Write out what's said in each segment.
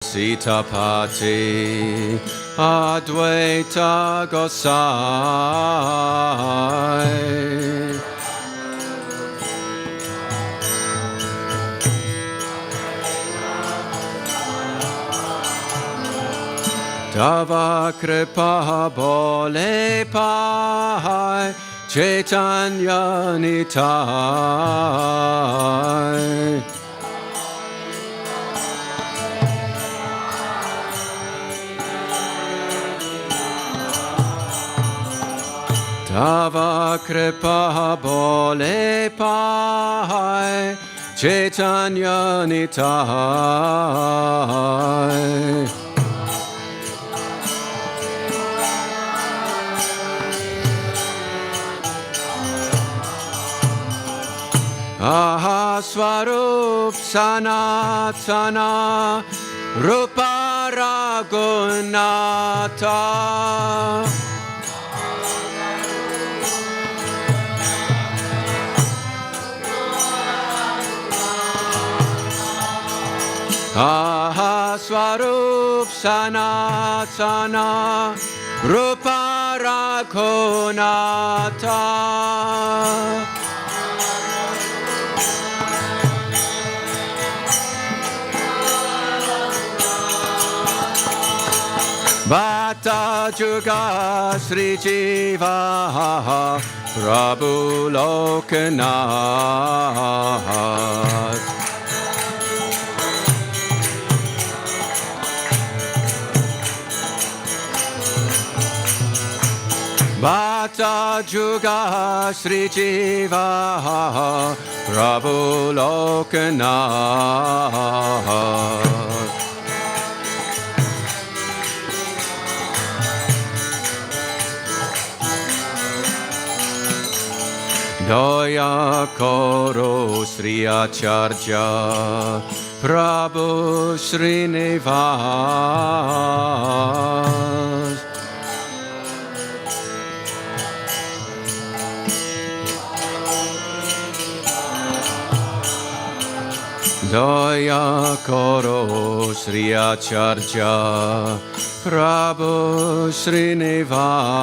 Sitapati Advaita Gosai Tava Kripa Bole Pai Chaitanya Nitai Tava Kripa Bole Pai Chaitanya Nitai Aha Swarup Sanatana Rupa Raghunatha Aha Swarup Sanatana Rupa Raghunatha Bhatta Juga Sri Jiva Prabhu Lokanath Bhatta Juga Sri Jiva Prabhu Lokanath Daya Koro Sri Acharya Prabhu Srinivas Daya Koro Sri Acharya Prabhu Srinivas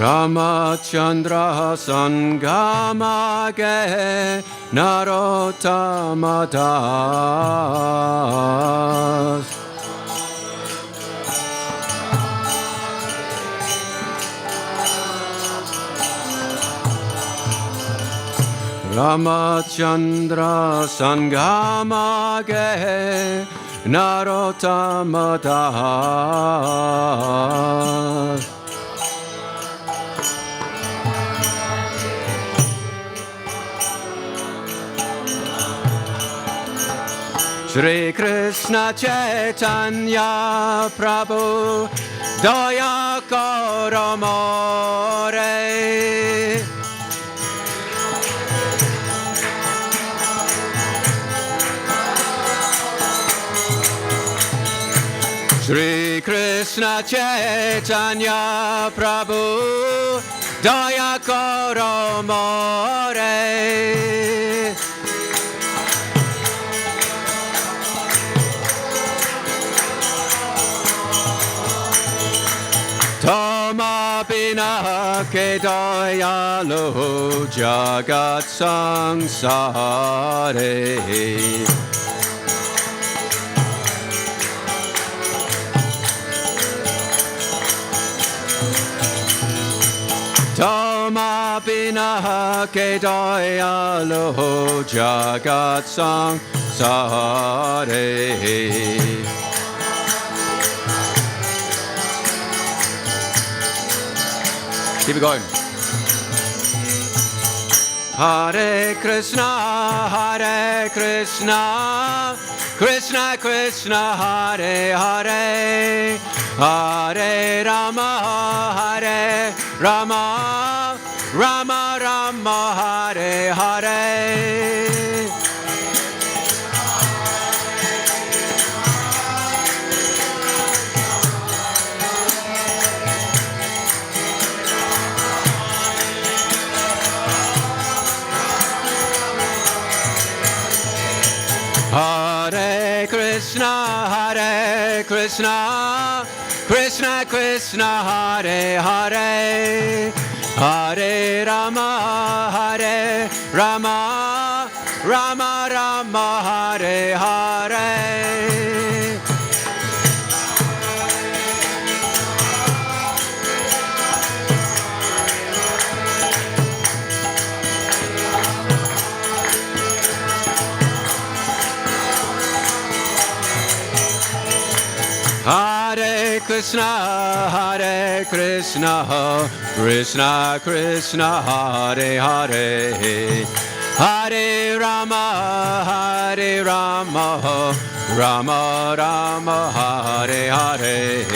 Ramachandra Sangamage Narottama Das Ramachandra Sangamage Narottama Das Shri Krishna Chaitanya Prabhu Daya Karo More Shri Krishna Chaitanya Prabhu Daya Karo More Tama bina ke dayalu jagat sangsare Tama bina ke dayalu jagat sangsare Keep it going. Hare Krishna, Krishna Krishna, Hare Hare, Hare Rama, Rama Rama, Hare Hare. Krishna, Hare Krishna, Krishna Krishna, Hare Hare, Hare Rama, Hare Rama, Rama Rama, Hare Hare. Hare Krishna, Hare Krishna, Krishna Krishna, Hare Hare, Hare Rama, Hare Rama, Rama Rama, Hare Hare.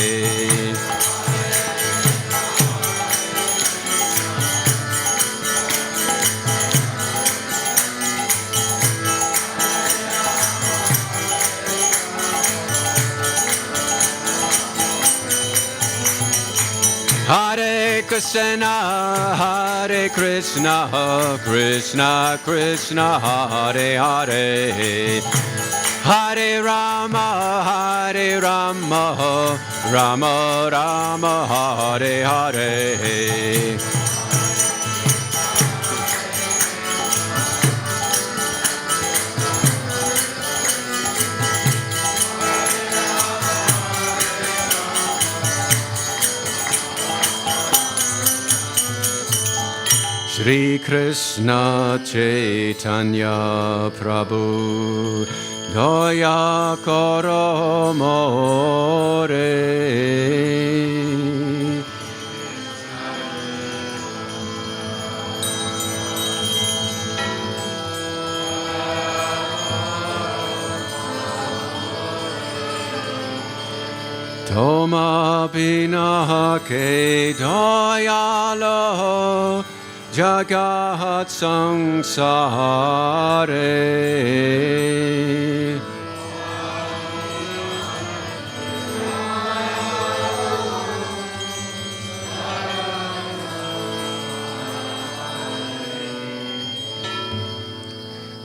Hare Krishna, Hare Krishna, Krishna Krishna, Hare Hare, Hare Rama, Hare Rama, Rama Rama, Hare Hare. Shri Krishna Chaitanya Prabhu Daya Karo More. Toma Bina Ke Dayalo Jagat Sangsare.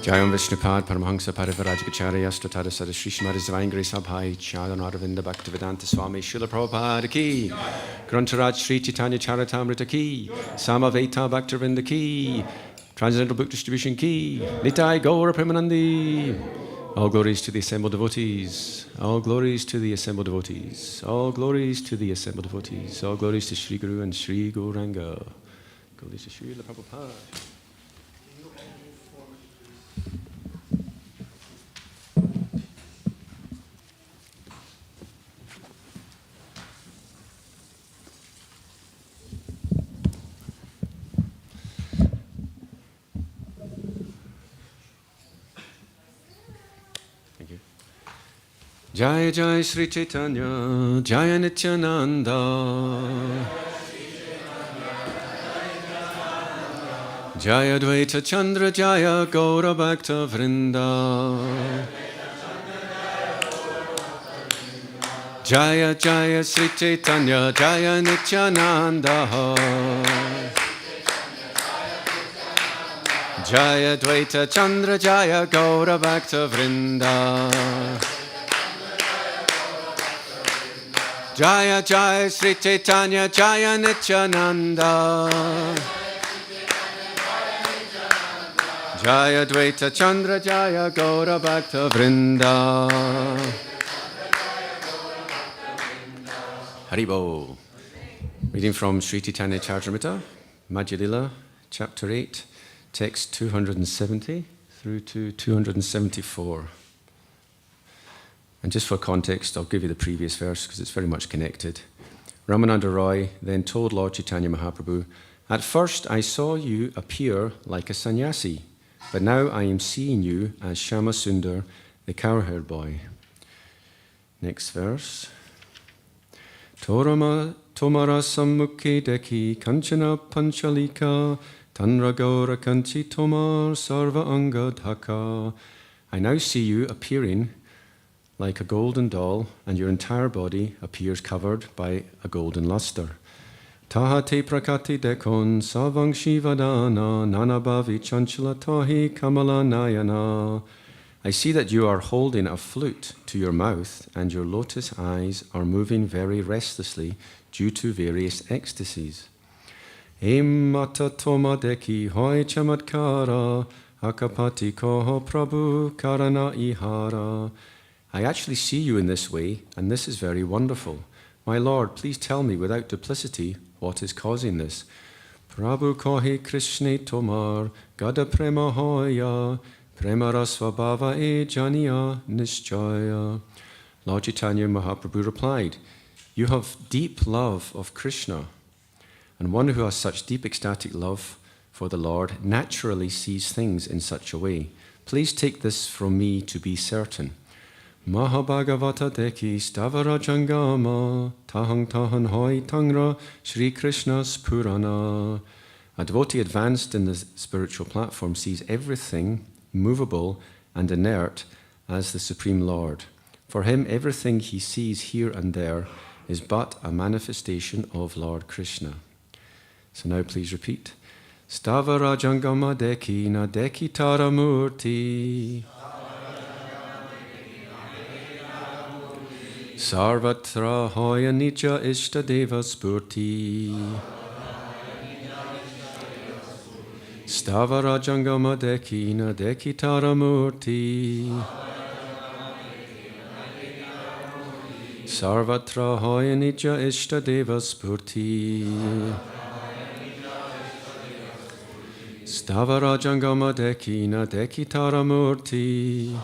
Jayam Vishnupad Paramahansa Parivarajagacharya Statara Sadashri Shrimad Divine Grace Abhai Charan Aravinda Bhaktivedanta Swami Srila Prabhupada Ki Grantharaj Sri Chaitanya Charitamrita Ki Samaveta Bhaktivedanta Ki Transcendental Book Distribution Ki Nitai Gaura Premanandi. All glories to the assembled devotees. All glories to the assembled devotees. All glories to the assembled devotees. All glories to Sri Guru and Sri Gauranga. Glories to Srila Prabhupada. Jaya Jaya Sri Chaitanya, Jaya Nityananda, Jaya Dvaita Chandra, Jaya Gaura Bhakta Vrinda, Jaya Jaya Sri Chaitanya, Jaya Nityananda, Jaya Dvaita Chandra, Jaya Gaura Bhakta Vrinda. Jaya Jaya Sri Chaitanya, Jaya Nityananda, Jaya Dvaita Chandra, Jaya Gaura Bhakta Vrinda. Haribo. Reading from Sri Chaitanya Charitamrita, Madhya Lila, Chapter 8, text 270 through to 274. And just for context, I'll give you the previous verse because it's very much connected. Ramananda Roy then told Lord Chaitanya Mahaprabhu, "At first I saw you appear like a sannyasi, but now I am seeing you as Shama Sundar, the cowherd boy." Next verse. Tomara sammukhe dekhi kanchana panchalika tanra gaura kanchi tomar sarva anga dhaka. I now see you appearing like a golden doll, and your entire body appears covered by a golden luster. Tahate prakati dekon savang shivadana nanabhavi chanchala tahi kamala nayana I see that you are holding a flute to your mouth, and your lotus eyes are moving very restlessly due to various ecstasies. Mata toma deki hoi chamatkara, akapati koho prabhu karana ihara. I actually see you in this way, and this is very wonderful. My Lord, please tell me without duplicity what is causing this. Prabhu kohi Krishna tomar, gada prema hoya, prema rasvabhava e janiya nischaya. Lord Chaitanya Mahaprabhu replied, you have deep love of Krishna, and one who has such deep ecstatic love for the Lord naturally sees things in such a way. Please take this from me to be certain. Mahabhagavata deki stavara jangama, tahang tahan hoi tangra, Shri Krishna's Purana. A devotee advanced in the spiritual platform sees everything movable and inert as the Supreme Lord. For him, everything he sees here and there is but a manifestation of Lord Krishna. So now please repeat. Stavara jangama deki na deki taramurti. Sarvatra hoya nitya ishtadeva spurti. Stavara jangama deki na deki taramurti. Sarvatra hoya nitya ishtadeva spurti. Stavara jangama deki na deki taramurti.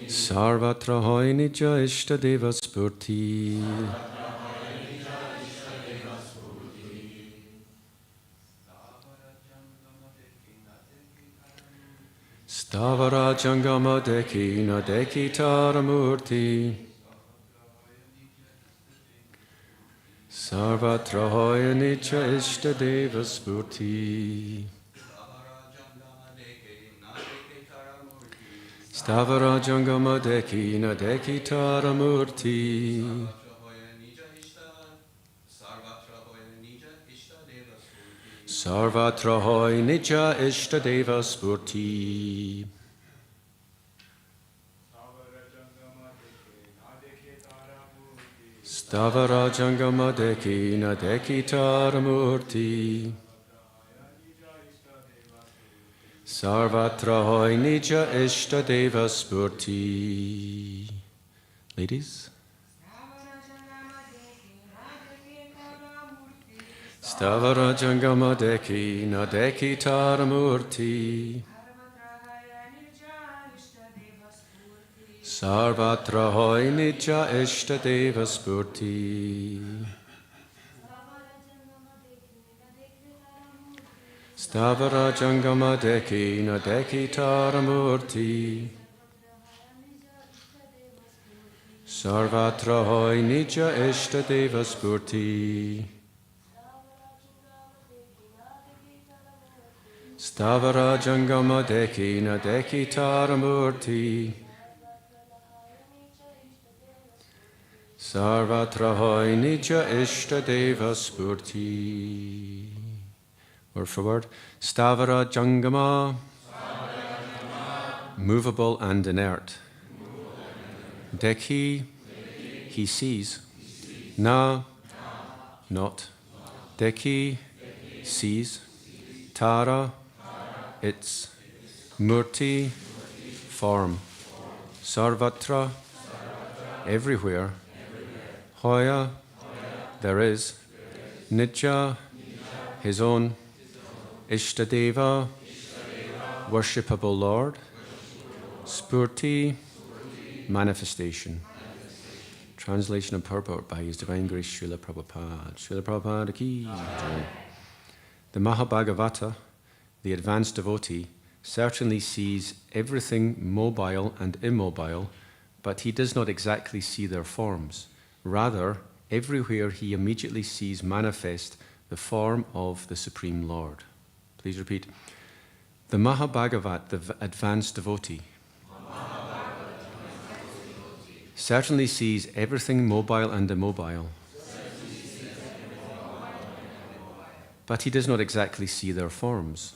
Sarvatra hoy nitya ishtadeva spurti. Stavara jangama deki na deki taramurti. Sarvatra hoy nitya ishtadeva spurti. Stavara jangama deki na deki taramurti. Sarvatra hoy nitya ishtadeva spurti. Stavara jangama deki na deki taramurti. Sarvatra hoy nitya ishtadeva spurti. Ladies. Stavara jangama deki na deki taramurti. Sarvatra hoy nitya ishtadeva spurti. Stavara jangama deki na deki taramurti. Sarvatra hoy nitya ishtadeva spurti. Stavara jangama deki na deki taramurti. Sarvatra hoy nitya ishtadeva spurti. Word for word. Stavara jangama, movable and inert. Deki, he sees. Na, not. Deki, sees. Tara, its. Murti, form. Sarvatra, everywhere. Hoya, there is. Nitya, his own. Ishtadeva, worshipable Lord. Spurti, manifestation. Translation and purport by His Divine Grace Srila Prabhupada. Srila Prabhupada ki jai. The Mahabhagavata, the advanced devotee, certainly sees everything mobile and immobile, but he does not exactly see their forms. Rather, everywhere he immediately sees manifest the form of the Supreme Lord. Please repeat. The Mahabhagavat, the advanced devotee, certainly sees everything mobile and immobile, but he does not exactly see their forms.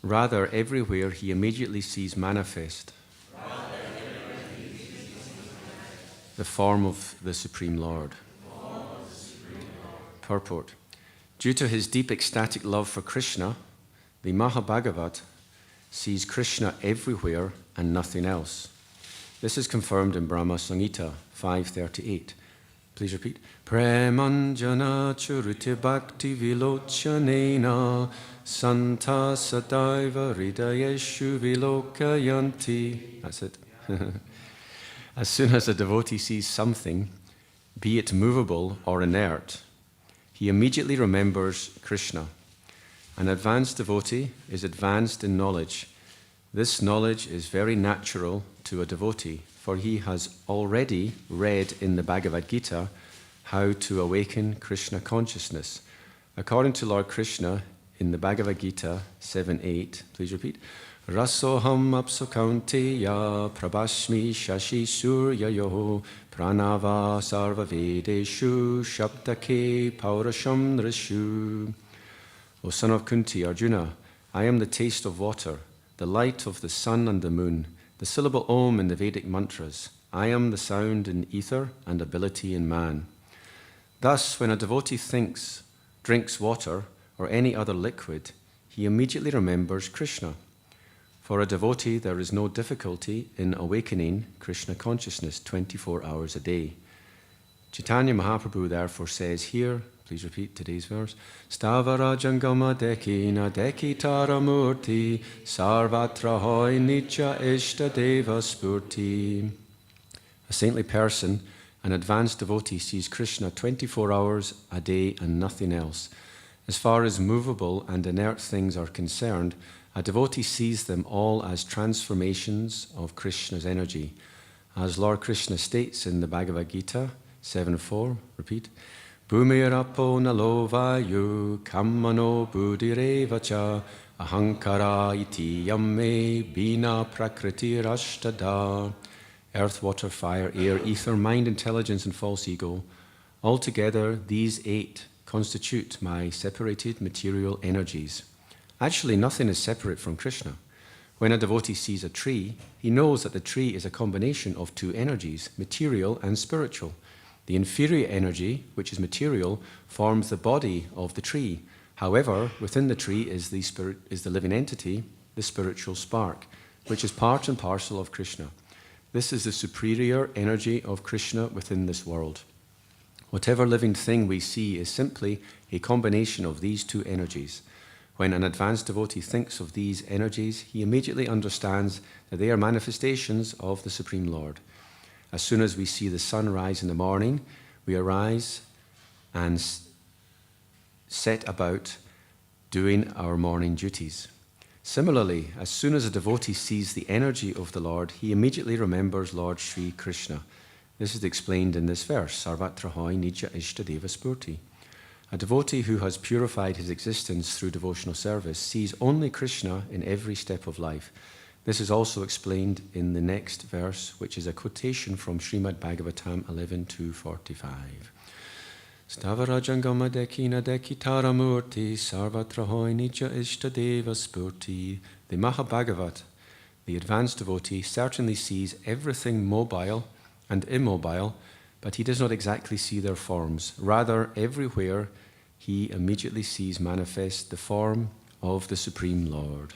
Rather, everywhere he immediately sees manifest the form of the Supreme Lord. Purport. Due to his deep ecstatic love for Krishna, the Mahabhagavat sees Krishna everywhere and nothing else. This is confirmed in Brahma Samhita 5:38. Please repeat. Premanjana churiti bhakti vilochanena santa sadaiva hridayeshu vilokayanti. That's it. As soon as a devotee sees something, be it movable or inert, he immediately remembers Krishna. An advanced devotee is advanced in knowledge. This knowledge is very natural to a devotee, for he has already read in the Bhagavad Gita how to awaken Krishna consciousness. According to Lord Krishna, in the Bhagavad Gita 7:8, please repeat, Rasoham apsukaunteya prabhashmi shashi suryayo pranava sarva vedeshu shabdake paurasham rishu. O son of Kunti, Arjuna, I am the taste of water, the light of the sun and the moon, the syllable Om in the Vedic mantras. I am the sound in ether and ability in man. Thus, when a devotee drinks water or any other liquid, he immediately remembers Krishna. For a devotee, there is no difficulty in awakening Krishna consciousness 24 hours a day. Chaitanya Mahaprabhu therefore says here, please repeat today's verse, Stavara jangama dekina dekitara murti sarvatra hoy nitya ishta deva spurti. A saintly person, an advanced devotee, sees Krishna 24 hours a day and nothing else. As far as movable and inert things are concerned, a devotee sees them all as transformations of Krishna's energy. As Lord Krishna states in the Bhagavad Gita 7:4, repeat, Bhumirapo nalo vayu kammano buddhirevacha ahankara iti yamme bina prakriti rashtada. Earth, water, fire, air, ether, mind, intelligence, and false ego. Altogether, these 8 constitute my separated material energies. Actually, nothing is separate from Krishna. When a devotee sees a tree, he knows that the tree is a combination of 2 energies, material and spiritual. The inferior energy, which is material, forms the body of the tree. However, within the tree is the living entity, the spiritual spark, which is part and parcel of Krishna. This is the superior energy of Krishna within this world. Whatever living thing we see is simply a combination of these 2 energies. When an advanced devotee thinks of these energies, he immediately understands that they are manifestations of the Supreme Lord. As soon as we see the sun rise in the morning, we arise and set about doing our morning duties. Similarly, as soon as a devotee sees the energy of the Lord, he immediately remembers Lord Sri Krishna. This is explained in this verse, Sarvatra hoy nitya ishta deva spurti. A devotee who has purified his existence through devotional service sees only Krishna in every step of life. This is also explained in the next verse, which is a quotation from Srimad Bhagavatam 11:245. Stavara jangama dekina dekitara murti sarvatra hoy nitya ishta deva spurti. The Mahabhagavat, the advanced devotee, certainly sees everything mobile and immobile, but he does not exactly see their forms. Rather, everywhere he immediately sees manifest the form of the Supreme Lord.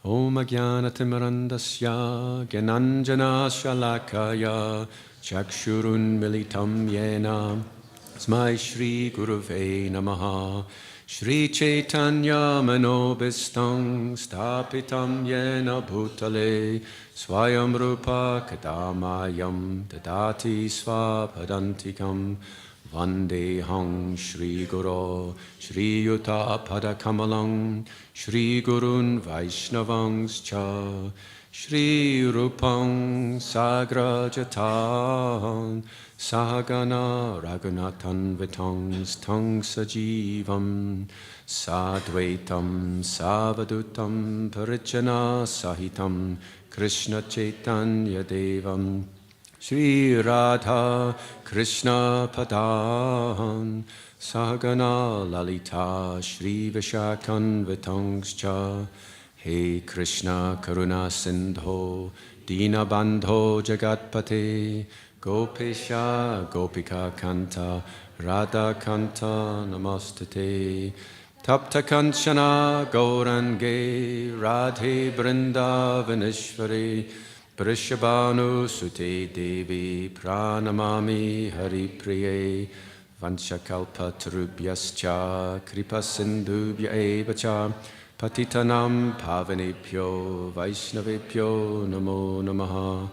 Om Ajnanatimirandasya Gyananjana Shalakaya Chakshurun Militam Yena Tasmai Shri Guruve Namaha Shri Chaitanya Manobhistam Stapitam Yena Bhutale Swayam Rupa Kadamayam Dadati Swapadantikam Vandeham Shri Guru Shri Yuta Padakamalam Shri Gurun Vaishnavangscha Shri Rupam Sagrajatan Sahagana Raghunathan Vitang Tang Sajivam Sadvaitam Savadutam Parichana Sahitam Krishna Chaitanya Devam Shri Radha Krishna Padan Sahagana Lalita Shri Vishakan Vitangscha He Krishna Karuna Sindho Dina Bandho Jagatpate Gopesha Gopika Kanta Radha Kanta Namastate Tapta Kanchana Gaurange Radhe Brindavaneshwari Prishabhanu Sute Devi Pranamami Hari Priye Vanchakalpa Tarubhyascha Kripa Sindhubhya Evacha Patitanam Pavanebhyo Vaishnavebhyo Namo Namaha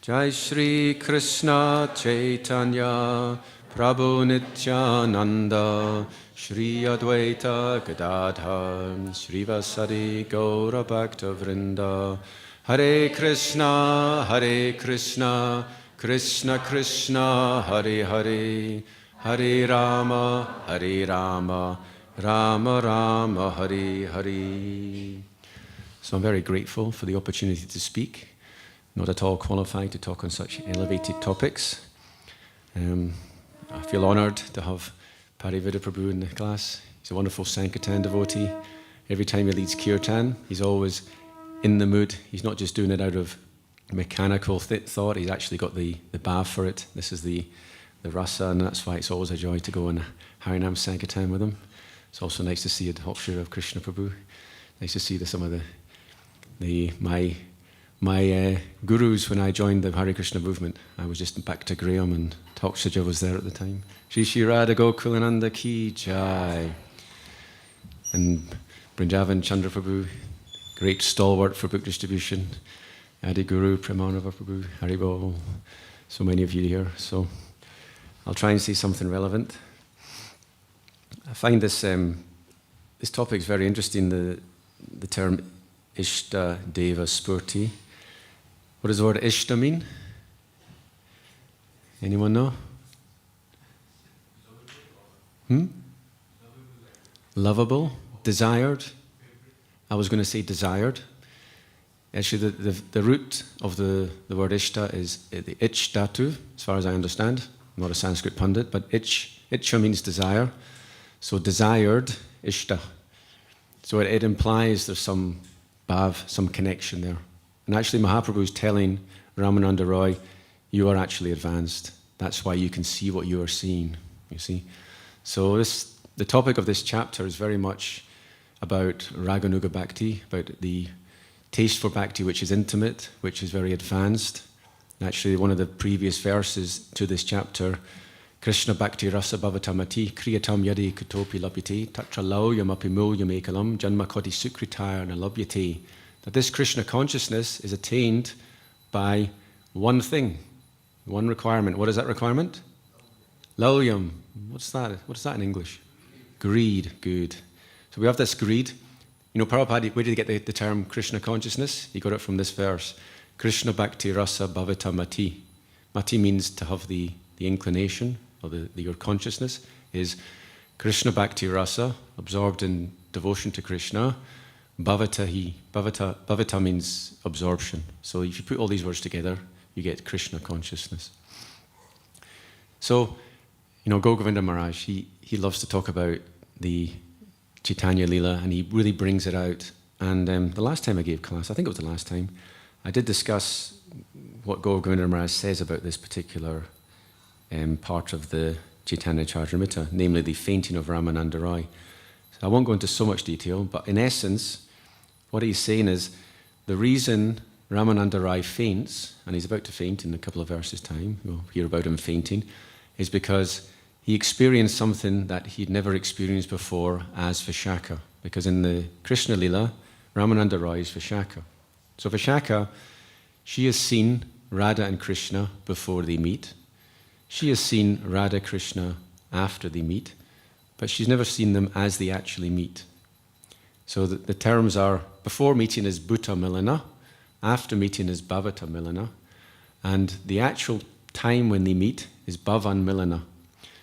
Jai Shri Krishna Chaitanya Prabhu Nityananda Shri Advaita Gadadhar Shri Vasari Gaura Bhakta Vrinda Hare Krishna Krishna Krishna Hare Hare Hare Rama Rama Rama Hare Hare. So I'm very grateful for the opportunity to speak. Not at all qualified to talk on such elevated topics. I feel honoured to have Parivedanta Prabhu in the class. He's a wonderful Sankirtan devotee. Every time he leads Kirtan, he's always in the mood. He's not just doing it out of mechanical thought. He's actually got the bhav for it. This is the rasa, and that's why it's always a joy to go on Harinam Sankirtan with him. It's also nice to see a Hopshire of Krishna Prabhu. Nice to see some of my gurus when I joined the Hare Krishna movement. I was just back to Graham, and Tokshaja was there at the time. Shri Shri Radha Gokulananda Ki Jai. And Brindavan Chandra Prabhu, great stalwart for book distribution. Adi Guru, Premanava Prabhu, Haribol. So many of you here. So I'll try and say something relevant. I find this topic is very interesting, the term Ishta Deva Spurti. What does the word Ishta mean? Anyone know? Lovable, desired. I was going to say desired. Actually, the root of the word Ishta is the Ich Dhatu, as far as I understand. I'm not a Sanskrit pundit, but Icha means desire. So desired, Ishta. So it implies there's some bhav, some connection there. And actually Mahaprabhu is telling Ramananda Roy, you are actually advanced. That's why you can see what you are seeing, you see. So the topic of this chapter is very much about Raganuga Bhakti, about the taste for Bhakti which is intimate, which is very advanced. And actually one of the previous verses to this chapter, Krishna Bhakti Rasa Bhavatamati Kriyatam Yadi Kutopi Lapite Tatra Lauyam Apimulyam Ekalam Janma Koti Sukritaya Nalabhyate. That this Krishna consciousness is attained by one thing, one requirement. What is that requirement? Lauyam. What's that? What is that in English? Greed. Good. So we have this greed. You know, Prabhupada, where did he get the term Krishna consciousness? He got it from this verse. Krishna Bhakti Rasa Bhavata Mati. Mati means to have the inclination, or your consciousness, is Krishna Bhakti Rasa, absorbed in devotion to Krishna. Bhavata means absorption. So if you put all these words together, you get Krishna consciousness. So, you know, Govinda Maharaj, he loves to talk about the Chaitanya Leela, and he really brings it out. And the last time I gave class, I think it was the last time, I did discuss what Govinda Maharaj says about this particular part of the Chaitanya Charitamrita, namely the fainting of Ramananda Roy. So I won't go into so much detail, but in essence, what he's saying is the reason Ramananda Roy faints, and he's about to faint in a couple of verses' time, we'll hear about him fainting, is because he experienced something that he'd never experienced before as Vishaka. Because in the Krishna Leela, Ramananda Roy is Vishaka. So Vishaka, she has seen Radha and Krishna before they meet. She has seen Radha Krishna after they meet, but she's never seen them as they actually meet. So the terms are, before meeting is Bhuta Milana, after meeting is Bhavata Milana, and the actual time when they meet is Bhavan Milana.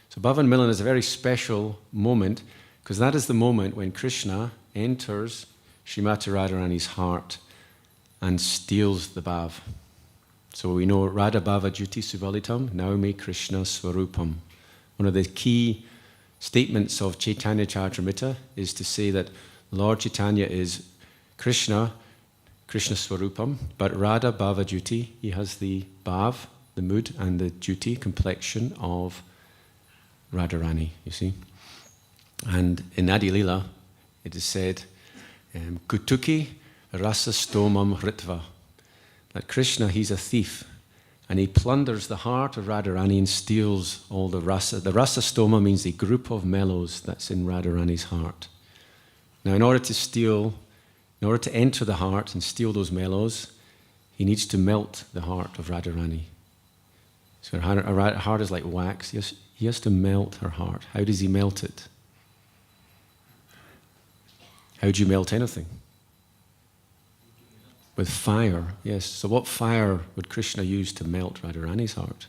So Bhavan Milana is a very special moment, because that is the moment when Krishna enters Srimati Radharani's heart and steals the bhav. So we know Radha Bhava Jyoti Suvalitam, Naumi Krishna Swarupam. One of the key statements of Chaitanya Charitamrita is to say that Lord Chaitanya is Krishna Swarupam, but Radha Bhava Jyoti, he has the bhav, the mood, and the jyoti, complexion of Radharani, you see. And in Adi Lila, it is said, Kutuki Rasa Stomam Hritva, that Krishna, he's a thief, and he plunders the heart of Radharani and steals all the rasa. The rasa stoma means the group of mellows that's in Radharani's heart. Now, in order to enter the heart and steal those mellows, he needs to melt the heart of Radharani. So her heart is like wax. He has to melt her heart. How does he melt it? How do you melt anything? With fire, yes. So what fire would Krishna use to melt Radharani's heart?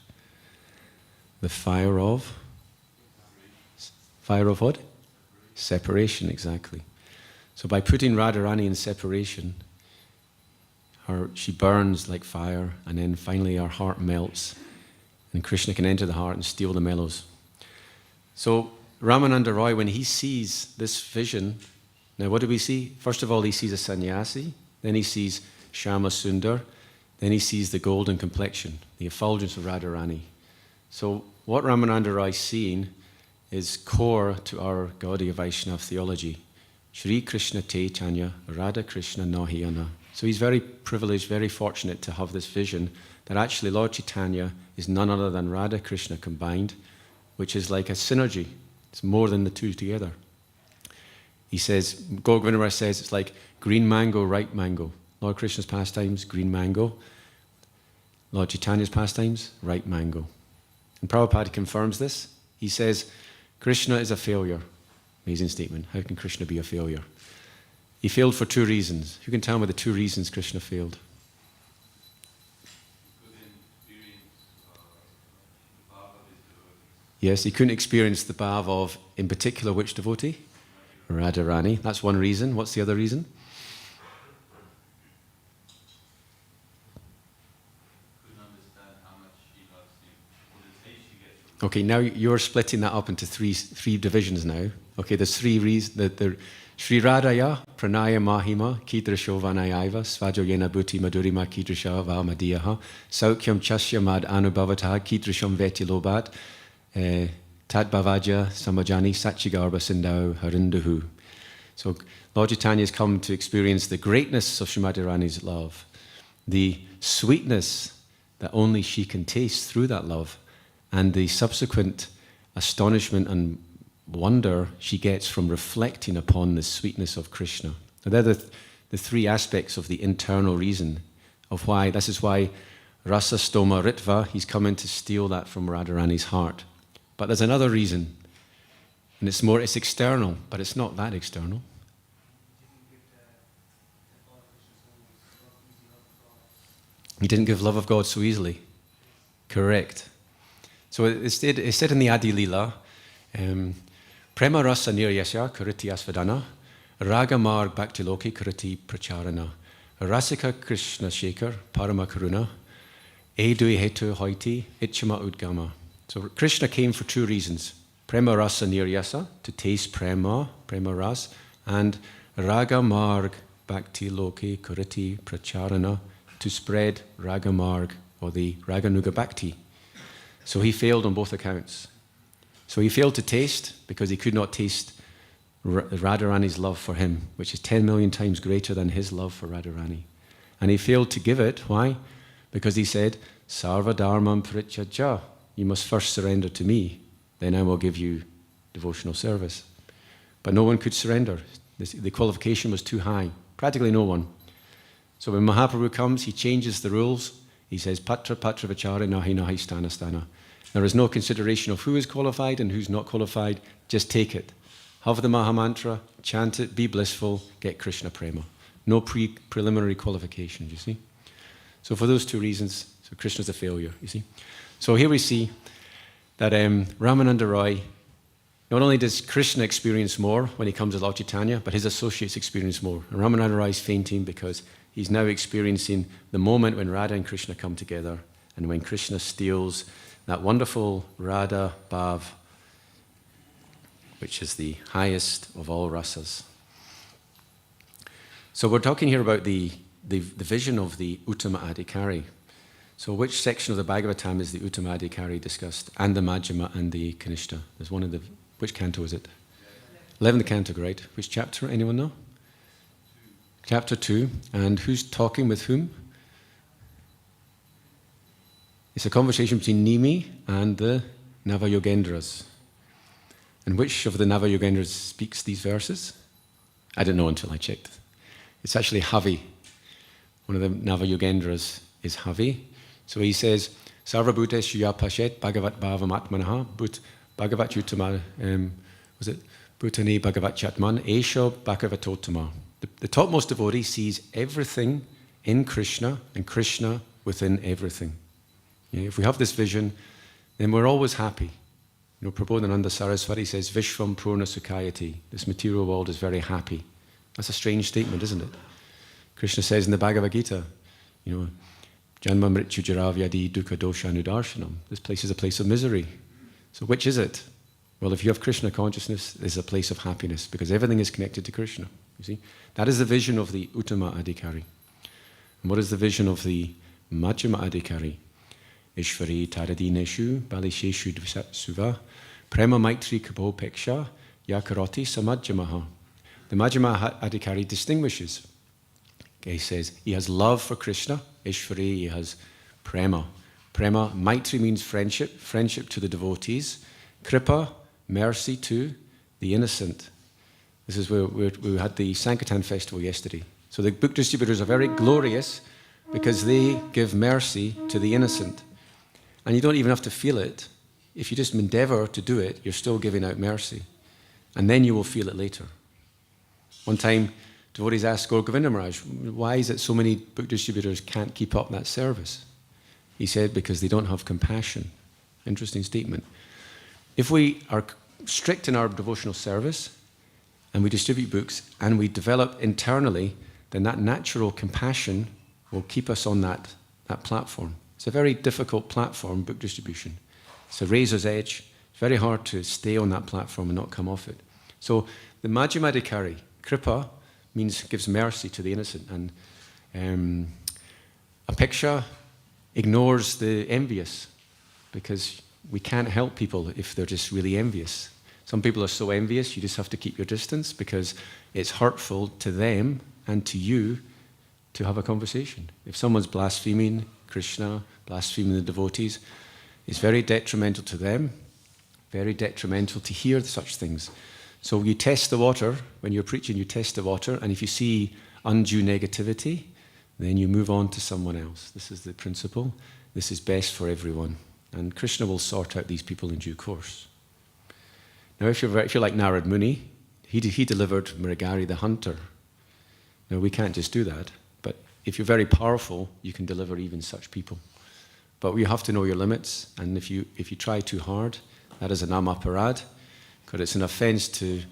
The fire of? Fire of what? Separation, exactly. So by putting Radharani in separation, she burns like fire, and then finally her heart melts, and Krishna can enter the heart and steal the mellows. So Ramananda Roy, when he sees this vision, now what do we see? First of all, he sees a sannyasi, then he sees Shyama Sundar, then he sees the golden complexion, the effulgence of Radharani. So what Ramananda Roy is seeing is core to our Gaudiya Vaishnava theology. Shri Krishna Chaitanya, Radha Krishna Nahiyana. So he's very privileged, very fortunate to have this vision that actually Lord Chaitanya is none other than Radha Krishna combined, which is like a synergy. It's more than the two together. He says, Gaur says it's like green mango, ripe mango. Lord Krishna's pastimes, green mango. Lord Chaitanya's pastimes, ripe mango. And Prabhupada confirms this. He says, Krishna is a failure. Amazing statement. How can Krishna be a failure? He failed for two reasons. Who can tell me the two reasons Krishna failed? Yes, he couldn't experience the bhav of, in particular, which devotee? Radharani. That's one reason. What's the other reason? Okay, now you're splitting that up into three divisions now. Okay, there's three reasons. Sri Radhaya Pranaya Mahima Kidrasho Vanayaiva Svajo Yena Bhuti Madhurima Kidrasha Valmadiyaha Saukyam Chasya Mad Anubhavataha Kidrasham Vetilobat Tad Bhavaja Samajani Sachigarba Sindau Harinduhu. So Lord Chaitanya has come to experience the greatness of Srimati Rani's love, the sweetness that only she can taste through that love, and the subsequent astonishment and wonder she gets from reflecting upon the sweetness of Krishna. Now they're the three aspects of the internal reason of why. This is why Rasa Stoma Ritva, he's coming to steal that from Radharani's heart. But there's another reason, and it's external, but it's not that external. He didn't give love of God so easily. Correct. So it's said in the Adi Lila, Prema rasa niryasya kariti asvadana, raga marg bhaktiloki kariti pracharana, rasika Krishna Shekhar parama karuna, edui hetu hoiti ichama udgama. So Krishna came for two reasons. Prema rasa niryasa, to taste prema ras, and raga marg bhaktiloki kariti pracharana, to spread raga marg, or the raganuga bhakti. So he failed on both accounts. So he failed to taste because he could not taste Radharani's love for him, which is 10 million times greater than his love for Radharani. And he failed to give it. Why? Because he said, Sarva dharmam prityaja. You must first surrender to me, then I will give you devotional service. But no one could surrender. The qualification was too high. Practically no one. So when Mahaprabhu comes, he changes the rules. He says, Patra patra vachara nahi nahi stana stana. There is no consideration of who is qualified and who's not qualified. Just take it. Have the Maha Mantra, chant it, be blissful, get Krishna Prema. No preliminary qualifications, you see. So for those two reasons, so Krishna's a failure, you see. So here we see that Ramananda Roy, not only does Krishna experience more when he comes to Lord Chaitanya, but his associates experience more. And Ramananda Roy is fainting because he's now experiencing the moment when Radha and Krishna come together, and when Krishna steals that wonderful Radha Bhav, which is the highest of all rasas. So we're talking here about the vision of the Uttama Adhikari. So which section of the Bhagavatam is the Uttama Adhikari discussed? And the Majjhima and the Kanishta. There's one of the... Which canto is it? 11th canto, great. Which chapter? Anyone know? Chapter 2. And who's talking with whom? It's a conversation between Nimi and the Navayogendras. And which of the Navayogendras speaks these verses? I didn't know until I checked. It's actually Havi. One of the Navayogendras is Havi. So he says, Sarvabhuteshu ya pashet bhagavat bhavam atmanaha bhagavat utama, was it? Bhutani bhagavat chatman esho bhagavatottama. The topmost devotee sees everything in Krishna and Krishna within everything. If we have this vision, then we're always happy. Prabodhananda Saraswati says, Vishvam Purna Sukhayati. This material world is very happy. That's a strange statement, isn't it? Krishna says in the Bhagavad Gita, Janma Mrityu Jaravyadi Dukkha Dosha Nudarshanam. This place is a place of misery. So which is it? Well, if you have Krishna consciousness, it's a place of happiness because everything is connected to Krishna. You see? That is the vision of the Uttama Adhikari. And what is the vision of the Majjhima Adhikari? Ishvari Taradineshu Balisheshu Suva Prema Maitri Kapopeksha Yakaroti Samajjamaha. The Majjhima Adhikari distinguishes. He says he has love for Krishna, Ishvari, he has prema. Prema, Maitri means friendship, friendship to the devotees. Kripa, mercy to the innocent. This is where we had the Sankirtan festival yesterday. So the book distributors are very glorious because they give mercy to the innocent. And you don't even have to feel it. If you just endeavor to do it, you're still giving out mercy. And then you will feel it later. One time, devotees asked Gaur Govinda Maharaj, why is it so many book distributors can't keep up that service? He said, because they don't have compassion. Interesting statement. If we are strict in our devotional service, and we distribute books, and we develop internally, then that natural compassion will keep us on that platform. It's a very difficult platform, book distribution. It's a razor's edge. It's very hard to stay on that platform and not come off it. So the Majjhima Adhikari, Kripa, gives mercy to the innocent. And Apeksha ignores the envious because we can't help people if they're just really envious. Some people are so envious, you just have to keep your distance because it's hurtful to them and to you to have a conversation. If someone's blaspheming Krishna, blaspheming the devotees, it's very detrimental to them, very detrimental to hear such things. So you test the water. When you're preaching, you test the water, and if you see undue negativity, then you move on to someone else. This is the principle. This is best for everyone. And Krishna will sort out these people in due course. Now, if you're like Narad Muni, he delivered Mrigari the hunter. Now, we can't just do that. But if you're very powerful, you can deliver even such people. But you have to know your limits. And if you try too hard, that is an amaparad. Because it's an offense to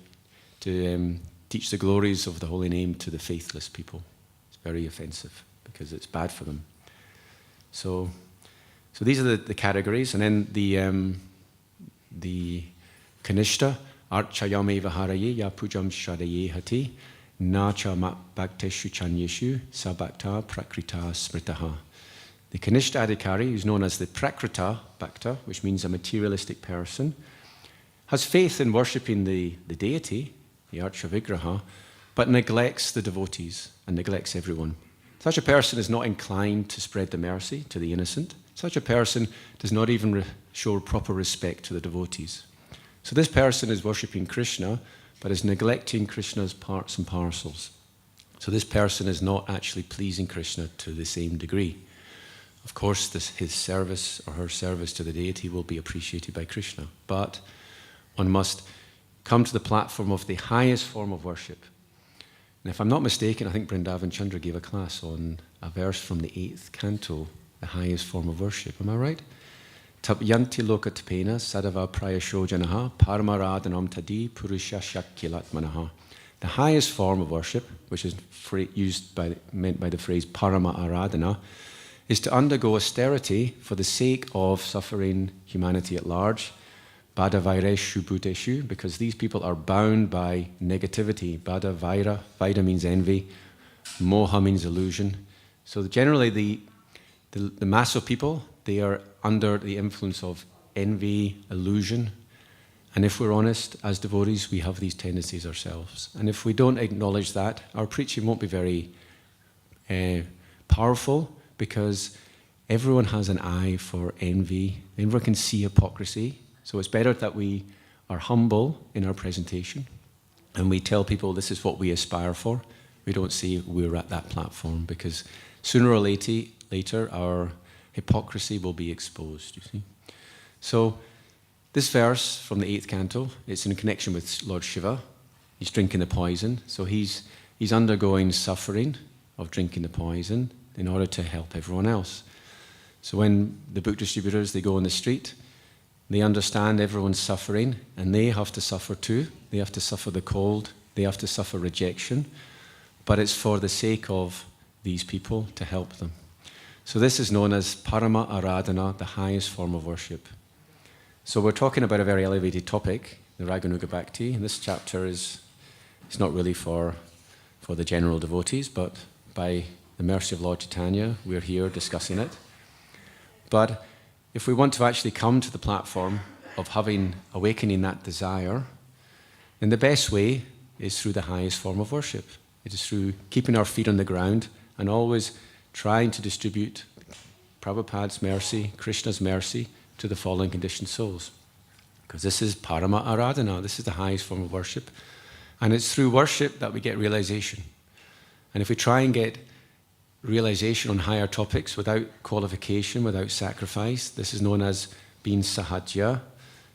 teach the glories of the holy name to the faithless people. It's very offensive because it's bad for them. So these are the categories. And then the Kanishta, Archayame Vaharaye, Ya Pujam Shadaye Hati, Nacha Bhakteshu Chanyeshu, Sabhakta Prakrita Smritaha. The Kanishta Adhikari, who's known as the Prakrita Bhakta, which means a materialistic person, has faith in worshipping the deity, the Archa Vigraha, but neglects the devotees and neglects everyone. Such a person is not inclined to spread the mercy to the innocent. Such a person does not even show proper respect to the devotees. So this person is worshipping Krishna, but is neglecting Krishna's parts and parcels. So this person is not actually pleasing Krishna to the same degree. Of course, his service or her service to the deity will be appreciated by Krishna, but one must come to the platform of the highest form of worship. And if I'm not mistaken, I think Vrindavan Chandra gave a class on a verse from the 8th canto, the highest form of worship. Am I right? Tapyanti lokatpena sadava prayasho janaha paramaradhanam tadi purusha shakyalatmanaha. The highest form of worship, which is meant by the phrase parama aradhana, is to undergo austerity for the sake of suffering humanity at large. Bada vaireshu bhuteshu, because these people are bound by negativity. Bada vaira, vaira means envy. Moha means illusion. So generally the mass of people, they are under the influence of envy, illusion. And if we're honest, as devotees, we have these tendencies ourselves. And if we don't acknowledge that, our preaching won't be very powerful, because everyone has an eye for envy. Everyone can see hypocrisy. So it's better that we are humble in our presentation and we tell people this is what we aspire for. We don't say we're at that platform, because sooner or later our hypocrisy will be exposed, you see. So this verse from the 8th canto, it's in connection with Lord Shiva. He's drinking the poison. So he's undergoing suffering of drinking the poison in order to help everyone else. So when the book distributors, they go on the street, they understand everyone's suffering, and they have to suffer too. They have to suffer the cold. They have to suffer rejection. But it's for the sake of these people, to help them. So this is known as Parama Aradhana, the highest form of worship. So we're talking about a very elevated topic, the Raganuga Bhakti, and this chapter it's not really for the general devotees, but by the mercy of Lord Chaitanya, we're here discussing it. But if we want to actually come to the platform of awakening that desire, then the best way is through the highest form of worship. It is through keeping our feet on the ground and always trying to distribute Prabhupada's mercy, Krishna's mercy, to the fallen conditioned souls. Because this is Parama Aradhana, this is the highest form of worship. And it's through worship that we get realization. And if we try and get realization on higher topics without qualification, without sacrifice, this is known as being sahaja.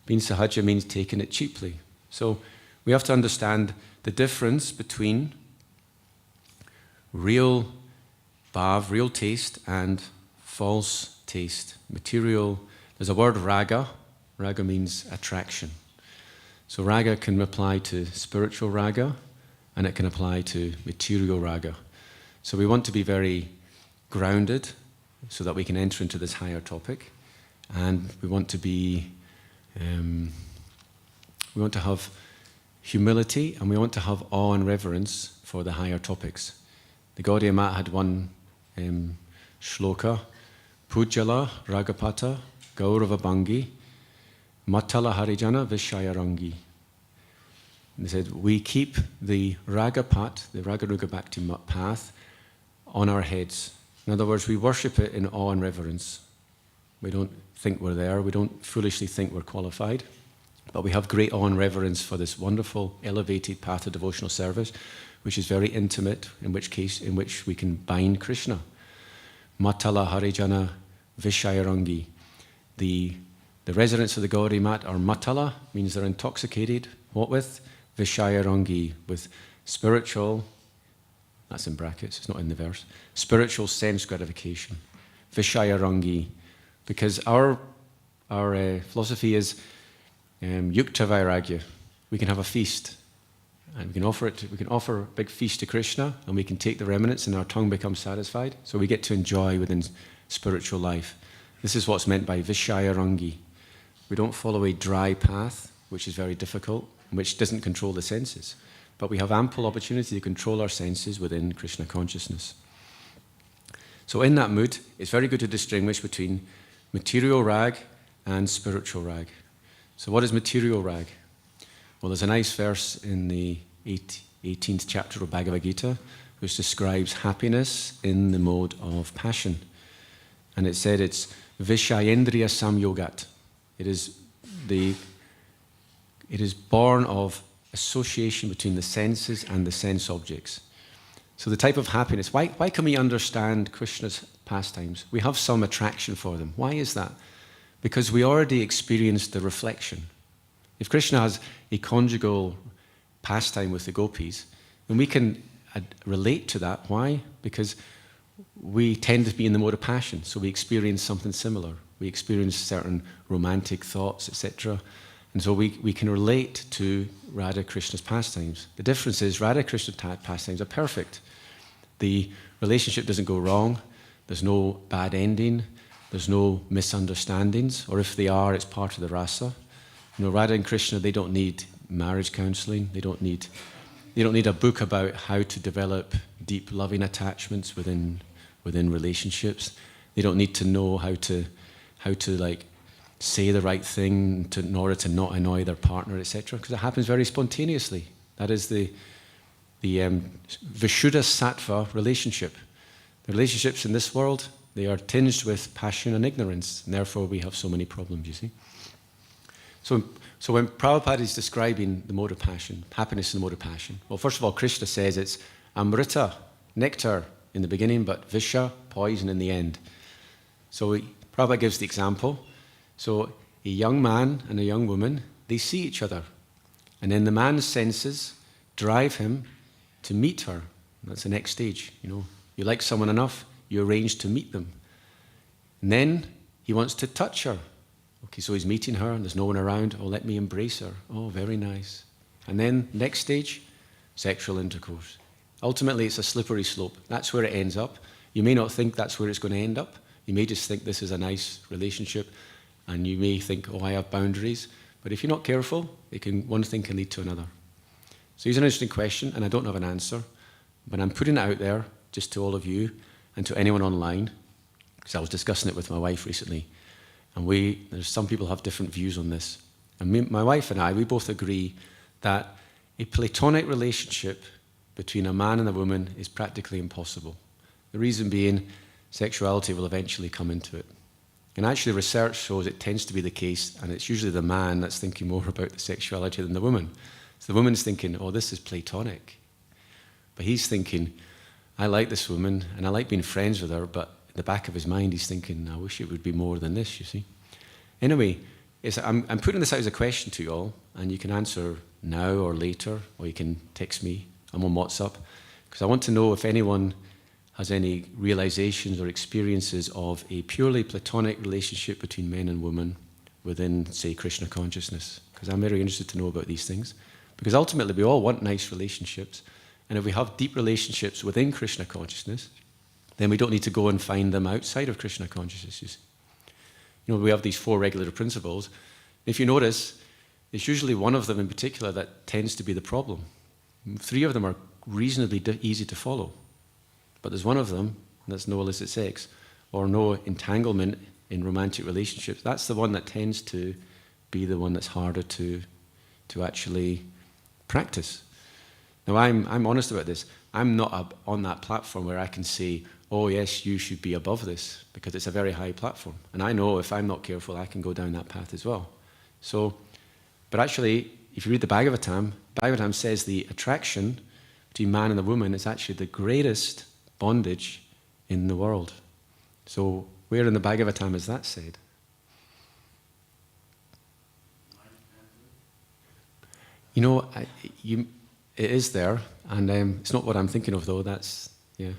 Being sahaja means taking it cheaply. So we have to understand the difference between real bhav, real taste, and false taste, material. There's a word raga. Raga means attraction. So raga can apply to spiritual raga, and it can apply to material raga. So we want to be very grounded so that we can enter into this higher topic. And we want to be, we want to have humility, and we want to have awe and reverence for the higher topics. The Gaudiya Mat had one shloka, Pujala Ragapata Gaurava Bhangi Matala Harijana Vishayarangi. And they said, we keep the Ragapat, the Raganuga Bhakti path, on our heads. In other words, we worship it in awe and reverence. We don't think we're there. We don't foolishly think we're qualified. But we have great awe and reverence for this wonderful, elevated path of devotional service, which is very intimate, in which we can bind Krishna. Matala Harijana Vishayarangi. The residents of the Gaudiya Mat are matala, means they're intoxicated. What with? Vishayarangi, with spiritual, that's in brackets, it's not in the verse, spiritual sense gratification. Vishayarangi, because our philosophy is yukta vairagya. We can have a feast, and we can offer a big feast to Krishna, and we can take the remnants, and our tongue becomes satisfied. So we get to enjoy within spiritual life. This is what's meant by Vishayarangi. We don't follow a dry path, which is very difficult, which doesn't control the senses. But we have ample opportunity to control our senses within Krishna consciousness. So in that mood, it's very good to distinguish between material rag and spiritual rag. So what is material rag? Well, there's a nice verse in the 18th chapter of Bhagavad Gita, which describes happiness in the mode of passion. And it said it's Vishayendriya Samyogat. It is born of association between the senses and the sense objects. So the type of happiness, why can we understand Krishna's pastimes? We have some attraction for them. Why is that? Because we already experienced the reflection. If Krishna has a conjugal pastime with the gopis, then we can relate to that. Why? Because we tend to be in the mode of passion, so we experience something similar. We experience certain romantic thoughts, etc. And so we can relate to Radha Krishna's pastimes. The difference is Radha Krishna's pastimes are perfect. The relationship doesn't go wrong. There's no bad ending. There's no misunderstandings. Or if they are, it's part of the rasa. Radha and Krishna, they don't need marriage counseling. They don't need They don't need a book about how to develop deep loving attachments within relationships. They don't need to know how to like say the right thing in order to not annoy their partner, etc. Because it happens very spontaneously. That is the Vishuddha Sattva relationship. The relationships in this world, they are tinged with passion and ignorance, and therefore we have so many problems, you see. So when Prabhupada is describing the mode of passion, happiness in the mode of passion, well, first of all, Krishna says it's amrita, nectar in the beginning, but visha, poison in the end. So Prabhupada gives the example. So a young man and a young woman, they see each other, and then the man's senses drive him to meet her. That's the next stage, you know. You like someone enough, you arrange to meet them. And then he wants to touch her. Okay, so he's meeting her and there's no one around. Oh, let me embrace her. Oh, very nice. And then next stage, sexual intercourse. Ultimately, it's a slippery slope. That's where it ends up. You may not think that's where it's going to end up. You may just think this is a nice relationship, and you may think, oh, I have boundaries. But if you're not careful, one thing can lead to another. So here's an interesting question, and I don't have an answer, but I'm putting it out there just to all of you and to anyone online, because I was discussing it with my wife recently, and there's some people have different views on this. And my wife and I, we both agree that a platonic relationship between a man and a woman is practically impossible. The reason being, sexuality will eventually come into it. And actually research shows it tends to be the case, and it's usually the man that's thinking more about the sexuality than the woman. So the woman's thinking, oh, this is platonic. But he's thinking, I like this woman, and I like being friends with her, but in the back of his mind, he's thinking, I wish it would be more than this, you see. Anyway, I'm putting this out as a question to you all, and you can answer now or later, or you can text me. I'm on WhatsApp, because I want to know if anyone has any realizations or experiences of a purely platonic relationship between men and women within, say, Krishna consciousness. Because I'm very interested to know about these things. Because ultimately, we all want nice relationships. And if we have deep relationships within Krishna consciousness, then we don't need to go and find them outside of Krishna consciousness. You know, we have these 4 regulative principles. If you notice, it's usually one of them in particular that tends to be the problem. 3 of them are reasonably easy to follow. But there's one of them, that's no illicit sex, or no entanglement in romantic relationships. That's the one that tends to be the one that's harder to actually practice. Now, I'm honest about this. I'm not on that platform where I can say, oh, yes, you should be above this, because it's a very high platform. And I know if I'm not careful, I can go down that path as well. But actually, if you read the Bhagavatam says the attraction between man and the woman is actually the greatest bondage in the world. So where in the Bhagavatam is that said? You know, it is there, and it's not what I'm thinking of, though. That's, yeah.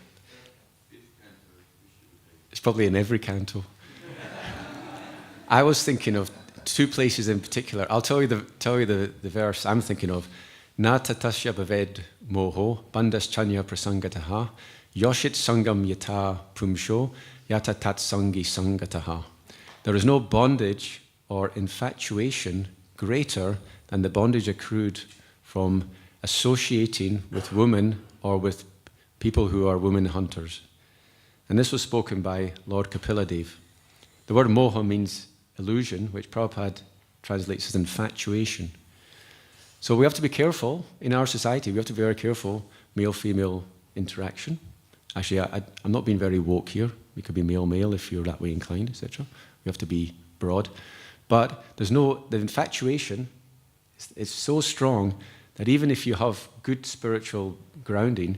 It's probably in every canto. I was thinking of 2 places in particular. I'll tell you the verse I'm thinking of. Na tatasya bhaved moho bandas chanya prasangataha yoshit sangam yata prumsho yata tat sangi sangataha. There is no bondage or infatuation greater than the bondage accrued from associating with women or with people who are women hunters. And this was spoken by Lord Kapila-dev. The word moha means illusion, which Prabhupada translates as infatuation. So we have to be careful in our society. We have to be very careful male-female interaction. Actually, I'm not being very woke here. We could be male-male if you're that way inclined, etc. We have to be broad. But the infatuation is so strong that even if you have good spiritual grounding,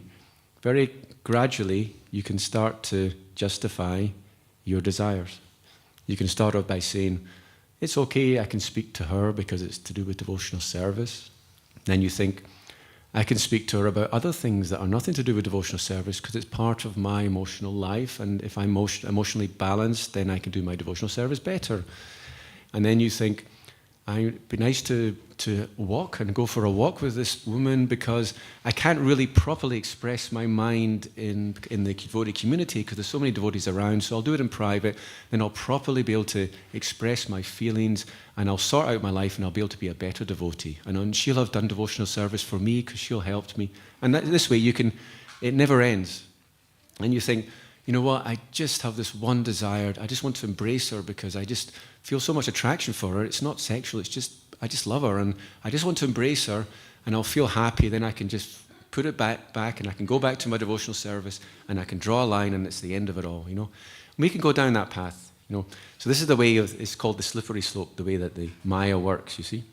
very gradually you can start to justify your desires. You can start off by saying, it's okay, I can speak to her because it's to do with devotional service. Then you think, I can speak to her about other things that are nothing to do with devotional service because it's part of my emotional life, and if I'm emotionally balanced, then I can do my devotional service better. And then you think, It'd be nice to walk and go for a walk with this woman, because I can't really properly express my mind in the devotee community because there's so many devotees around. So I'll do it in private, then I'll properly be able to express my feelings, and I'll sort out my life, and I'll be able to be a better devotee. And she'll have done devotional service for me because she'll helped me. And this way it never ends. And you think, you know what, I just have this one desire. I just want to embrace her because I just feel so much attraction for her. It's not sexual, I just love her, and I just want to embrace her, and I'll feel happy. Then I can just put it back, and I can go back to my devotional service, and I can draw a line, and it's the end of it all, We can go down that path, So this is the way it's called the slippery slope, the way that the Maya works, you see.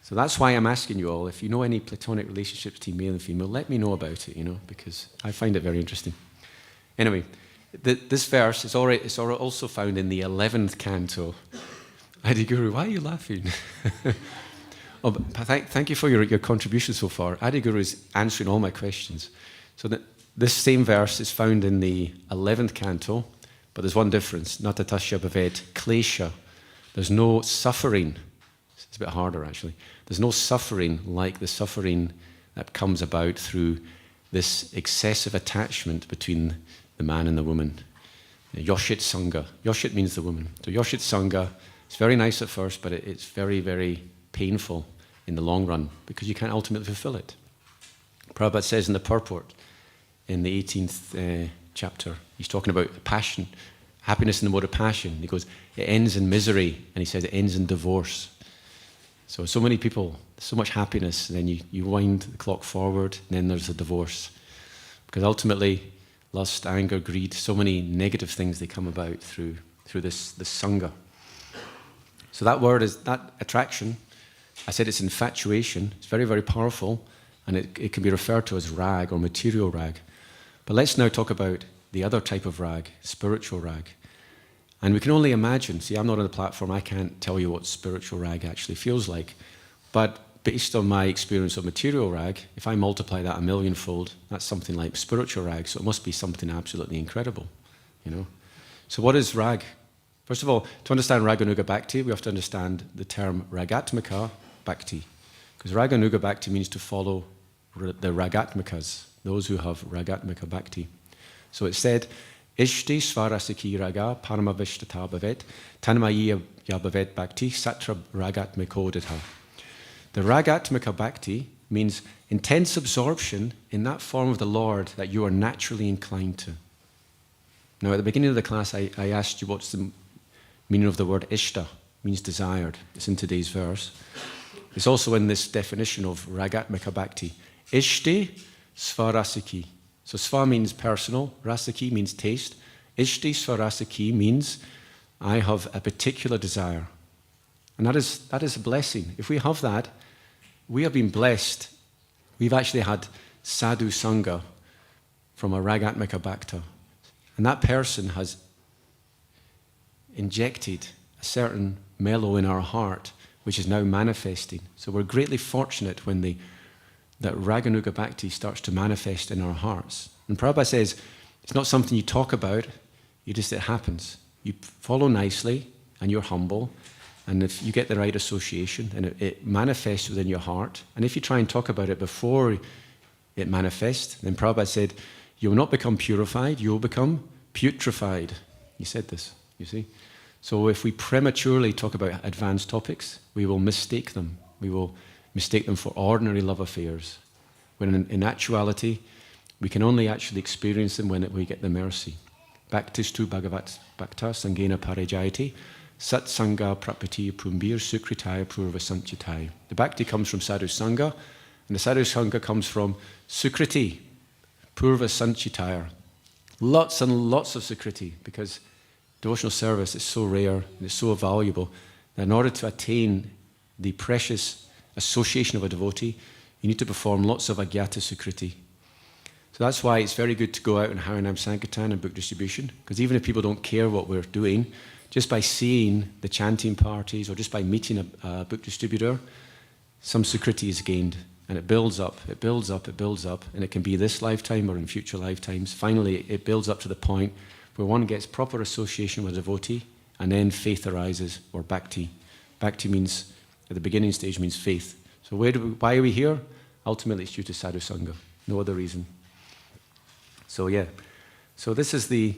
So that's why I'm asking you all, if you know any platonic relationships between male and female, let me know about it, because I find it very interesting. Anyway, this verse is also found in the 11th canto. Adi Guru, why are you laughing? Thank you for your contribution so far. Adi Guru is answering all my questions. So this same verse is found in the 11th canto, but there's one difference. Natatasya bhavet klesha. There's no suffering. It's a bit harder, actually. There's no suffering like the suffering that comes about through this excessive attachment between the man and the woman. Yoshit Sangha. Yoshit means the woman. So Yoshit Sangha, it's very nice at first, but it's very, very painful in the long run because you can't ultimately fulfill it. Prabhupada says in the purport, in the 18th chapter, he's talking about passion, happiness in the mode of passion. He goes, it ends in misery, and he says it ends in divorce. So many people, so much happiness, and then you wind the clock forward, and then there's a divorce. Because ultimately, lust, anger, greed, so many negative things, they come about through this sangha. So that word is, that attraction, I said it's infatuation. It's very, very powerful, and it can be referred to as rag or material rag. But let's now talk about the other type of rag, spiritual rag. And we can only imagine. See, I'm not on the platform. I can't tell you what spiritual rag actually feels like. But based on my experience of material rag, if I multiply that 1,000,000-fold, that's something like spiritual rag. So it must be something absolutely incredible, So what is rag? First of all, to understand Raganuga Bhakti, we have to understand the term Ragatmika Bhakti. Because Raganuga Bhakti means to follow the Ragatmikas, those who have Ragatmika Bhakti. So it said, Ishti Svarasiki Raga Paramavishta Bhavet Tanmaya Yabhavet Bhakti Satra Ragatmiko Ditha. The Ragatmika Bhakti means intense absorption in that form of the Lord that you are naturally inclined to. Now, at the beginning of the class, I asked you what's the meaning of the word ishta, means desired. It's in today's verse. It's also in this definition of Ragatmika Bhakti. Ishti Svarasiki. So sva means personal, rasiki means taste. Ishti Svarasiki means I have a particular desire. And that is a blessing. If we have that, we have been blessed. We've actually had sadhu sangha from a Ragatmika Bhakta. And that person has injected a certain mellow in our heart, which is now manifesting. So we're greatly fortunate when that Raganuga Bhakti starts to manifest in our hearts. And Prabhupada says, it's not something you talk about, it happens. You follow nicely, and you're humble, and if you get the right association, and it manifests within your heart, and if you try and talk about it before it manifests, then Prabhupada said, you will not become purified, you will become putrefied. He said this, you see. So if we prematurely talk about advanced topics, we will mistake them. We will mistake them for ordinary love affairs, when in actuality, we can only actually experience them when we get the mercy. Bhaktistu Bhagavat Bhakta Sangena Parajayati Sat Sangha Prapati Pumbir Sukritaya Purva Sanchitai. The Bhakti comes from Sadhu Sangha, and the Sadhu Sangha comes from Sukriti, Purva Sanchitaya. Lots and lots of Sukriti, because devotional service is so rare and it's so valuable that in order to attain the precious association of a devotee, you need to perform lots of Agyata Sukriti. So that's why it's very good to go out and Harinam Sankirtan and book distribution, because even if people don't care what we're doing, just by seeing the chanting parties or just by meeting a book distributor, some Sukriti is gained. And it builds up, it builds up, it builds up, and it can be this lifetime or in future lifetimes. Finally, it builds up to the point where one gets proper association with a devotee, and then faith arises, or bhakti. Bhakti means At the beginning stage means faith. So why are we here? Ultimately, it's due to sadhu sangha. No other reason. So yeah. So this is the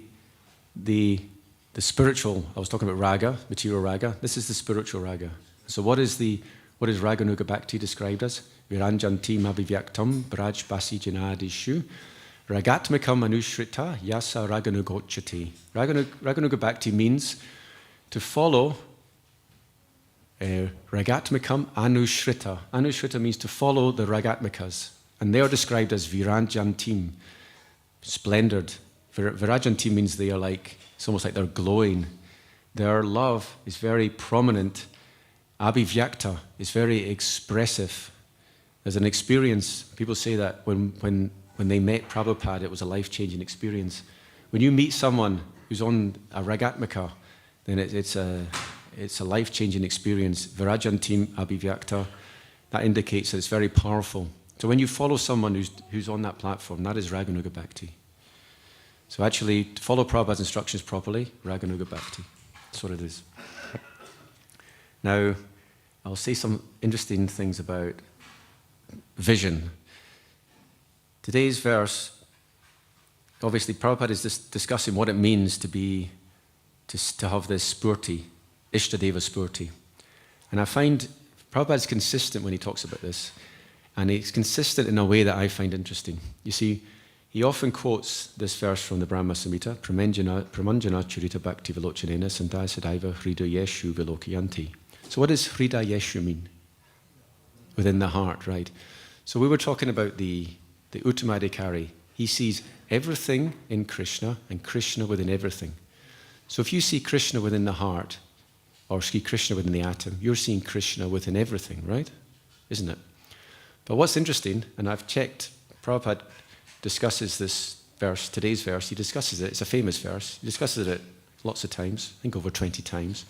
spiritual. I was talking about raga, material raga. This is the spiritual raga. So what is Raganuga Bhakti described as? Viranjanti mabhivyaktam braj basi janadishu ragatmakam anushrita yasa raganugochati. Raganuga Bhakti means to follow ragatmakam anushrita. Anushrita means to follow the ragatmakas. And they are described as viranjantim, splendid. Virajantim means they are like, it's almost like they're glowing. Their love is very prominent. Abhivyakta is very expressive. There's an experience, people say that when they met Prabhupada, it was a life-changing experience. When you meet someone who's on a ragatmaka, then it's a life-changing experience. Virajantim abhivyakta, that indicates that it's very powerful. So when you follow someone who's on that platform, that is Raganuga Bhakti. So actually, to follow Prabhupada's instructions properly, Raganuga Bhakti. That's what it is. Now, I'll say some interesting things about vision. Today's verse, obviously Prabhupada is discussing what it means to have this spurti, Ishtadeva spurti. And I find Prabhupada's consistent when he talks about this. And he's consistent in a way that I find interesting. You see, he often quotes this verse from the Brahma Samhita, Pramanjana Churita Bhakti Vilochanena Sandaya Sadaiva Hridayeshu Vilokiyanti. So what does Hridayeshu mean? Within the heart, right? So we were talking about the Uttamadhikari. He sees everything in Krishna and Krishna within everything. So if you see Krishna within the heart, or see Krishna within the atom, you're seeing Krishna within everything, right? Isn't it? But what's interesting, and I've checked, Prabhupada discusses this verse, today's verse, he discusses it, it's a famous verse, he discusses it lots of times, I think over 20 times,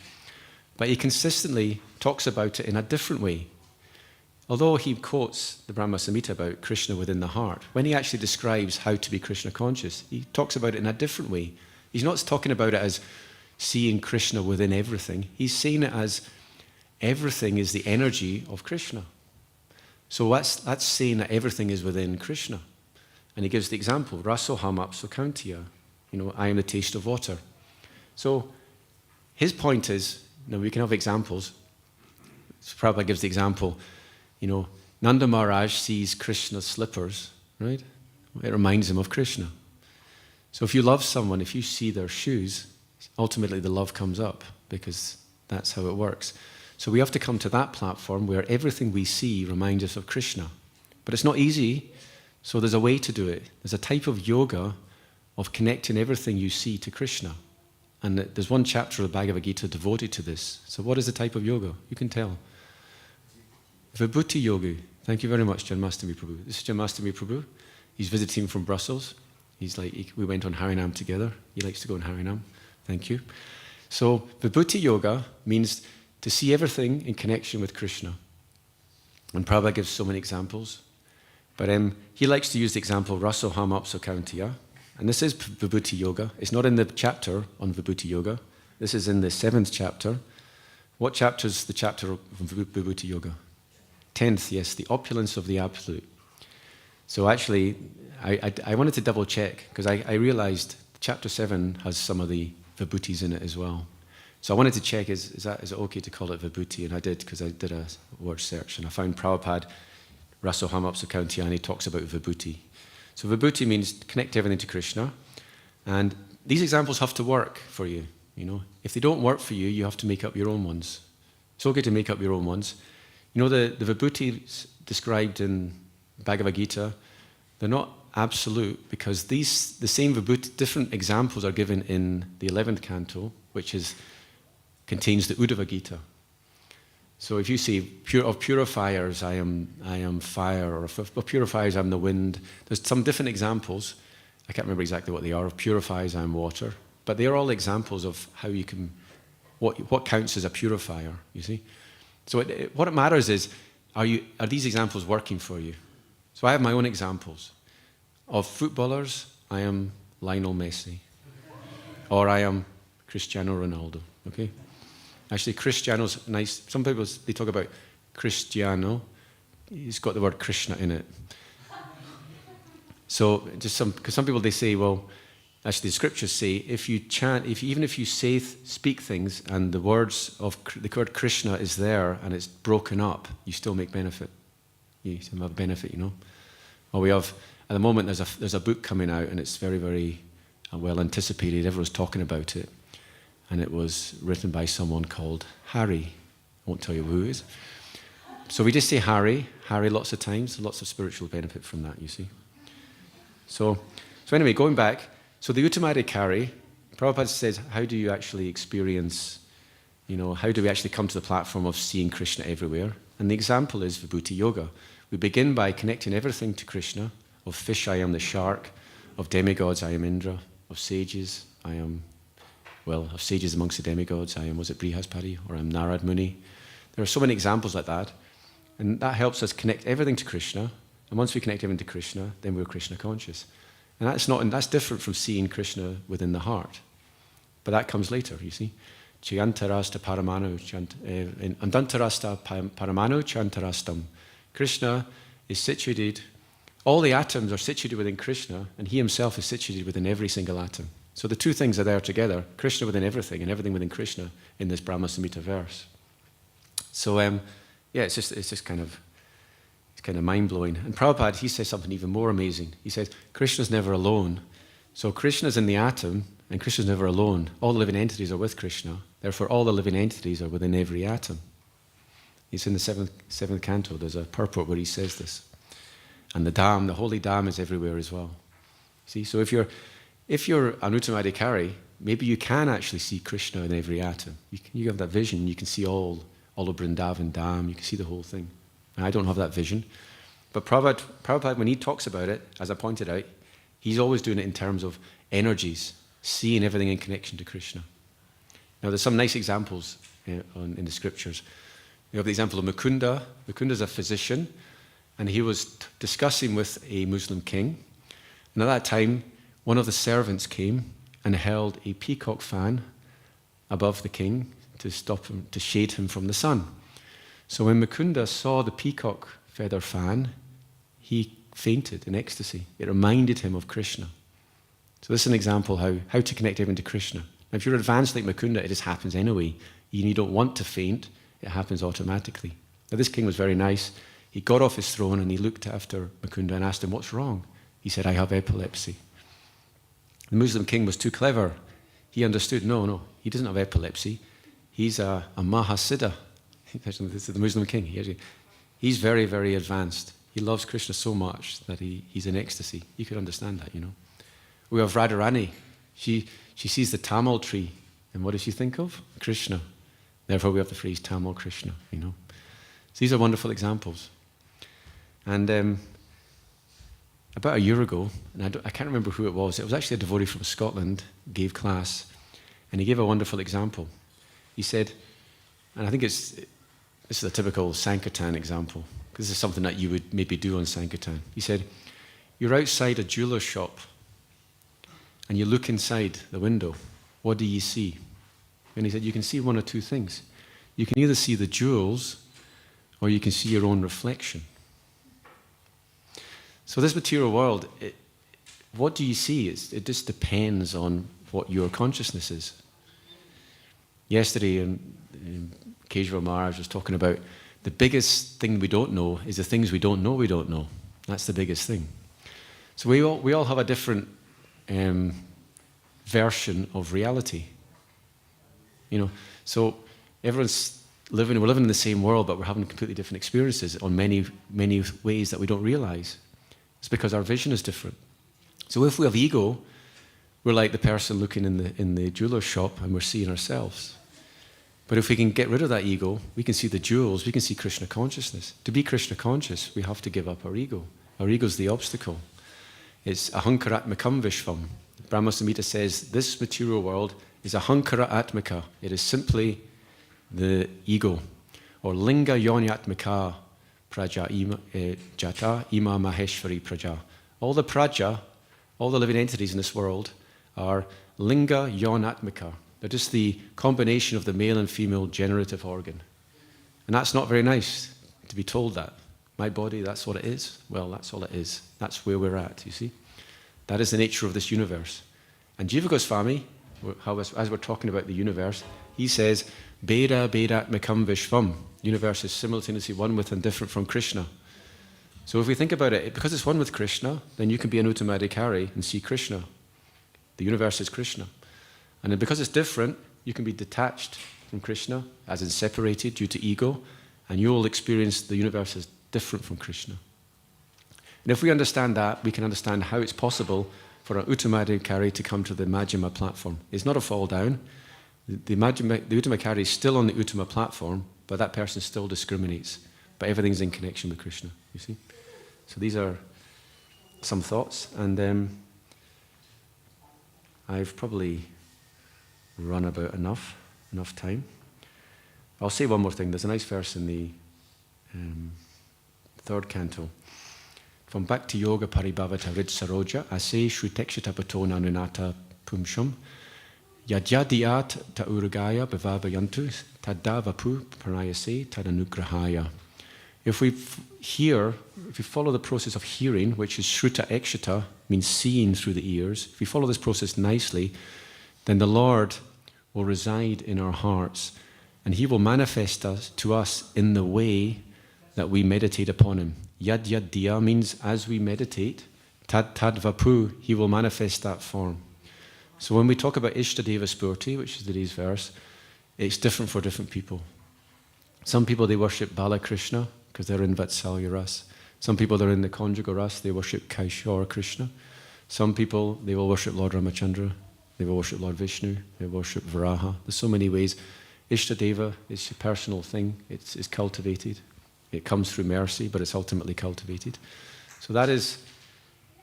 but he consistently talks about it in a different way. Although he quotes the Brahma Samhita about Krishna within the heart, when he actually describes how to be Krishna conscious, he talks about it in a different way. He's not talking about it as seeing Krishna within everything, he's saying it as everything is the energy of Krishna. So that's saying that everything is within Krishna. And he gives the example, Raso hamap sukantiya, I am the taste of water. So his point is, we can have examples. So Prabhupada gives the example, Nanda Maharaj sees Krishna's slippers, right? It reminds him of Krishna. So if you love someone, if you see their shoes, ultimately the love comes up because that's how it works. So we have to come to that platform where everything we see reminds us of Krishna. But it's not easy, so there's a way to do it. There's a type of yoga of connecting everything you see to Krishna. And there's one chapter of the Bhagavad Gita devoted to this. So what is the type of yoga? You can tell. Vibhuti Yoga. Thank you very much, Janmastami Prabhu. This is Janmastami Prabhu. He's visiting from Brussels. We went on Harinam together. He likes to go on Harinam. Thank you. So Vibhuti Yoga means to see everything in connection with Krishna. And Prabhupada gives so many examples. But he likes to use the example Raso Hamap Sukantiya. And this is Vibhuti Yoga. It's not in the chapter on Vibhuti Yoga. This is in the 7th chapter. What chapter is the chapter of Vibhuti Yoga? 10th, yes, the opulence of the absolute. So actually, I wanted to double check because I realized chapter 7 has some of the Vibhutis in it as well. So I wanted to check, is it okay to call it Vibhuti? And I did, because I did a word search, and I found Prabhupada, Raso Hamap Sukantiya, talks about Vibhuti. So Vibhuti means connect everything to Krishna. And these examples have to work for you, If they don't work for you, you have to make up your own ones. It's okay to make up your own ones. The Vibhutis described in Bhagavad Gita, they're not absolute because the same Vibhuti, different examples are given in the 11th canto, which contains the Uddhava Gita. So if you say, of purifiers I am fire, or of purifiers I am the wind, there's some different examples. I can't remember exactly what they are. Of purifiers I am water. But they are all examples of how you can, what counts as a purifier, you see. So what it matters is, are these examples working for you? So I have my own examples. Of footballers, I am Lionel Messi. Or I am Cristiano Ronaldo, okay? Actually, Cristiano's nice. Some people, they talk about Cristiano. It's got the word Krishna in it. So because some people, they say, well, actually the scriptures say, even if you speak things and the words of the word Krishna is there and it's broken up, you still make benefit. You still have benefit, Well, we have, at the moment, there's a book coming out, and it's very, very well anticipated. Everyone's talking about it. And it was written by someone called Harry. I won't tell you who it is. So we just say Harry lots of times, lots of spiritual benefit from that, you see. So anyway, going back, so the Uttamadhikari, Prabhupada says, how do you actually experience, how do we actually come to the platform of seeing Krishna everywhere? And the example is Vibhuti Yoga. We begin by connecting everything to Krishna. Of fish, I am the shark. Of demigods, I am Indra. Of sages, of sages amongst the demigods, I am, was it Brihaspati? Or I am Narad Muni. There are so many examples like that. And that helps us connect everything to Krishna. And once we connect everything to Krishna, then we're Krishna conscious. And that's different from seeing Krishna within the heart. But that comes later, you see. Chiyantarasta paramanu, andantarasta paramanu chantarastam. Krishna is situated, all the atoms are situated within Krishna, and he himself is situated within every single atom. So the two things are there together, Krishna within everything and everything within Krishna in this Brahma Samhita verse. So it's just kind of mind-blowing. And Prabhupada, he says something even more amazing. He says, Krishna's never alone. So Krishna's in the atom, and Krishna's never alone. All the living entities are with Krishna. Therefore, all the living entities are within every atom. It's in the seventh canto. There's a purport where he says this. And the Dham, the holy Dham, is everywhere as well. See, so if you're an Uttamadhikari, maybe you can actually see Krishna in every atom. You have that vision. You can see all of Vrindavan Dham. You can see the whole thing. And I don't have that vision. But Prabhupada, when he talks about it, as I pointed out, he's always doing it in terms of energies, seeing everything in connection to Krishna. Now, there's some nice examples in the scriptures. You have the example of Mukunda. Mukunda's a physician, and he was discussing with a Muslim king. And at that time, one of the servants came and held a peacock fan above the king to stop him, to shade him from the sun. So when Mukunda saw the peacock feather fan, he fainted in ecstasy. It reminded him of Krishna. So this is an example how to connect everyone to Krishna. Now, if you're advanced like Mukunda, it just happens anyway. You don't want to faint. It happens automatically. Now, this king was very nice. He got off his throne and he looked after Mukunda and asked him, what's wrong? He said, I have epilepsy. The Muslim king was too clever. He understood, no, he doesn't have epilepsy. He's a Mahasiddha. This is the Muslim king. He's very, very advanced. He loves Krishna so much that he's in ecstasy. You could understand that, We have Radharani. She sees the Tamal tree, and what does she think of? Krishna. Therefore, we have the phrase Tamal Krishna, So these are wonderful examples. And about a year ago, and I can't remember who it was actually a devotee from Scotland, gave class, and he gave a wonderful example. He said, and I think this is a typical Sankirtan example, because this is something that you would maybe do on Sankirtan. He said, you're outside a jeweler's shop, and you look inside the window. What do you see? And he said, you can see one or two things. You can either see the jewels, or you can see your own reflection. So this material world, what do you see? It just depends on what your consciousness is. Yesterday, in Keshava Maharaj was talking about the biggest thing we don't know is the things we don't know we don't know. That's the biggest thing. So we all have a different version of reality. So we're living in the same world, but we're having completely different experiences on many, many ways that we don't realize. It's because our vision is different. So if we have ego, we're like the person looking in the jeweler's shop and we're seeing ourselves. But if we can get rid of that ego, we can see the jewels, we can see Krishna consciousness. To be Krishna conscious, we have to give up our ego. Our ego is the obstacle. It's ahankaratmakam vishvam. Brahma Samhita says this material world is ahankara atmika. It is simply the ego. Or linga yonyatmika praja jata ima maheshvari praja. All the praja, all the living entities in this world are linga yonatmika. They're just the combination of the male and female generative organ. And that's not very nice. to be told that. My body, that's what it is. Well, that's all it is. That's where we're at, you see. That is the nature of this universe. And Jiva Goswami, as we're talking about the universe, he says, Beda Bedat Mekam Vishvam. Universe is simultaneously one with and different from Krishna. So if we think about it, because it's one with Krishna, then you can be an Uttamadikari and see Krishna. The universe is Krishna. And then because it's different, you can be detached from Krishna, as in separated due to ego, and you'll experience the universe as different from Krishna. And if we understand that, we can understand how it's possible for an Uttamadikari to come to the Majjhima platform. It's not a fall down. The Uttamadikari is still on the Uttama platform, but that person still discriminates. But everything's in connection with Krishna, you see. So these are some thoughts, and I've probably run about enough time. I'll say one more thing. There's a nice verse in the third canto. From Bhakti Yoga Paribhavata Rid Saroja, Ase Shrutekshita Patona Nunata Pumsham, Yadyadiyat Ta Urugaya Bhavavayantu, Tadavapu Pranayase Tadanugrahaya. If we follow the process of hearing, which is Shruta Ekshita, means seeing through the ears, if we follow this process nicely, then the Lord will reside in our hearts, and He will manifest to us in the way that we meditate upon Him. Yad Yad Diya means as we meditate, Tad Tad Vapu, He will manifest that form. So when we talk about Ishtadeva Spurti, which is today's verse, it's different for different people. Some people, they worship Balakrishna because they're in Vatsalya Ras. Some people, they're in the conjugal Ras, they worship Kaishora Krishna. Some people, they will worship Lord Ramachandra, they will worship Lord Vishnu, they worship Varaha. There's so many ways. Ishtadeva is a personal thing, it's cultivated. It comes through mercy, but it's ultimately cultivated. So that is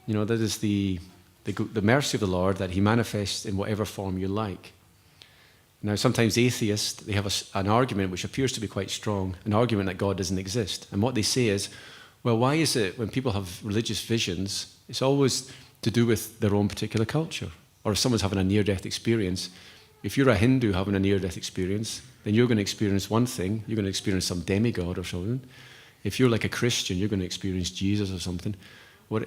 the mercy of the Lord, that He manifests in whatever form you like. Now, sometimes atheists, they have an argument which appears to be quite strong, an argument that God doesn't exist. And what they say is, well, why is it when people have religious visions, it's always to do with their own particular culture? Or if someone's having a near-death experience, if you're a Hindu having a near-death experience, then you're going to experience one thing. You're going to experience some demigod or something. If you're like a Christian, you're going to experience Jesus or something.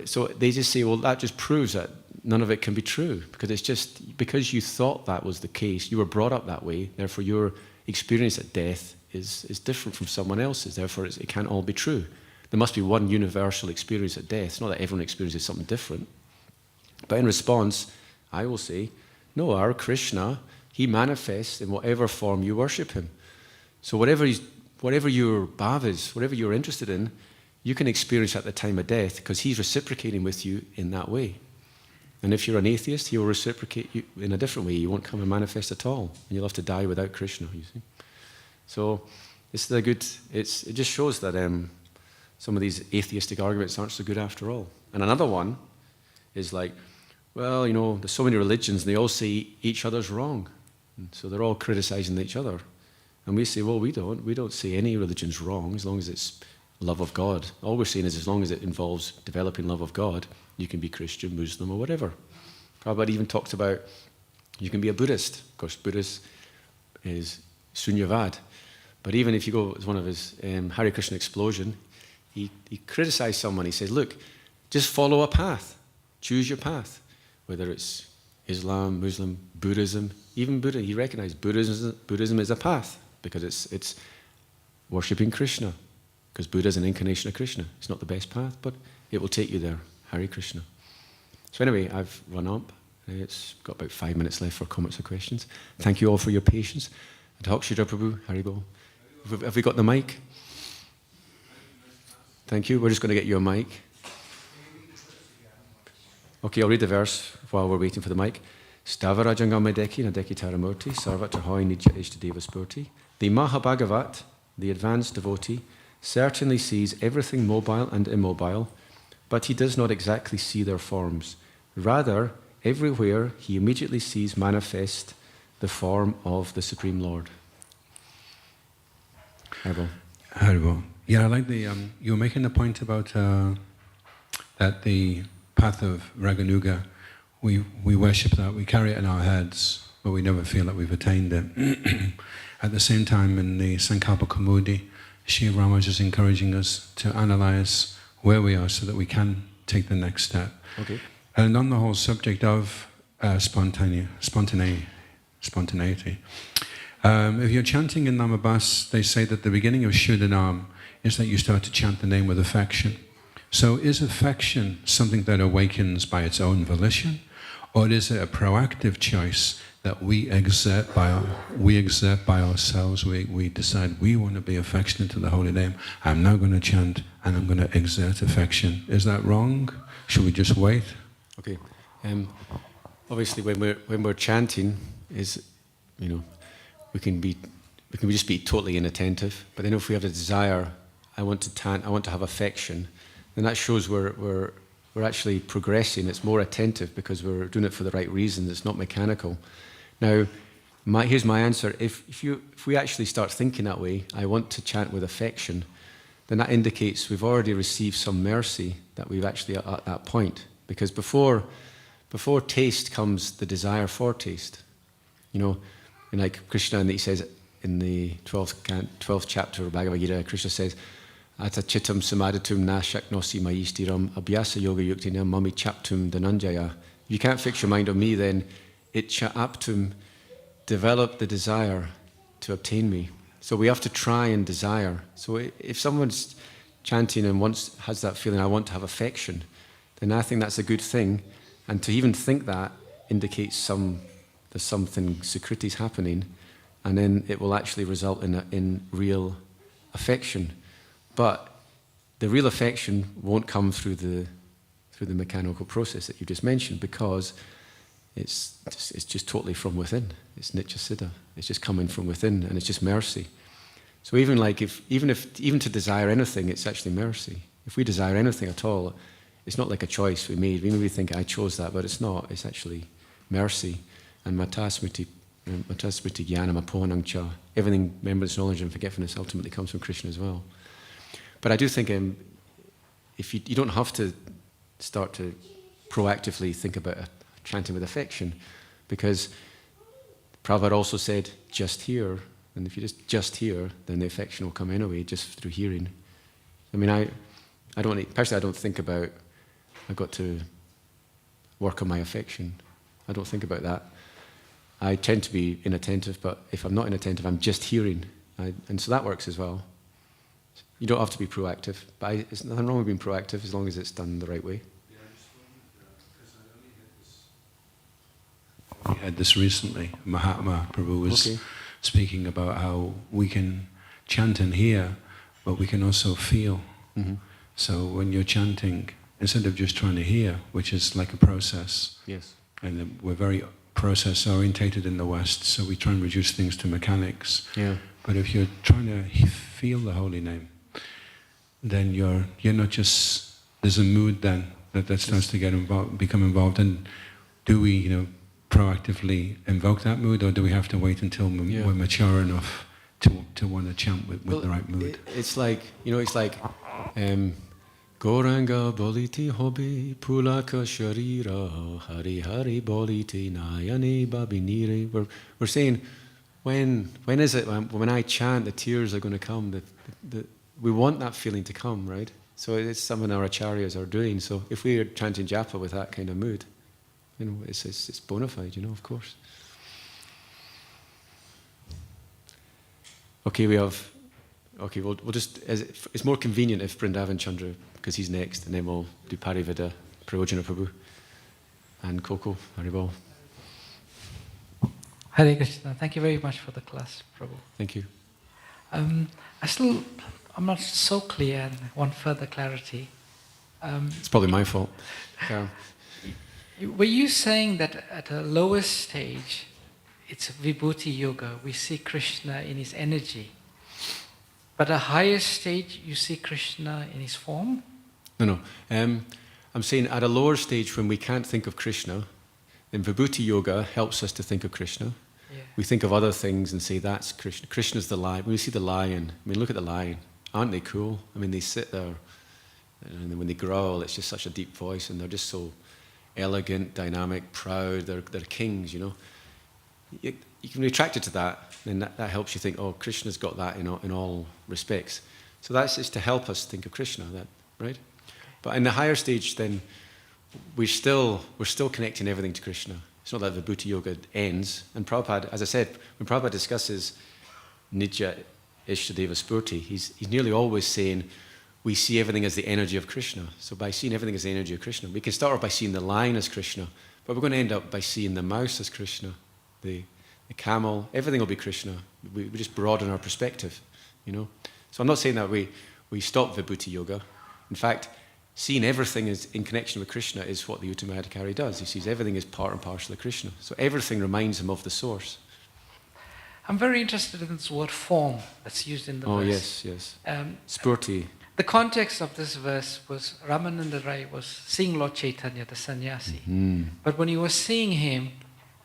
So they just say, well, that just proves that none of it can be true, because it's just because you thought that was the case, you were brought up that way, therefore your experience at death is different from someone else's, therefore it can't all be true. There must be one universal experience at death. It's not that everyone experiences something different. But in response, I will say, no, our Krishna, He manifests in whatever form you worship Him. So whatever your bhav is, whatever you're interested in, you can experience at the time of death, because He's reciprocating with you in that way. And if you're an atheist, He will reciprocate you in a different way. He won't come and manifest at all. And you'll have to die without Krishna, you see. So it just shows that some of these atheistic arguments aren't so good after all. And another one is like, well, there's so many religions, and they all say each other's wrong. And so they're all criticizing each other. And we say, well, we don't say any religion's wrong as long as it's love of God. All we're saying is as long as it involves developing love of God, you can be Christian, Muslim, or whatever. Prabhupada even talked about you can be a Buddhist. Of course, Buddhist is Sunyavad. But even if you go, as one of his Hare Krishna explosion, he criticized someone. He said, look, just follow a path. Choose your path. Whether it's Islam, Muslim, Buddhism, even Buddha, he recognized Buddhism is a path, because it's worshipping Krishna. Because Buddha is an incarnation of Krishna. It's not the best path, but it will take you there. Hare Krishna. So anyway, I've run up. It's got about 5 minutes left for comments or questions. Thank you all for your patience. Adhok Shri Prabhu, Haribol. Have we got the mic? Thank you. We're just going to get you a mic. Okay, I'll read the verse while we're waiting for the mic. Stavarajangama-deki nadeki taramurti sarvatra-hoy nitya ishtadeva spurti. The Mahabhagavat, the advanced devotee, certainly sees everything mobile and immobile, but he does not exactly see their forms. Rather, everywhere he immediately sees manifest the form of the Supreme Lord. Haribol. Haribol. Yeah, I like you were making the point about that the path of Raganuga, we worship that, we carry it in our heads, but we never feel that we've attained it. At the same time, in the Sankalpa Kaumudi, Sri Ramanuj is encouraging us to analyze where we are so that we can take the next step. Okay. And on the whole subject of spontaneity, if you're chanting in Namabas, they say that the beginning of Shuddhanam is that you start to chant the name with affection. So is affection something that awakens by its own volition, or is it a proactive choice that we exert by ourselves? We decide we want to be affectionate to the holy name. I'm now going to chant and I'm going to exert affection. Is that wrong? Should we just wait? Okay. Obviously, when we're chanting, we can just be totally inattentive. But then, if we have a desire, I want to have affection, then that shows we're actually progressing. It's more attentive because we're doing it for the right reasons. It's not mechanical. Now, here's my answer. If we actually start thinking that way, I want to chant with affection, then that indicates we've already received some mercy, that we've actually at that point. Because before taste comes the desire for taste. And like Krishna, and he says in the 12th chapter of Bhagavad Gita, Krishna says, Ata chitam samadhitum na shaknosi maistiram abhyasa yoga yuktina mami chaptum dhananjaya. If you can't fix your mind on me, then it aptum, develop the desire to obtain me. So we have to try and desire. So if someone's chanting and has that feeling, I want to have affection, then I think that's a good thing. And to even think that indicates there's something Sukriti's happening, and then it will actually result in real affection. But the real affection won't come through the mechanical process that you just mentioned, because it's just totally from within. It's nitya siddha. It's just coming from within, and it's just mercy. So even to desire anything, it's actually mercy. If we desire anything at all, it's not like a choice we made. We maybe think I chose that, but it's not. It's actually mercy. And matasmriti jnanam apohanam cha. Everything, remembrance, knowledge, and forgetfulness ultimately comes from Krishna as well. But I do think if you don't have to start to proactively think about chanting with affection, because Prabhupada also said, just hear. And if you just hear, then the affection will come anyway, just through hearing. I mean, I don't think about, I've got to work on my affection. I don't think about that. I tend to be inattentive, but if I'm not inattentive, I'm just hearing. And so that works as well. You don't have to be proactive, but there's nothing wrong with being proactive as long as it's done the right way. Yeah, I just wondered, because I had this recently. Mahatma Prabhu was speaking about how we can chant and hear, but we can also feel. Mm-hmm. So when you're chanting, instead of just trying to hear, which is like a process, yes, and we're very process orientated in the West, so we try and reduce things to mechanics. Yeah. But if you're trying to feel the holy name, then you're not just, there's a mood then that starts to become involved. And do we proactively invoke that mood, or do we have to wait until we're mature enough to want to chant with the right mood? It's like Goranga boliti hobi pulaka sharira hari hari boliti nayane babinire. We're saying, when is it when I chant, the tears are going to come? We want that feeling to come, right? So it's something our acharyas are doing. So if we are chanting japa with that kind of mood, it's bona fide, of course. Okay, we'll just, it's more convenient if Vrindavan Chandra, because he's next, and then we'll do Parivada, Prayojana Prabhu, and Koko, Haribol. Hare Krishna, thank you very much for the class, Prabhu. Thank you. I'm not so clear and want further clarity. It's probably my fault. Yeah. Were you saying that at a lower stage, it's Vibhuti Yoga, we see Krishna in his energy, but at a higher stage, you see Krishna in his form? No. I'm saying at a lower stage, when we can't think of Krishna, then Vibhuti Yoga helps us to think of Krishna. Yeah. We think of other things and say, that's Krishna. Krishna's the lion. When we see the lion, look at the lion. Aren't they cool? They sit there, and when they growl, it's just such a deep voice, and they're just so elegant, dynamic, proud. They're kings, You can be attracted to that, and that helps you think, oh, Krishna's got that in all respects. So that's just to help us think of Krishna, right? But in the higher stage, then we're still connecting everything to Krishna. It's not that Vibhuti Yoga ends. And Prabhupada, as I said, when Prabhupada discusses Nitya Ishtadeva Spurti, he's nearly always saying we see everything as the energy of Krishna. So by seeing everything as the energy of Krishna, we can start off by seeing the lion as Krishna, but we're going to end up by seeing the mouse as Krishna, the camel, everything will be Krishna. We just broaden our perspective, So I'm not saying that we stop Vibhuti Yoga. In fact, seeing everything as in connection with Krishna is what the Uttamadhikari does. He sees everything as part and parcel of Krishna. So everything reminds him of the source. I'm very interested in this word form that's used in the verse. Oh, yes. Spurti. The context of this verse was Ramananda Rai was seeing Lord Chaitanya, the sannyasi. Mm. But when he was seeing him,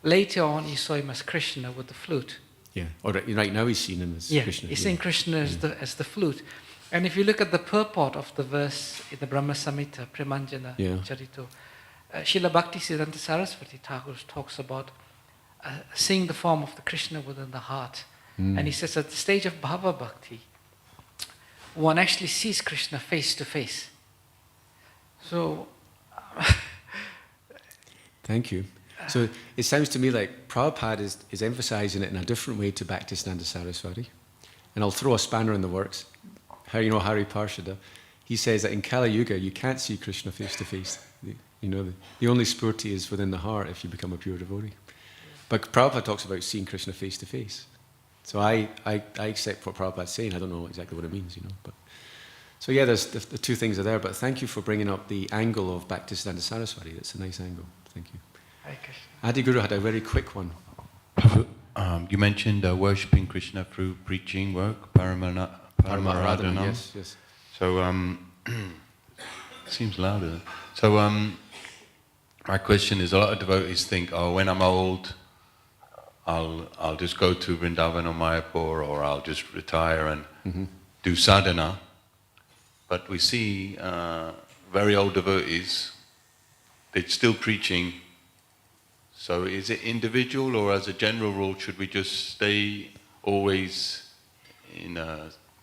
later on he saw him as Krishna with the flute. Yeah, or right now he's seeing him as Krishna. He's seeing Krishna as the flute. And if you look at the purport of the verse in the Brahma Samhita, Premanjana Charito, Srila Bhaktisiddhanta Saraswati Thakur talks about seeing the form of the Krishna within the heart. And he says at the stage of Bhava Bhakti, one actually sees Krishna face to face. So... Thank you. So it sounds to me like Prabhupada is emphasizing it in a different way to Bhaktisiddhanta Saraswati. And I'll throw a spanner in the works. Hari Parshada, he says that in Kali Yuga you can't see Krishna face to face. The only spurti is within the heart if you become a pure devotee. But Prabhupada talks about seeing Krishna face to face. So I accept what Prabhupada's saying. I don't know exactly what it means, But so yeah, there's the two things are there. But thank you for bringing up the angle of Bhaktisiddhanta Saraswati. That's a nice angle. Thank you. Adi Guru had a very quick one. You mentioned worshipping Krishna through preaching work, Paramaradhana. Yes. So, seems louder. So, my question is, a lot of devotees think, when I'm old, I'll just go to Vrindavan or Mayapur, or I'll just retire and do sadhana. But we see very old devotees, they're still preaching. So is it individual, or as a general rule, should we just stay always in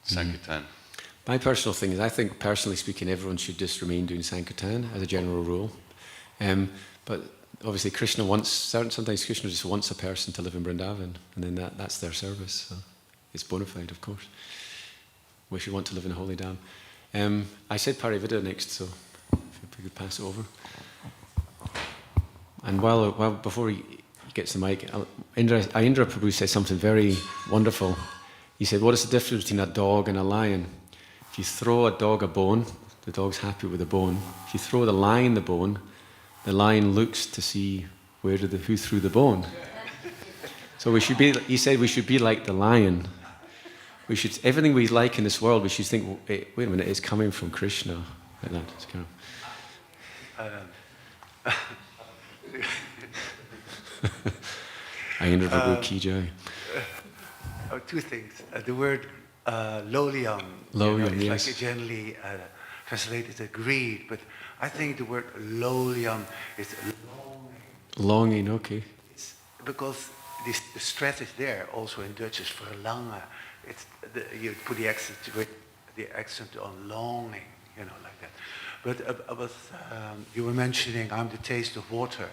Sankirtan? My personal thing is, I think, personally speaking, everyone should just remain doing Sankirtan as a general rule. But obviously Krishna sometimes Krishna just wants a person to live in Vrindavan, and then that's their service. So it's bona fide, of course. We should want to live in Holy Dham. I said Parivida next, so if we could pass it over. And before he gets the mic, Indra Prabhu said something very wonderful. He said, what is the difference between a dog and a lion? If you throw a dog a bone, the dog's happy with the bone. If you throw the lion the bone, the lion looks to see who threw the bone. So he said we should be like the lion. Everything we like in this world, we should think, wait a minute, it's coming from Krishna. Like that. It's kind of... Ayendra Prabhu Ki Jai. Two things. The word loliam, yes. like generally translated as greed, but I think the word loliam is longing. Okay. It's because the stress is there. Also in Dutch is verlangen. You put the accent on longing, like that. But you were mentioning I'm the taste of water.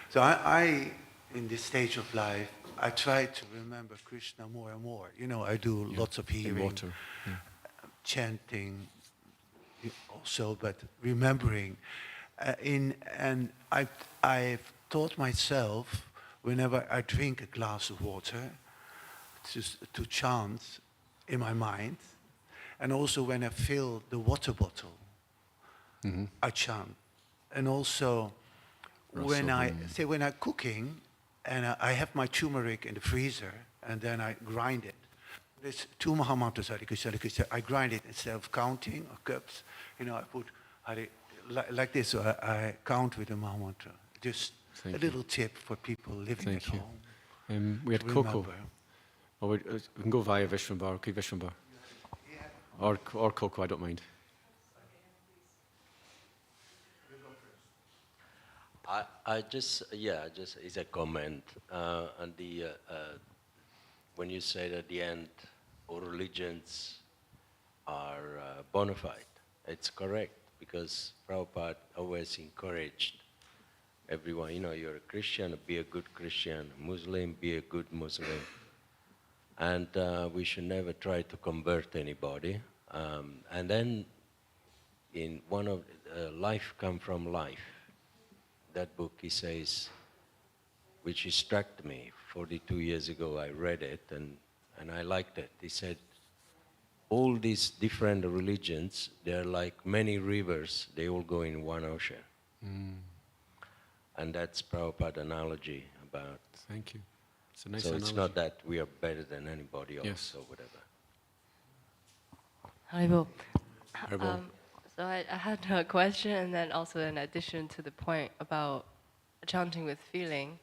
So I in this stage of life, I try to remember Krishna more and more. I do lots of hearing, water. Yeah. Chanting also, but remembering. And I've taught myself, whenever I drink a glass of water, to chant in my mind. And also when I fill the water bottle, I chant. And also when I'm cooking and I have my turmeric in the freezer and then I grind it. There's two Mahamantras, Hare Krishna, Hare Krishna. I grind it instead of counting or cups. I put like this. So I count with the Mahamantra. Just a little tip for people living at home. We had Coco. Or we can go via Vishwambar. Okay, Vishwambar. Or Coco, I don't mind. I just it's a comment. And when you said at the end, all religions are bona fide. It's correct, because Prabhupada always encouraged everyone, you're a Christian, be a good Christian, Muslim, be a good Muslim. And we should never try to convert anybody. And then in one of Life Come From Life, that book, he says, which struck me 42 years ago, I read it and I liked it. He said, all these different religions, they're like many rivers, they all go in one ocean. And that's Prabhupada analogy about. Thank you. It's a nice So analogy. it's not that we are better than anybody else Yes. or whatever. Haribo. Haribo. So I had a question, and then also in addition to the point about chanting with feeling.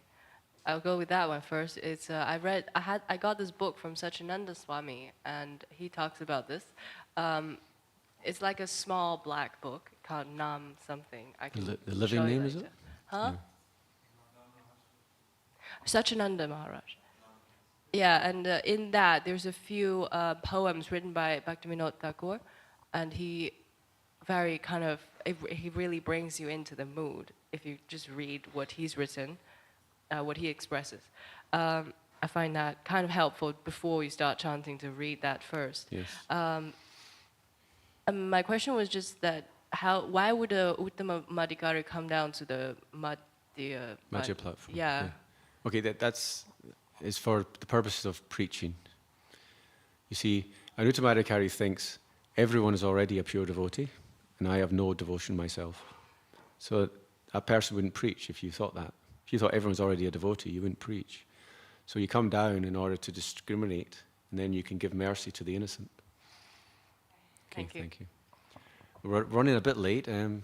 I'll go with that one first. It's I got this book from Satchidananda Swami, and he talks about this. It's like a small black book called Nam something. I can The living show you name, is later. it? Huh? Satchidananda Maharaj. Yeah, and in that there's a few poems written by Bhaktivedanta Thakur, and he really brings you into the mood if you just read what he's written, what he expresses. I find that kind of helpful before you start chanting to read that first. Yes. My question was just that why would a Uttama Madhikari come down to the Madhya platform. Yeah. Okay, that's for the purposes of preaching. You see, an Uttamadhikari thinks everyone is already a pure devotee, and I have no devotion myself. So that person wouldn't preach if you thought that. If you thought everyone's already a devotee, you wouldn't preach. So you come down in order to discriminate, and then you can give mercy to the innocent. Okay, Thank you. Thank you. We're running a bit late. Prabhuji,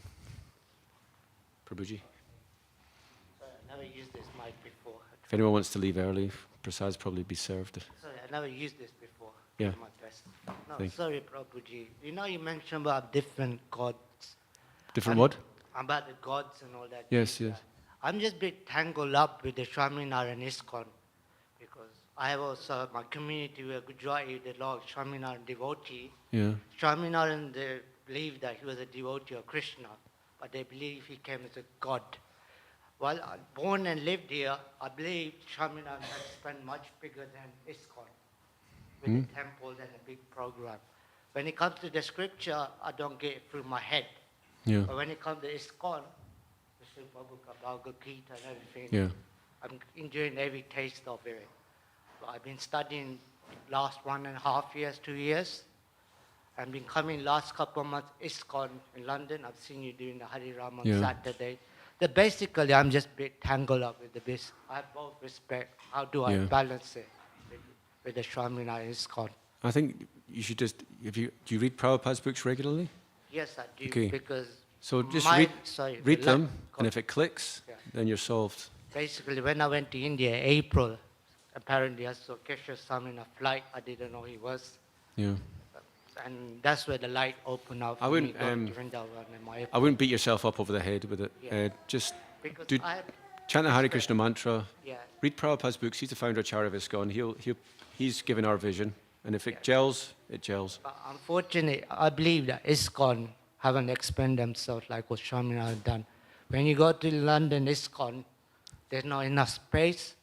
Sorry, I never used this mic before. if anyone wants to leave early, Prasad's probably be served. Sorry, I never used this before. Yeah. My best. No, Thank you. sorry, Prabhuji. You mentioned about different gods. Different And what? About the gods and all that. Yes, yes. I'm just a bit tangled up with the Swaminarayan ISKCON because I have also my community where Gujarati, the Lord Swaminarayan devotee. Yeah. Swaminarayan, they believe that he was a devotee of Krishna, but they believe he came as a god. While I'm born and lived here, I believe Swaminarayan has spent much bigger than ISKCON with the temples and a big program. When it comes to the scripture, I don't get it through my head. Yeah. But when it comes to ISKCON, Mr. Prabhupada, Bhagavad Gita and everything, Yeah. I'm enjoying every taste of it. So I've been studying last 1.5 years, 2 years. I've been coming last couple of months, ISKCON in London. I've seen you doing the Hari Ram on Yeah. Saturday. Basically, I'm just a bit tangled up with this. I have both respect. How do I Yeah. balance it with the Swaminarayan ISKCON? I think you should just, do you read Prabhupada's books regularly? Yes, I do. Okay. Because So just my- read the them, light- and if it clicks, Yeah. then you're solved. Basically, when I went to India, April, apparently I saw Keshav Swami in a flight. I didn't know he was. Yeah. And that's where the light opened up I for wouldn't, me going to Vrindavan and my I wouldn't beat yourself up over the head with it. Yeah. Just Because do, I chant the Hare respect- Krishna mantra. Yeah. Read Prabhupada's books. He's the founder of Charya ISKCON. He's given our vision, and if it gels, it gels. But unfortunately, I believe that ISKCON haven't expanded themselves like what Swaminarayan done. When you go to London ISKCON, there's not enough space.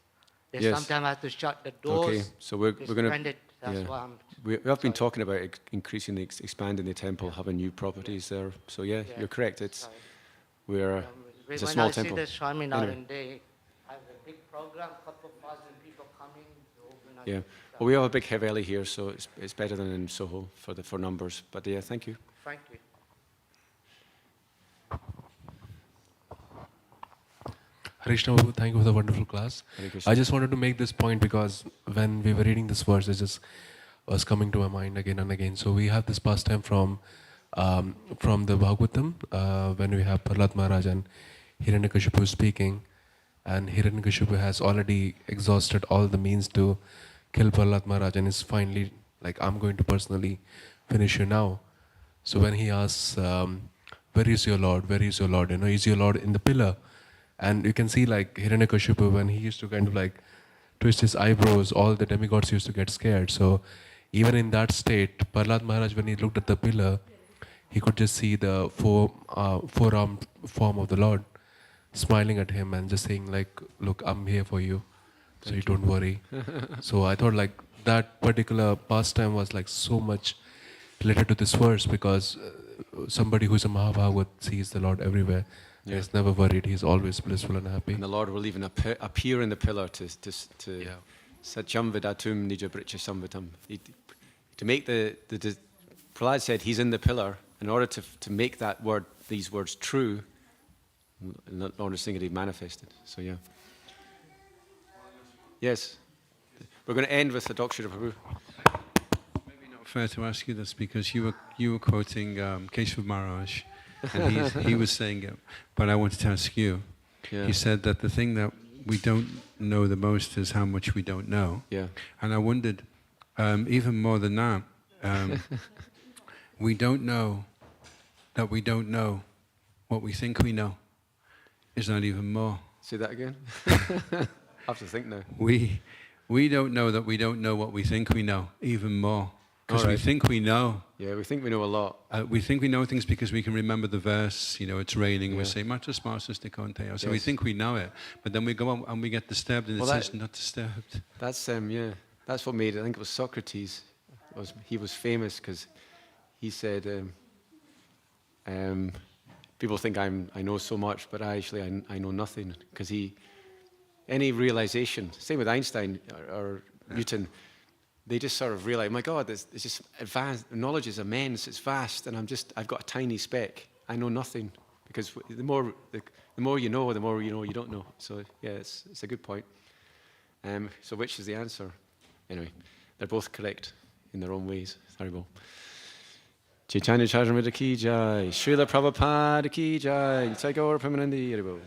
They Yes. sometimes have to shut the doors. Okay, so we're to going to. expand it. That's why I'm. We have been talking about increasing, expanding the temple, having new properties there. So yeah, Yeah. you're correct. It's Sorry. it's a When small I temple. see the Swaminarayan, Anyway. they have a big program, couple of thousand people coming. they organize Yeah. it. Well, we have a big Haveli here, so it's better than in Soho for numbers. But yeah, thank you. Thank you. Krishna, Babu, thank you for the wonderful class. Hare Krishna. I just wanted to make this point because when we were reading this verse, it just was coming to my mind again and again. So we have this pastime from the Bhagavatam when we have Prahlad Maharaj and Hiranyakashipu speaking, and Hiranyakashipu has already exhausted all the means to kill Prahlad Maharaj and is finally like, I'm going to personally finish you now. So when he asks, where is your Lord? Where is your Lord? Is your Lord in the pillar? And you can see like Hiranyakashipu, when he used to kind of like twist his eyebrows, all the demigods used to get scared. So even in that state, Prahlad Maharaj, when he looked at the pillar, he could just see the forearm form of the Lord smiling at him and just saying like, look, I'm here for you, so you don't worry. So I thought like that particular pastime was like so much related to this verse, because somebody who's a Mahabhagavat sees the Lord everywhere. Yeah. He's never worried. He's always blissful and happy. And the Lord will even appear in the pillar to Yeah. Satyam Vidatum Nija Bricha Samvitam. To make Prahlad said he's in the pillar. In order to make that word, these words true, Lord is saying that he manifested. So yeah. Yes. We're going to end with the doctrine of Prabhu. Maybe not fair to ask you this, because you were quoting Keshav Maharaj, and he was saying it, but I wanted to ask you. Yeah. He said that the thing that we don't know the most is how much we don't know. Yeah. And I wondered, even more than that, we don't know that we don't know what we think we know. Is that even more? Say that again. I have to think now. We don't know that we don't know what we think we know, even more. Because we think we know. Yeah, we think we know a lot. We think we know things because we can remember the verse, it's raining, we Yeah. say, Matas Masas de Conteo. So we Yes. think we know it. But then we go on and we get disturbed, and Well, it says not disturbed. That's yeah. That's what made it. I think it was Socrates. He was famous because he said, people think I know so much, but I know nothing. Because any realization, same with Einstein or Newton, they just sort of realize, my God, it's just advanced. Knowledge is immense, it's vast, and I've got a tiny speck. I know nothing. Because the more you know, the more you know you don't know. So yeah, it's a good point. So which is the answer? Anyway, they're both correct in their own ways. Haribol. Chaitanya Chaitanya ki jai, Srila Prabhupada ki jai, Nitai Gaur Premanandi, Haribol.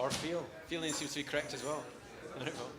Or feeling seems to be correct as well. Haribol.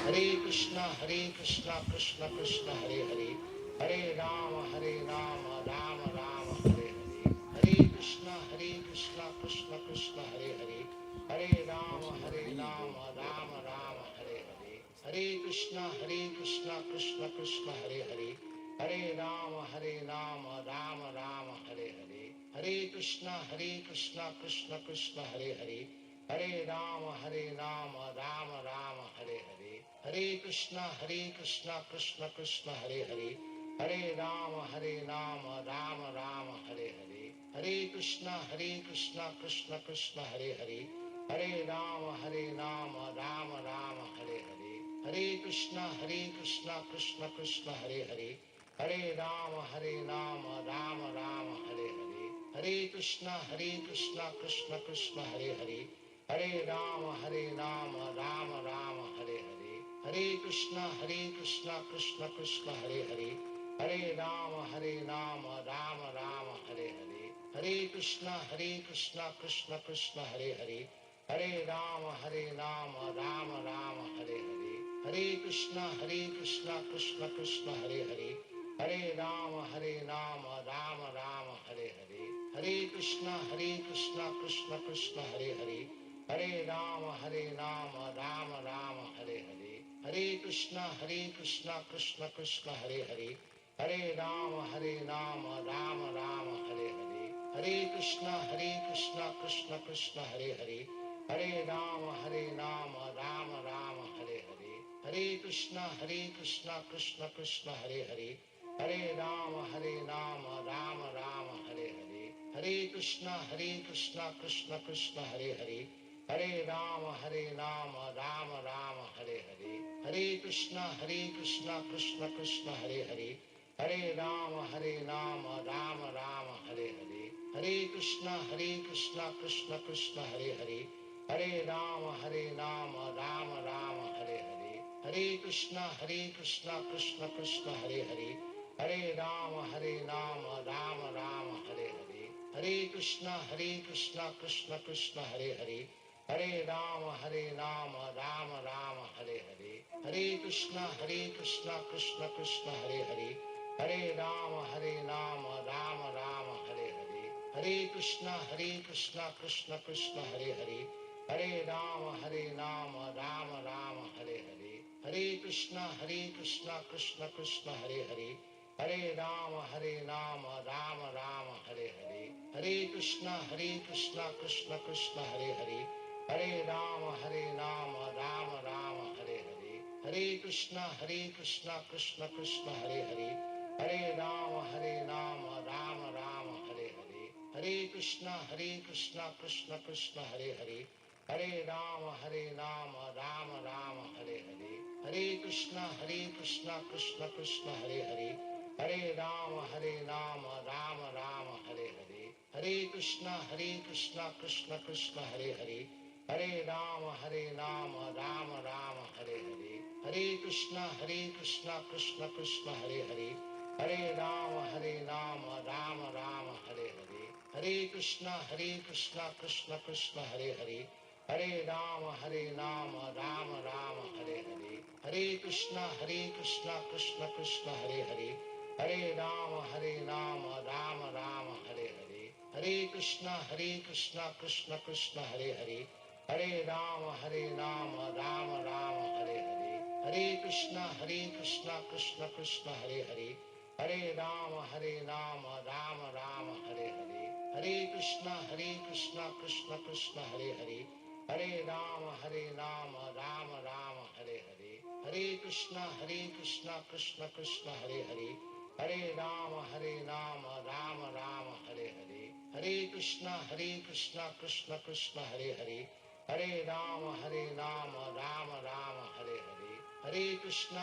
Hare Krishna, Krishna Krishna, Hare Hare, Hare Rama, Rama Rama, Hare Hare. Hare Krishna, Krishna Krishna, Hare Hare, Hare Rama, Rama Rama, Hare Hare. Hare Krishna, Krishna Krishna, Hare Hare, Hare Rama, Rama Rama, Hare Hare. Hare Krishna, Krishna Krishna, Hare Hare, Hare Rama, Rama Rama, Hare Hare. Hare Krishna, Krishna Krishna, Hare Hare, Hare Rama, Rama Rama, Hare Hare. Hare Krishna, Krishna Krishna, Hare Hare, Hare Rama, Rama Rama, Hare Hare. Hare Krishna, Krishna Krishna, Hare Hare, Hare Rama, Rama Rama, Hare Hare. Hare Krishna, Krishna Krishna, Hare Hare, Hare Rama, Rama Rama, Hare Hare. Hare Krishna, Krishna Krishna, Hare Hare, Hare Rama, Rama Rama, Hare Hare. Hare Krishna, Krishna Krishna, Hare Hare. Hare Rama, Rama Rama, Hare Hare. Hare Krishna, Krishna Krishna, Hare Hare. Hare Rama, Rama Rama, Hare Hare. Hare Krishna, Krishna Krishna, Hare Hare. Hare Rama, Rama Rama, Hare Hare. Hare Krishna, Krishna Krishna, Hare Hare. Hare Rama, Rama Rama, Hare Hare. Hare Krishna, Krishna Krishna, Hare Hare. Hare Rama, Rama Rama, Hare Hare. Hare Krishna, Krishna Krishna, Hare Hare. Hare Rama, Rama Rama, Hare Hare. Hare Krishna, Krishna Krishna, Hare Hare. Hare Rama, Rama Rama, Hare Hare. Hare Krishna, Krishna Krishna, Hare Hare. Hare Rama, Rama Rama, Hare Hare. Hare Krishna, Krishna Krishna, Hare Hare. Hare Rama, Rama Rama, Hare Hare. Hare Krishna, Krishna Krishna, Hare Hare. Hare Rama, Rama Rama, Hare Hare. Hare Krishna, Krishna Krishna, Hare Hare. Hare Rama, Rama Rama, Hare Hare. Hare Krishna, Krishna Krishna, Hare Hare. Hare Rama, Rama Rama, Hare Hare. Hare Krishna, Krishna Krishna, Hare Hare. Hare Rama, Rama Rama, Hare Hare. Hare Krishna, Krishna Krishna, Hare Hare. Hare Rama, Rama Rama, Hare Hare. Hare Krishna, Krishna Krishna, Hare Hare. Hare Rama, Rama Rama, Hare Hare. Hare Krishna, Krishna Krishna, Hare Hare. Hare Rama, Rama Rama, Hare Hare. Hare Krishna, Krishna Krishna, Hare Hare. Hare Rama, Rama Rama, Hare Hare. Hare Krishna, Krishna Krishna, Hare Hare. Hare Rama, Rama Rama, Hare Hare. Hare Krishna, Krishna Krishna, Hare Hare. Hare Rama, Rama Rama, Hare Hare. Hare Krishna, Krishna Krishna, Hare Hare. Hare Rama, Rama Rama, Hare Hare. Hare Krishna, Krishna Krishna, Hare Hare. Hare Rama, Rama Rama, Hare Hare. Hare Krishna, Krishna Krishna, Hare Hare. Hare Rama, Rama Rama, Hare Hare. Hare Krishna, Krishna Krishna, Hare Hare. Hare Rama, Rama Rama, Hare Hare. Hare Krishna, Krishna Krishna, Hare Hare. Hare Rama, Rama Rama, Hare Hare. Hare Krishna, Krishna Krishna, Hare Hare. Hare Rama, Rama Rama, Hare Hare. Hare Krishna, Krishna Krishna, Hare Hare. Hare Rama, Rama Rama, Hare Hare. Hare Krishna, Krishna Krishna, Hare Hare. Hare Rama, Rama Rama, Hare Hare. Hare Krishna,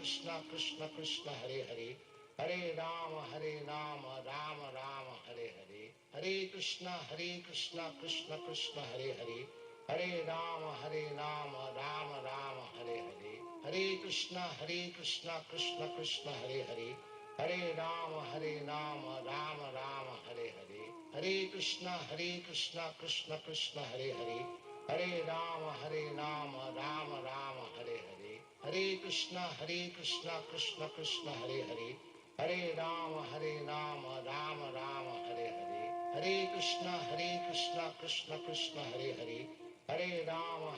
Krishna Krishna, Hare Hare. Hare Rama, Rama Rama, Hare Hare. Hare Krishna, Krishna Krishna, Hare Hare. Hare Rama, Rama Rama, Hare Hare. Hare Krishna, Krishna Krishna, Hare Hare. Hare Rama, Rama Rama, Hare Hare. Hare Krishna, Krishna Krishna, Hare Hare. Hare Rama, Rama Rama, Hare Hare. Hare Krishna, Krishna Krishna, Hare Hare. Hare Rama,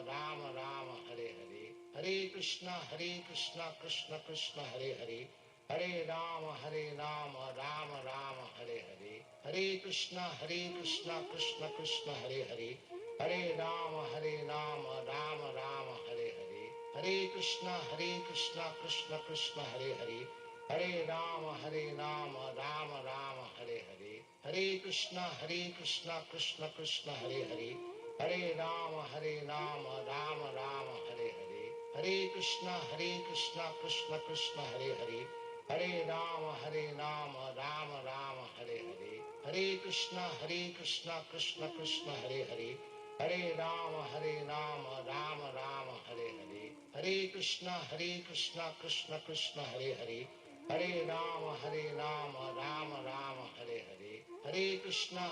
Rama Rama, Hare Hare. Hare Krishna, Krishna Krishna, Hare Hare. Hare Rama, Rama Rama, Hare Hare. Hare Krishna, Krishna Krishna, Hare Hare. Hare Rama, Rama Rama, Hare Hare. Hare Krishna, Krishna Krishna, Hare Hare. Hare Rama, Rama Rama, Hare Hare. Hare Krishna, Krishna Krishna, Hare Hare. Hare Rama, Rama Rama, Hare Hare. Hare Krishna, Krishna Krishna, Hare Hare. Hare Rama, Rama Rama, Hare Hare. Hare Krishna, Krishna Krishna, Hare Hare. Hare Rama, Rama Rama, Hare Hare. Hare Krishna, Krishna Krishna, Hare Hare. Hare Rama, Rama Rama, Hare Hare. Hare Krishna, Krishna Krishna, Hare Hare. Hare Rama, Rama Rama, Hare Hare. Hare Krishna,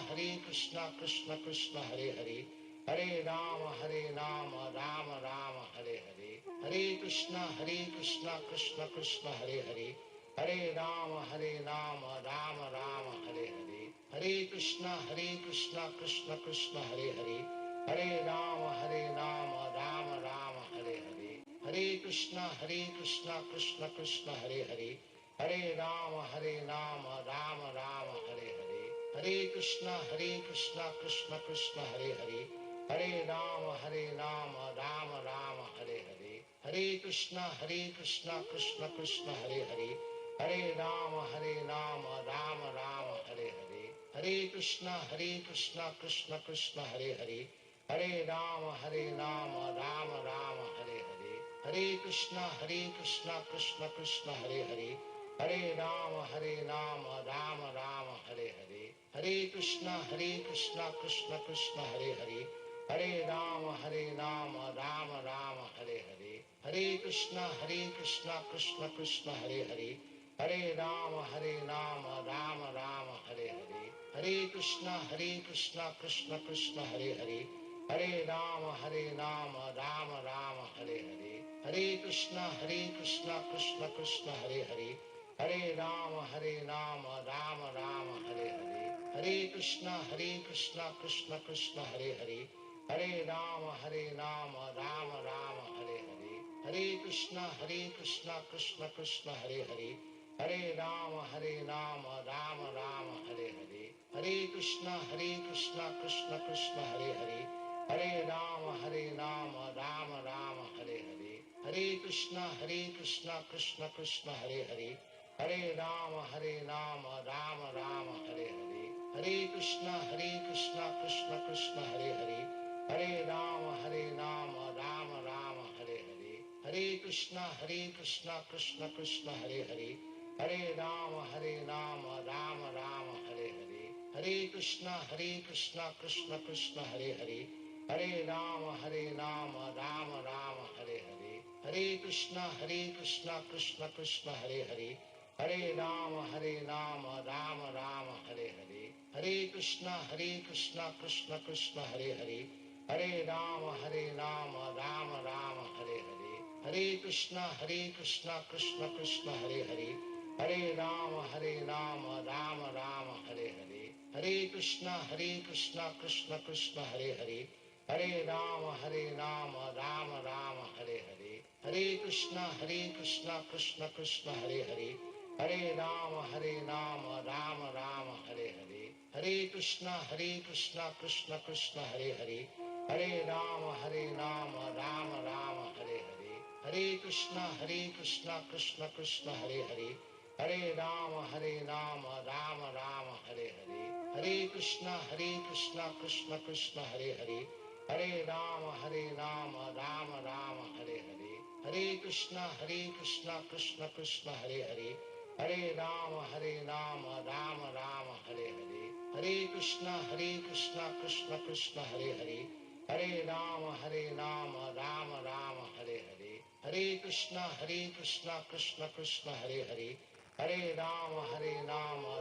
Krishna Krishna, Hare Hare. Hare Rama, Rama Rama, Hare Hare. Hare Krishna, Krishna Krishna, Hare Hare. Hare Rama, Rama Rama, Hare Hare. Hare Krishna, Krishna Krishna, Hare Hare. Hare Rama, Rama Rama, Hare Hare. Hare Krishna, Krishna Krishna, Hare Hare. Hare Rama, Rama Rama, Hare Hare. Hare Krishna, Krishna Krishna, Hare Hare. Hare Rama, Rama Rama, Hare Hare. Hare Krishna, Krishna Krishna, Hare Hare. Hare Rama, Rama Rama, Hare Hare. Hare Krishna, Krishna Krishna, Hare Hare. Hare Rama, Rama Rama, Hare Hare. Hare Krishna, Krishna Krishna, Hare Hare. Hare Rama, Rama Rama, Hare Hare. Hare Krishna, Krishna Krishna, Hare Hare. Hare Rama, Rama Rama, Hare Hare. Hare Krishna, Krishna Krishna, Hare Hare. Hare Rama, Rama Rama, Hare Hare. Hare Krishna, Krishna Krishna, Hare Hare. Hare Rama, Rama Rama, Hare Hare. Hare Krishna, Krishna Krishna, Hare Hare. Hare Rama, Rama Rama, Hare Hare. Hare Krishna, Krishna Krishna, Hare Hare. Hare Rama, Rama Rama, Hare Hare. Hare Krishna, Krishna Krishna, Hare Hare. Hare Rama, Rama Rama, Hare Hare. Hare Krishna, Krishna Krishna, Hare Hare. Hare Rama, Rama Rama, Hare Hare. Hare Krishna, Krishna Krishna, Hare Hare. Hare Rama, Rama Rama, Hare Hare. Hare Krishna, Krishna Krishna, Hare Hare. Hare Rama, Rama Rama, Hare Hare. Hare Krishna, Krishna Krishna, Hare Hare. Hare Rama, Rama Rama, Hare Hare. Hare Krishna, Krishna Krishna, Hare Hare. Hare Rama, Rama Rama, Hare Hare. Hare Krishna, Krishna Krishna, Hare Hare. Hare Rama, Rama Rama, Hare Hare. Hare Krishna, Krishna Krishna, Hare Hare. Hare Rama, Rama Rama, Hare Hare. Hare Krishna, Krishna Krishna, Hare Hare. Hare Rama, Rama Rama, Hare Hare. Hare Krishna, Krishna Krishna, Hare Hare. Hare Rama, Rama Rama, Hare Hare. Hare Krishna, Krishna Krishna, Hare Hare. Hare Rama, Rama Rama, Hare Hare. Hare Krishna, Krishna Krishna, Hare Hare. Hare Rama, Rama Rama, Hare Hare. Hare Krishna, Krishna Krishna, Hare Hare. Hare Rama, Rama Rama, Hare Hare. Hare Krishna, Krishna Krishna, Hare Hare. Hare Rama, Rama Rama, Hare Hare. Hare Krishna, Krishna Krishna, Hare Hare. Hare Rama, Rama Rama, Hare Hare. Hare Krishna, Krishna Krishna, Hare Hare. Hare Rama,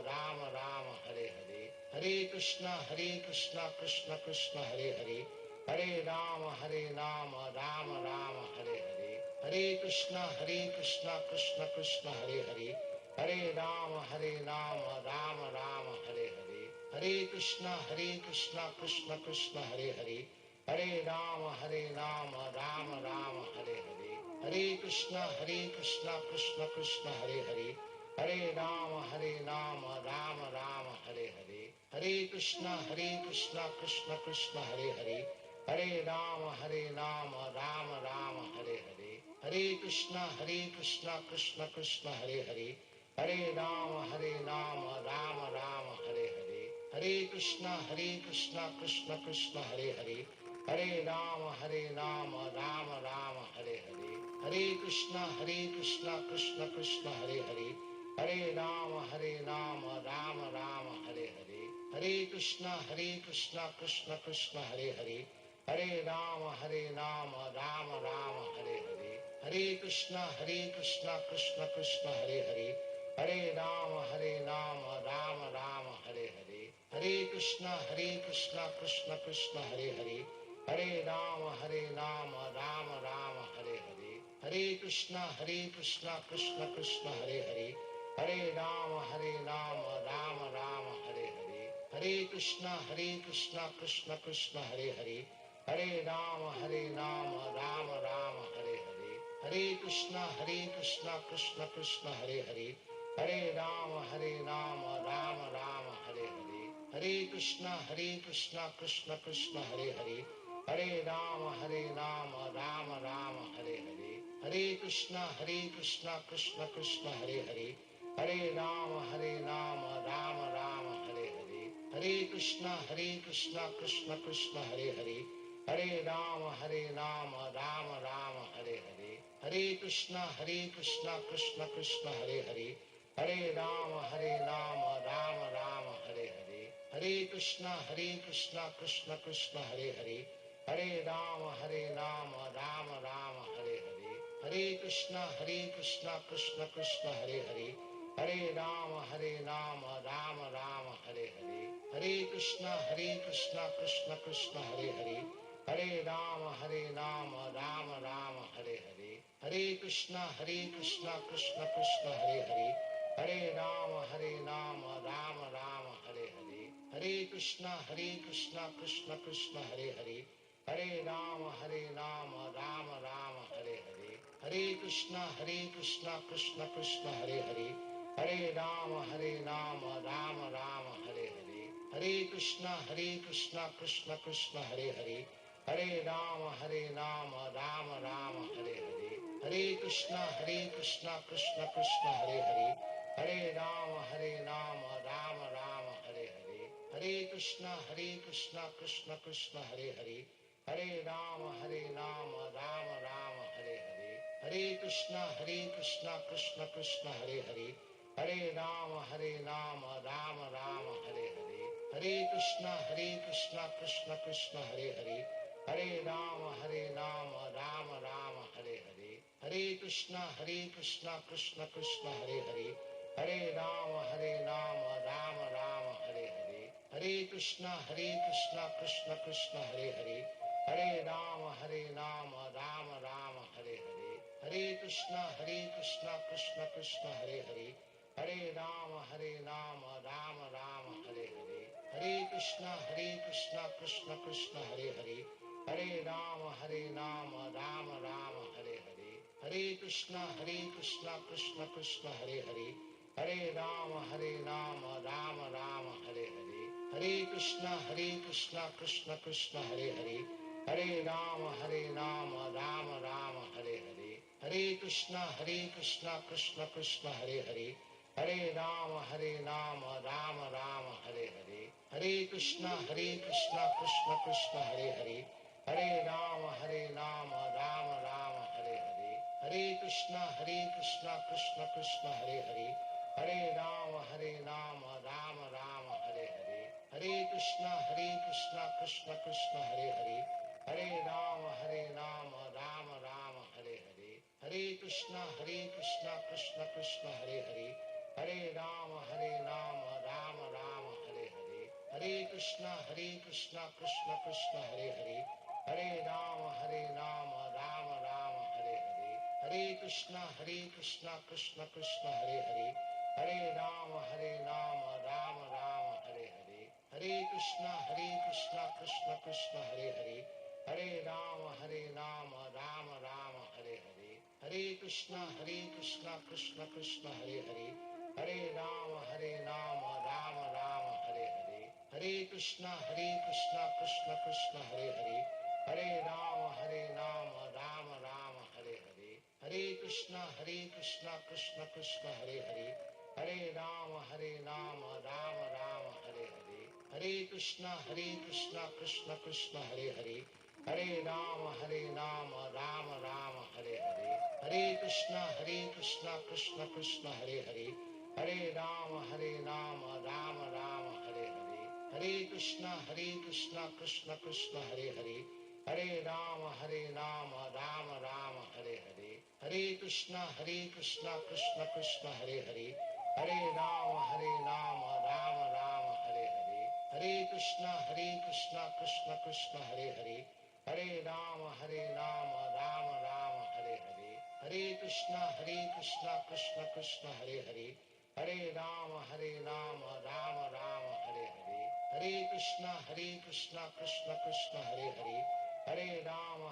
Rama Rama, Hare Hare. Hare Krishna, Krishna Krishna, Hare Hare. Hare Rama, Rama Rama, Hare Hare. Hare Krishna, Krishna Krishna, Hare Hare. Hare Rama, Rama Rama, Hare Hare. Hare Krishna, Krishna Krishna, Hare Hare. Hare Rama, Rama Rama, Hare Hare. Hare Krishna, Krishna Krishna, Hare Hare. Hare Rama, Rama Rama, Hare Hare. Hare Krishna, Krishna Krishna, Hare Hare. Hare Rama, Rama Rama, Hare Hare. Hare Krishna, Krishna Krishna, Hare Hare. Hare Rama, Rama Rama, Hare Hare. Hare Krishna, Krishna Krishna, Hare Hare. Hare Rama, Rama Rama, Hare Hare. Hare Krishna, Krishna Krishna, Hare Hare. Hare Rama, Rama Rama, Hare Hare. Hare Krishna, Krishna Krishna, Hare Hare. Hare Rama, Rama Rama, Hare Hare. Hare Krishna, Krishna Krishna, Hare Hare. Hare Rama, Rama Rama, Hare Hare. Hare Krishna, Krishna Krishna, Hare Hare. Hare Rama, Rama Rama, Hare Hare. Hare Krishna, Krishna Krishna, Hare Hare. Hare Rama, Rama Rama, Hare Hare. Hare Krishna, Krishna Krishna, Hare Hare. Hare Rama, Rama Rama, Hare Hare. Hare Krishna, Krishna Krishna, Hare Hare. Hare Rama, Rama Rama, Hare Hare. Hare Krishna, Krishna Krishna, Hare Hare. Hare Rama, Rama Rama, Hare Hare. Hare Krishna, Krishna Krishna, Hare Hare. Hare Rama, Rama Rama, Hare Hare. Hare Krishna, Krishna Krishna, Hare Hare. Hare Rama, Rama Rama, Hare Hare. Hare Krishna, Krishna Krishna, Hare Hare. Hare Rama, Rama Rama, Hare Hare. Hare Krishna, Krishna Krishna, Hare Hare. Hare Rama, Rama Rama, Hare Hare. Hare Krishna, Krishna Krishna, Hare Hare. Hare Rama, Rama Rama, Hare Hare. Hare Krishna, Krishna Krishna, Hare Hare. Hare Rama, Rama Rama, Hare Hare. Hare Krishna, Krishna Krishna, Hare Hare. Hare Rama, Rama Rama, Hare Hare. Hare Krishna, Krishna Krishna, Hare Hare. Hare Rama, Rama Rama, Hare Hare. Hare Krishna, Krishna Krishna, Hare Hare. Hare Rama, Rama Rama, Hare Hare. Hare Krishna, Krishna Krishna, Hare Hare. Hare Rama, Rama Rama, Hare Hare. Hare Krishna, Krishna Krishna, Hare Hare. Hare Rama, Rama Rama, Hare Hare. Hare Krishna, Krishna Krishna, Hare Hare. Hare Rama, Rama Rama, Hare Hare. Hare Krishna, Krishna Krishna, Hare Hare. Hare Rama, Rama Rama, Hare Hare. Hare Krishna, Krishna Krishna, Hare Hare. Hare Rama, Rama Rama, Hare Hare. Hare Krishna, Krishna Krishna, Hare Hare. Hare Rama, Rama Rama, Hare Hare. Hare Krishna, Krishna Krishna, Hare Hare. Hare Rama, Rama Rama, Hare Hare. Hare Krishna, Krishna Krishna, Hare Hare. Hare Rama, Rama Rama, Hare Hare. Hare Krishna, Krishna Krishna, Hare Hare. Hare Rama, Rama Rama, Hare Hare. Hare Krishna, Krishna Krishna, Hare Hare. Hare Rama, Rama Rama, Hare Hare. Hare Krishna, Krishna Krishna, Hare Hare. Hare Rama, Rama Rama, Hare Hare. Hare Krishna, Krishna Krishna, Hare Hare. Hare Rama, Rama Rama, Hare Hare. Hare Krishna, Krishna Krishna, Hare Hare. Hare Rama, Rama Rama, Hare Hare. Hare Krishna, Krishna Krishna, Hare Hare. Hare Rama, Rama Rama, Hare Hare. Hare Krishna, Krishna Krishna, Hare Hare. Hare Rama, Rama Rama, Hare Hare. Hare Krishna, Krishna Krishna, Hare Hare. Hare Rama, Rama Rama, Hare Hare. Hare Krishna, Krishna Krishna, Hare Hare. Hare Rama, Rama Rama, Hare Hare. Hare Krishna, Krishna Krishna, Hare Hare. Hare Rama, Rama Rama, Hare Hare. Hare Krishna, Krishna Krishna, Hare Hare. Hare Rama, Rama Rama, Hare Hare. Hare Krishna, Krishna Krishna, Hare Hare. Hare Rama, Rama Rama, Hare Hare. Hare Krishna, Krishna Krishna, Hare Hare. Hare Rama, Rama Rama, Hare Hare. Hare Krishna, Krishna Krishna, Hare Hare. Hare Rama, Rama Rama, Hare Hare. Hare Krishna, Krishna Krishna, Hare Hare. Hare Rama, Rama Rama, Hare Hare. Hare Krishna, Krishna Krishna, Hare Hare. Hare Rama, Rama Rama, Hare Hare. Hare Krishna, Krishna Krishna, Hare Hare. Hare Rama, Rama Rama, Hare Hare. Hare Krishna, Krishna Krishna, Hare Hare. Hare Rama, Rama Rama, Hare Hare. Hare Krishna, Krishna Krishna, Hare Hare. Hare Rama, Rama Rama, Hare Hare. Hare Krishna, Krishna Krishna, Hare Hare. Hare Rama, Rama Rama, Hare Hare. Hare Krishna, Krishna Krishna, Hare Hare. Hare Rama, Rama Rama, Hare Hare. Hare Krishna, Krishna Krishna, Hare Hare. Hare Rama,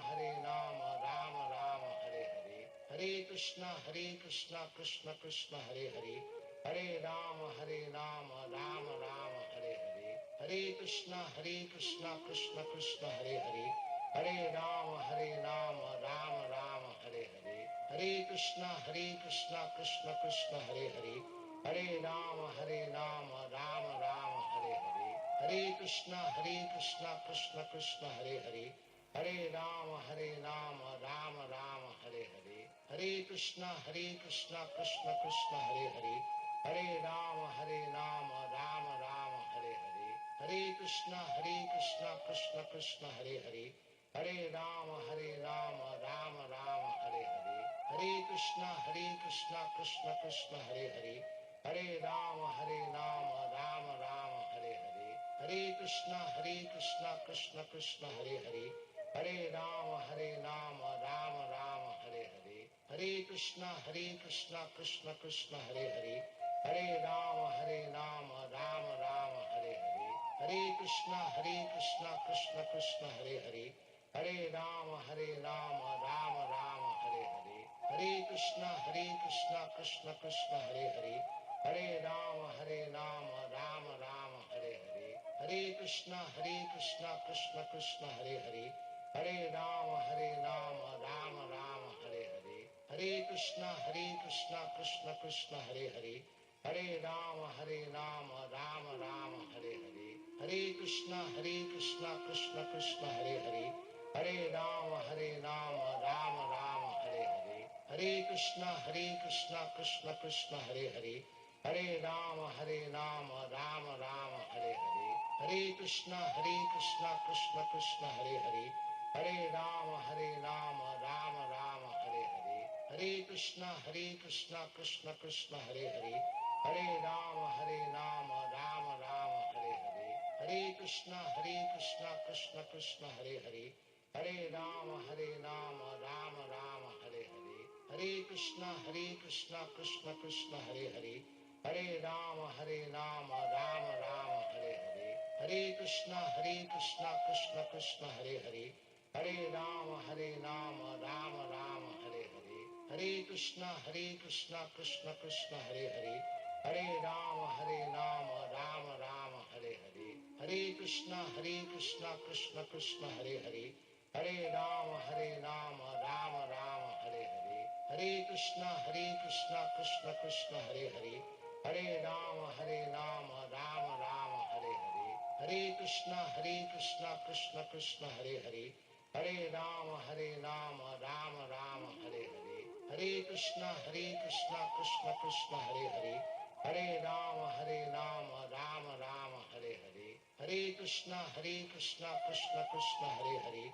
Rama Rama, Hare Hare. Hare Krishna, Krishna Krishna, Hare Hare. Hare Rama, Rama Rama, Hare Hare. Hare Krishna, Krishna Krishna, Hare Hare. Hare Rama, Rama Rama, Hare Hare. Hare Krishna, Krishna Krishna, Hare Hare. Hare Rama, Rama Rama, Hare Hare. Hare Krishna, Krishna Krishna, Hare Hare. Hare Rama, Rama Rama, Hare Hare. Hare Krishna, Krishna Krishna, Hare Hare. Hare Rama, Rama Rama, Hare Hare. Hare Krishna, Krishna Krishna, Hare Hare. Hare Rama, Rama Rama, Hare Hare. Hare Krishna, Krishna Krishna, Hare Hare. Hare Rama, Rama Rama, Hare Hare. Hare Krishna, Krishna Krishna, Hare Hare. Hare Rama, Rama Rama, Hare Hare. Hare Krishna, Krishna Krishna, Hare Hare. Hare Rama, Rama Rama, Hare Hare. Hare Krishna, Krishna Krishna, Hare Hare. Hare Rama, Rama Rama, Hare Hare. Hare Krishna, Krishna Krishna, Hare Hare. Hare Rama, Rama Rama, Hare Hare. Hare Krishna, Krishna Krishna, Hare Hare. Hare Rama, Rama Rama, Hare Hare. Hare Krishna, Krishna Krishna, Hare Hare. Hare Rama, Rama Rama, Hare Hare. Hare Krishna, Krishna Krishna, Hare Hare. Hare Rama, Rama Rama, Hare Hare. Hare Krishna, Krishna Krishna, Hare Hare. Hare Rama, Rama Rama, Hare Hare. Hare Krishna, Krishna Krishna, Hare Hare. Hare Rama, Rama Rama, Hare Hare. Hare Krishna, Krishna Krishna, Hare Hare. Hare Rama, Rama Rama, Hare Hare. Hare Krishna, Krishna Krishna, Hare Hare. Hare Rama, Rama Rama, Hare Hare. Hare Krishna, Krishna Krishna, Hare Hare. Hare Rama, Rama Rama, Hare Hare. Hare Krishna, Krishna Krishna, Hare Hare. Hare Rama, Rama Rama, Hare Hare. Hare Krishna, Krishna Krishna, Hare Hare. Hare Rama, Rama Rama, Hare Hare. Hare Krishna, Krishna Krishna, Hare Hare. Hare Rama, Rama Rama, Hare Hare. Hare Krishna, Krishna Krishna, Hare Hare. Hare Rama, Rama Rama, Hare Hare. Hare Krishna, Krishna Krishna, Hare Hare. Hare Rama, Rama Rama, Hare Hare. Hare Krishna, Krishna Krishna, Hare Hare.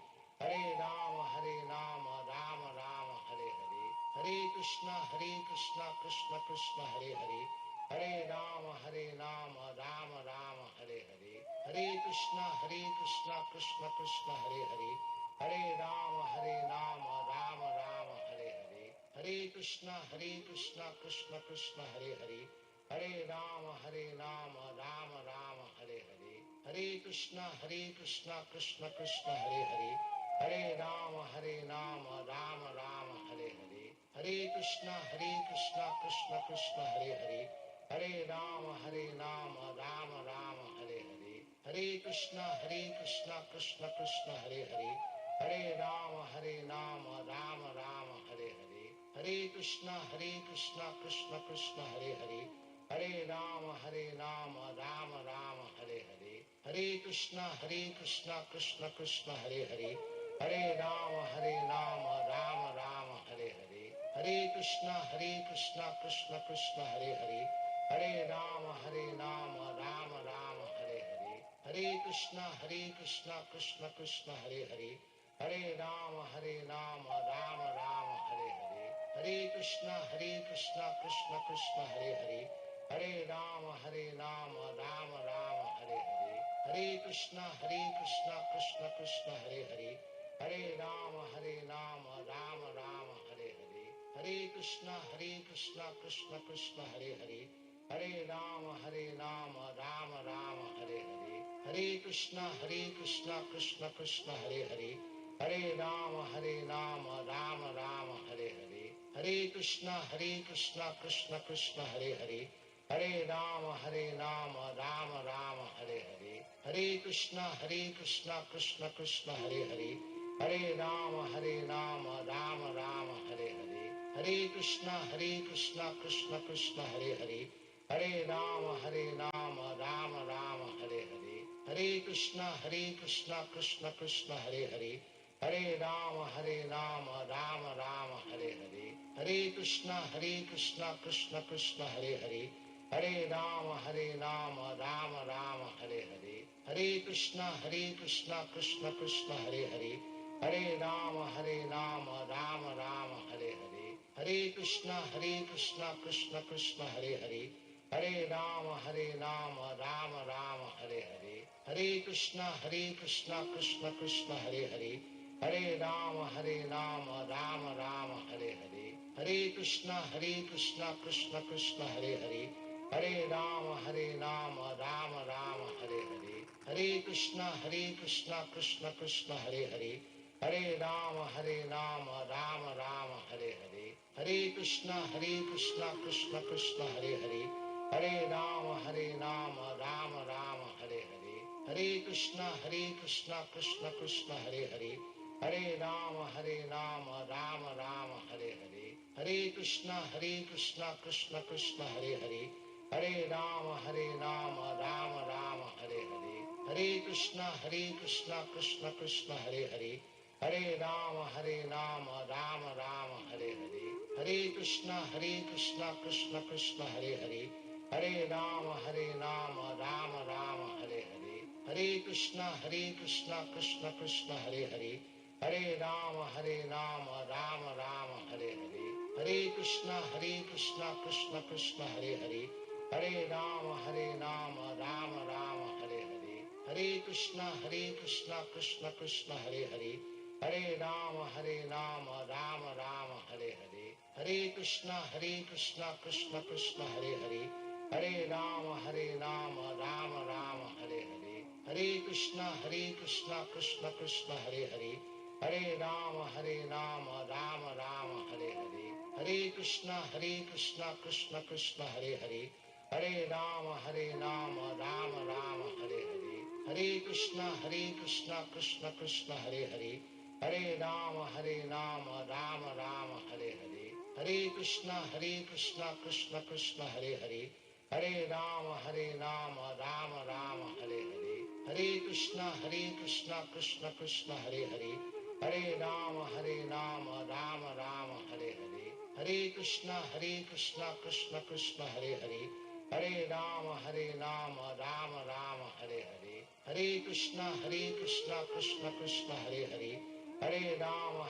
Hare Rama, Rama Rama, Hare Hare. Hare Krishna, Krishna Krishna, Hare Hare. Hare Rama, Rama Rama, Hare Hare. Hare Krishna, Krishna Krishna, Hare Hare. Hare Rama, Rama Rama, Hare Hare. Hare Krishna, Krishna Krishna, Hare Hare. Hare Rama, Rama Rama, Hare Hare. Hare Krishna, Krishna Krishna, Hare Hare. Hare Rama, Rama Rama, Hare Hare. Hare Krishna, Krishna Krishna, Hare Hare. Hare Rama, Rama Rama, Hare Hare. Hare Krishna, Krishna Krishna, Hare Hare. Hare Rama, Rama Rama, Hare Hare. Hare Krishna, Krishna Krishna, Hare Hare. Hare Rama, Rama Rama, Hare Hare. Hare Krishna, Krishna Krishna, Hare Hare. Hare Rama, Rama Rama, Hare Hare. Hare Krishna, Krishna Krishna, Hare Hare. Hare Rama, Rama Rama, Hare Hare. Hare Krishna, Krishna Krishna, Hare Hare. Hare Rama, Rama Rama, Hare Hare. Hare Krishna, Krishna Krishna, Hare Hare. Hare Rama, Rama Rama, Hare Hare. Hare Krishna, Krishna Krishna, Hare Hare. Hare Rama, Rama Rama, Hare Hare. Hare Krishna, Krishna Krishna, Hare Hare. Hare Rama, Rama Rama, Hare Hare. Hare Krishna, Krishna Krishna, Hare Hare. Hare Rama, Rama Rama, Hare Hare. Hare Krishna, Krishna Krishna, Hare Hare. Hare Rama, Rama Rama, Hare Hare. Hare Krishna, Krishna Krishna, Hare Hare. Hare Rama, Rama Rama, Hare Hare. Hare Krishna, Krishna Krishna, Hare Hare. Hare Rama, Rama Rama, Hare Hare. Hare Krishna, Krishna Krishna, Hare Hare. Hare Rama, Rama Rama, Hare Hare. Hare Krishna, Krishna Krishna, Hare Hare. Hare Rama, Rama Rama, Hare Hare. Hare Krishna, Krishna Krishna, Hare Hare. Hare Rama, Rama Rama, Hare Hare. Hare Krishna, Krishna Krishna, Hare Hare. Hare Rama, Rama Rama, Hare Hare. Hare Krishna, Krishna Krishna, Hare Hare. Hare Rama, Rama Rama, Hare Hare. Hare Krishna, Krishna Krishna, Hare Hare. Hare Rama, Rama Rama, Hare Hare. Hare Krishna, Krishna Krishna, Hare Hare. Hare Rama, Rama Rama, Hare Hare. Hare Krishna, Krishna Krishna, Hare Hare. Hare Rama, Rama Rama, Hare Hare. Hare Krishna, Krishna Krishna, Hare Hare. Hare Rama, Rama Rama, Hare Hare. Hare Krishna, Krishna Krishna, Hare Hare. Hare Rama, Rama Rama, Hare Hare. Hare Krishna, Krishna Krishna, Hare Hare. Hare Rama, Rama Rama, Hare Hare. Hare Krishna, Krishna Krishna, Hare Hare. Hare Rama, Rama Rama, Hare Hare. Hare Krishna, Krishna Krishna, Hare Hare. Hare Rama, Rama Rama, Hare Hare. Hare Krishna, Krishna Krishna, Hare Hare. Hare Rama, Rama Rama, Hare Hare. Hare Krishna, Krishna Krishna, Hare Hare. Hare Rama, Rama Rama, Hare Hare. Hare Krishna, Krishna Krishna, Hare Hare. Hare Rama, Rama Rama, Hare Hare. Hare Krishna, Krishna Krishna, Hare Hare. Hare Rama, Rama Rama, Hare Hare. Hare Krishna, Krishna Krishna, Hare Hare. Hare Rama, Rama Rama, Hare Hare. Hare Krishna, Krishna Krishna, Hare Hare. Hare Rama, Rama Rama, Hare Hare. Hare Krishna, Krishna Krishna, Hare Hare. Hare Rama, Rama Rama, Hare Hare. Hare Krishna, Krishna Krishna, Hare Hare. Hare Rama, Rama Rama, Hare Hare. Hare Krishna, Krishna Krishna, Hare Hare. Hare Rama, Rama Rama, Hare Hare. Hare Krishna, Krishna Krishna, Hare Hare. Hare Rama,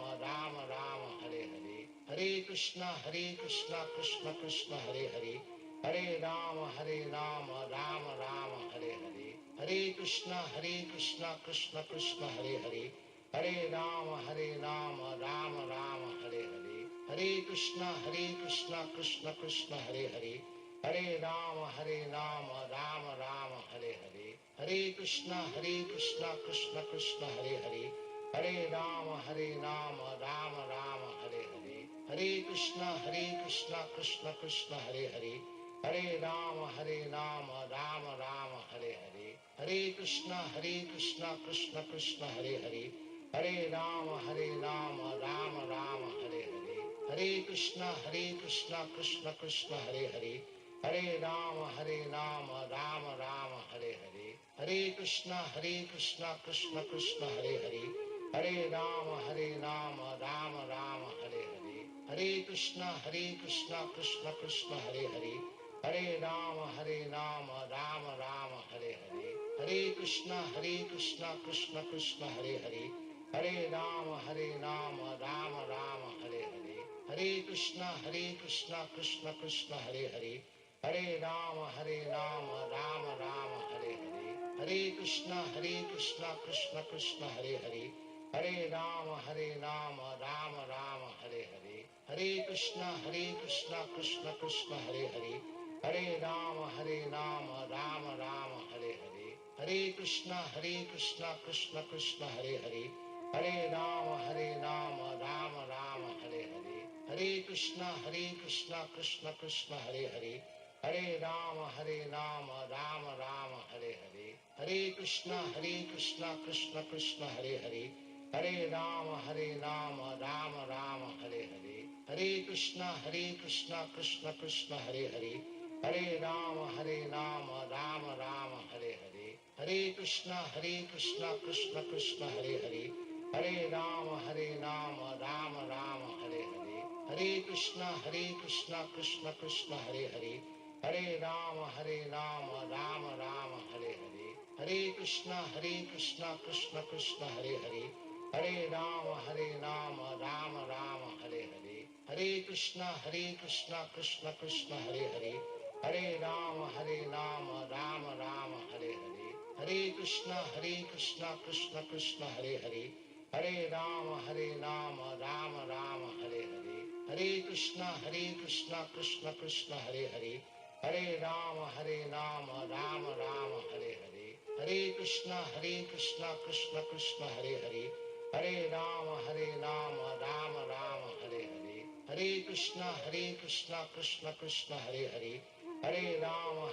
Rama Rama, Hare Hare. Hare Krishna, Krishna Krishna, Hare Hare. Hare Rama, Rama Rama, Hare Hare. Hare Krishna, Krishna Krishna, Hare Hare. Hare Rama, Rama Rama, Hare Hare. Hare Krishna, Krishna Krishna, Hare Hare. Hare Rama, Rama Rama, Hare Hare. Hare Krishna, Krishna Krishna, Hare Hare. Hare Rama, Rama Rama, Hare Hare. Hare Krishna, Krishna Krishna, Hare Hare. Hare Rama, Rama Rama, Hare Hare. Hare Krishna, Krishna Krishna, Hare Hare. Hare Rama, Rama Rama, Hare Hare. Hare Krishna, Krishna Krishna, Hare Hare. Hare Rama, Rama Rama, Hare Hare. Hare Krishna, Krishna Krishna, Hare Hare. Hare Rama, Rama Rama, Hare Hare. Hare Krishna, Krishna Krishna, Hare Hare. Hare Rama, Rama Rama, Hare Hare. Hare Krishna, Krishna Krishna, Hare Hare. Hare Rama, Rama Rama, Hare Hare. Hare Krishna, Krishna Krishna, Hare Hare. Hare Rama, Rama Rama, Hare Hare. Hare Krishna, Krishna Krishna, Hare Hare. Hare Rama, Rama Rama, Hare Hare. Hare Krishna, Krishna Krishna, Hare Hare. Hare Rama, Rama Rama, Hare Hare. Hare Krishna, Krishna Krishna, Hare Hare. Hare Rama, Rama Rama, Hare Hare. Hare Krishna, Krishna Krishna, Hare Hare. Hare Rama, Rama Rama, Hare Hare. Hare Krishna, Krishna Krishna, Hare Hare. Hare Rama, Rama Rama, Hare Hare. Hare Krishna, Krishna Krishna, Hare Hare. Hare Rama, Rama Rama, Hare Hare. Hare Krishna, Krishna Krishna, Hare Hare. Hare Rama, Rama Rama, Hare Hare. Hare Krishna, Krishna Krishna, Hare Hare. Hare Rama, Rama Rama, Hare Hare. Hare Krishna, Krishna Krishna, Hare Hare. Hare Rama, Rama Rama, Hare Hare. Hare Krishna, Krishna Krishna, Hare Hare. Hare Rama, Rama Rama, Hare Hare. Hare Krishna, Krishna Krishna, Hare Hare. Hare Rama, Rama Rama, Hare Hare. Hare Krishna, Krishna Krishna, Hare Hare. Hare Rama, Rama Rama, Hare Hare. Hare Krishna, Krishna Krishna, Hare Hare. Hare Rama, Rama Rama, Hare Hare. Hare Krishna, Krishna Krishna, Hare Hare. Hare Rama, Rama Rama, Hare Hare. Hare Krishna, Krishna Krishna, Hare Hare. Hare Rama, Rama Rama, Hare Hare. Hare Krishna, Krishna Krishna, Hare Hare. Hare Rama,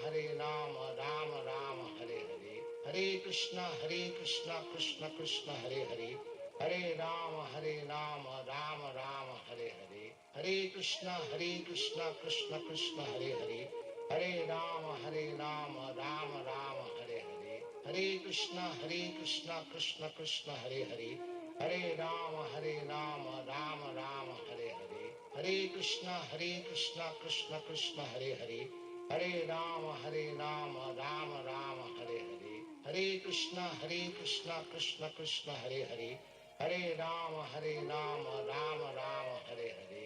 Rama Rama, Hare Hare. Hare Krishna, Krishna Krishna, Hare Hare. Hare Rama, Rama Rama, Hare Hare. Hare Krishna, Krishna Krishna, Hare Hare. Hare Rama, Rama Rama, Hare Hare. Hare Krishna, Krishna Krishna, Hare Hare. Hare Rama, Rama Rama, Hare Hare. Hare Krishna, Krishna Krishna, Hare Hare. Hare Rama, Rama Rama, Hare Hare. Hare Krishna, Krishna Krishna, Hare Hare. Hare Rama, Rama Rama, Hare Hare.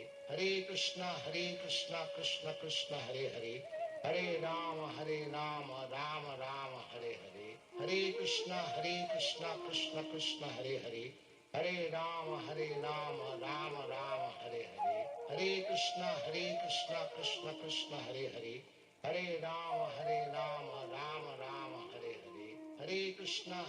Hare Krishna, Krishna Krishna, Hare Hare. Hare Rama, Rama Rama, Hare Hare. Hare Krishna, Krishna Krishna, Hare Hare. Hare Rama, Rama Rama, Hare Hare. Hare Krishna,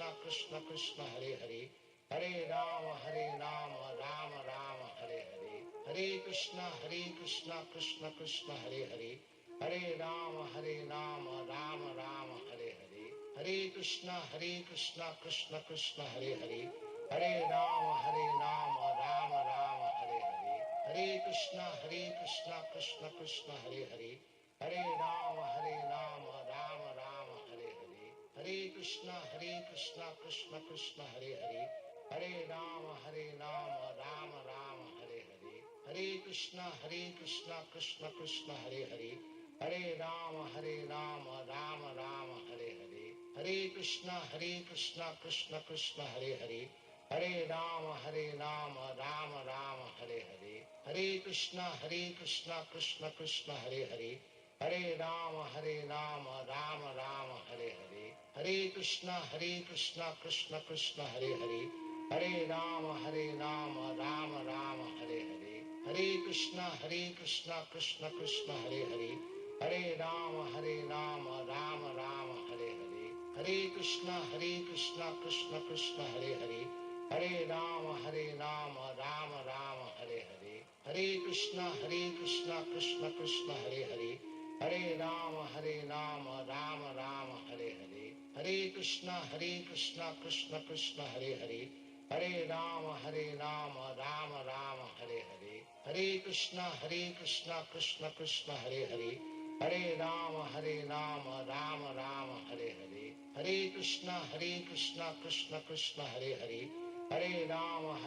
Krishna Krishna, Hare Hare. Hare Rama, Rama Rama, Hare Hare. Hare Krishna, Krishna Krishna, Hare Hare. Hare Rama, Rama Rama, Hare Hare. Hare Krishna, Krishna Krishna, Hare Hare. Hare Rama, Rama Rama, Hare Hare. Hare Krishna, Krishna Krishna, Hare Hare. Hare Rama, Rama Rama, Hare Hare. Hare Krishna, Krishna Krishna, Hare Hare. Hare Rama, Rama Rama, Hare Hare. Hare Krishna, Krishna Krishna, Hare Hare. Hare Rama, Rama Rama, Hare Hare. Hare Krishna, Krishna Krishna, Hare Hare. Hare Rama, Rama Rama, Hare Hare. Hare Krishna, Krishna Krishna, Hare Hare. Hare Rama, Rama Rama, Hare Hare. Hare Krishna, Krishna Krishna, Hare Hare. Hare Rama, Rama Rama, Hare Hare. Hare Krishna, Krishna Krishna, Hare Hare. Hare Rama, Rama Rama, Hare Hare. Hare Krishna, Krishna Krishna, Hare Hare. Hare Rama, Rama Rama, Hare Hare. Hare Krishna, Krishna Krishna, Hare Hare. Hare Rama, Rama Rama, Hare Hare. Hare Krishna, Krishna Krishna, Hare Hare. Hare Rama, Rama Rama, Hare Hare. Hare Krishna, Krishna Krishna, Hare Hare. Hare Rama, Rama Rama, Hare Hare. Hare Krishna, Krishna Krishna, Hare Hare. Hare Rama,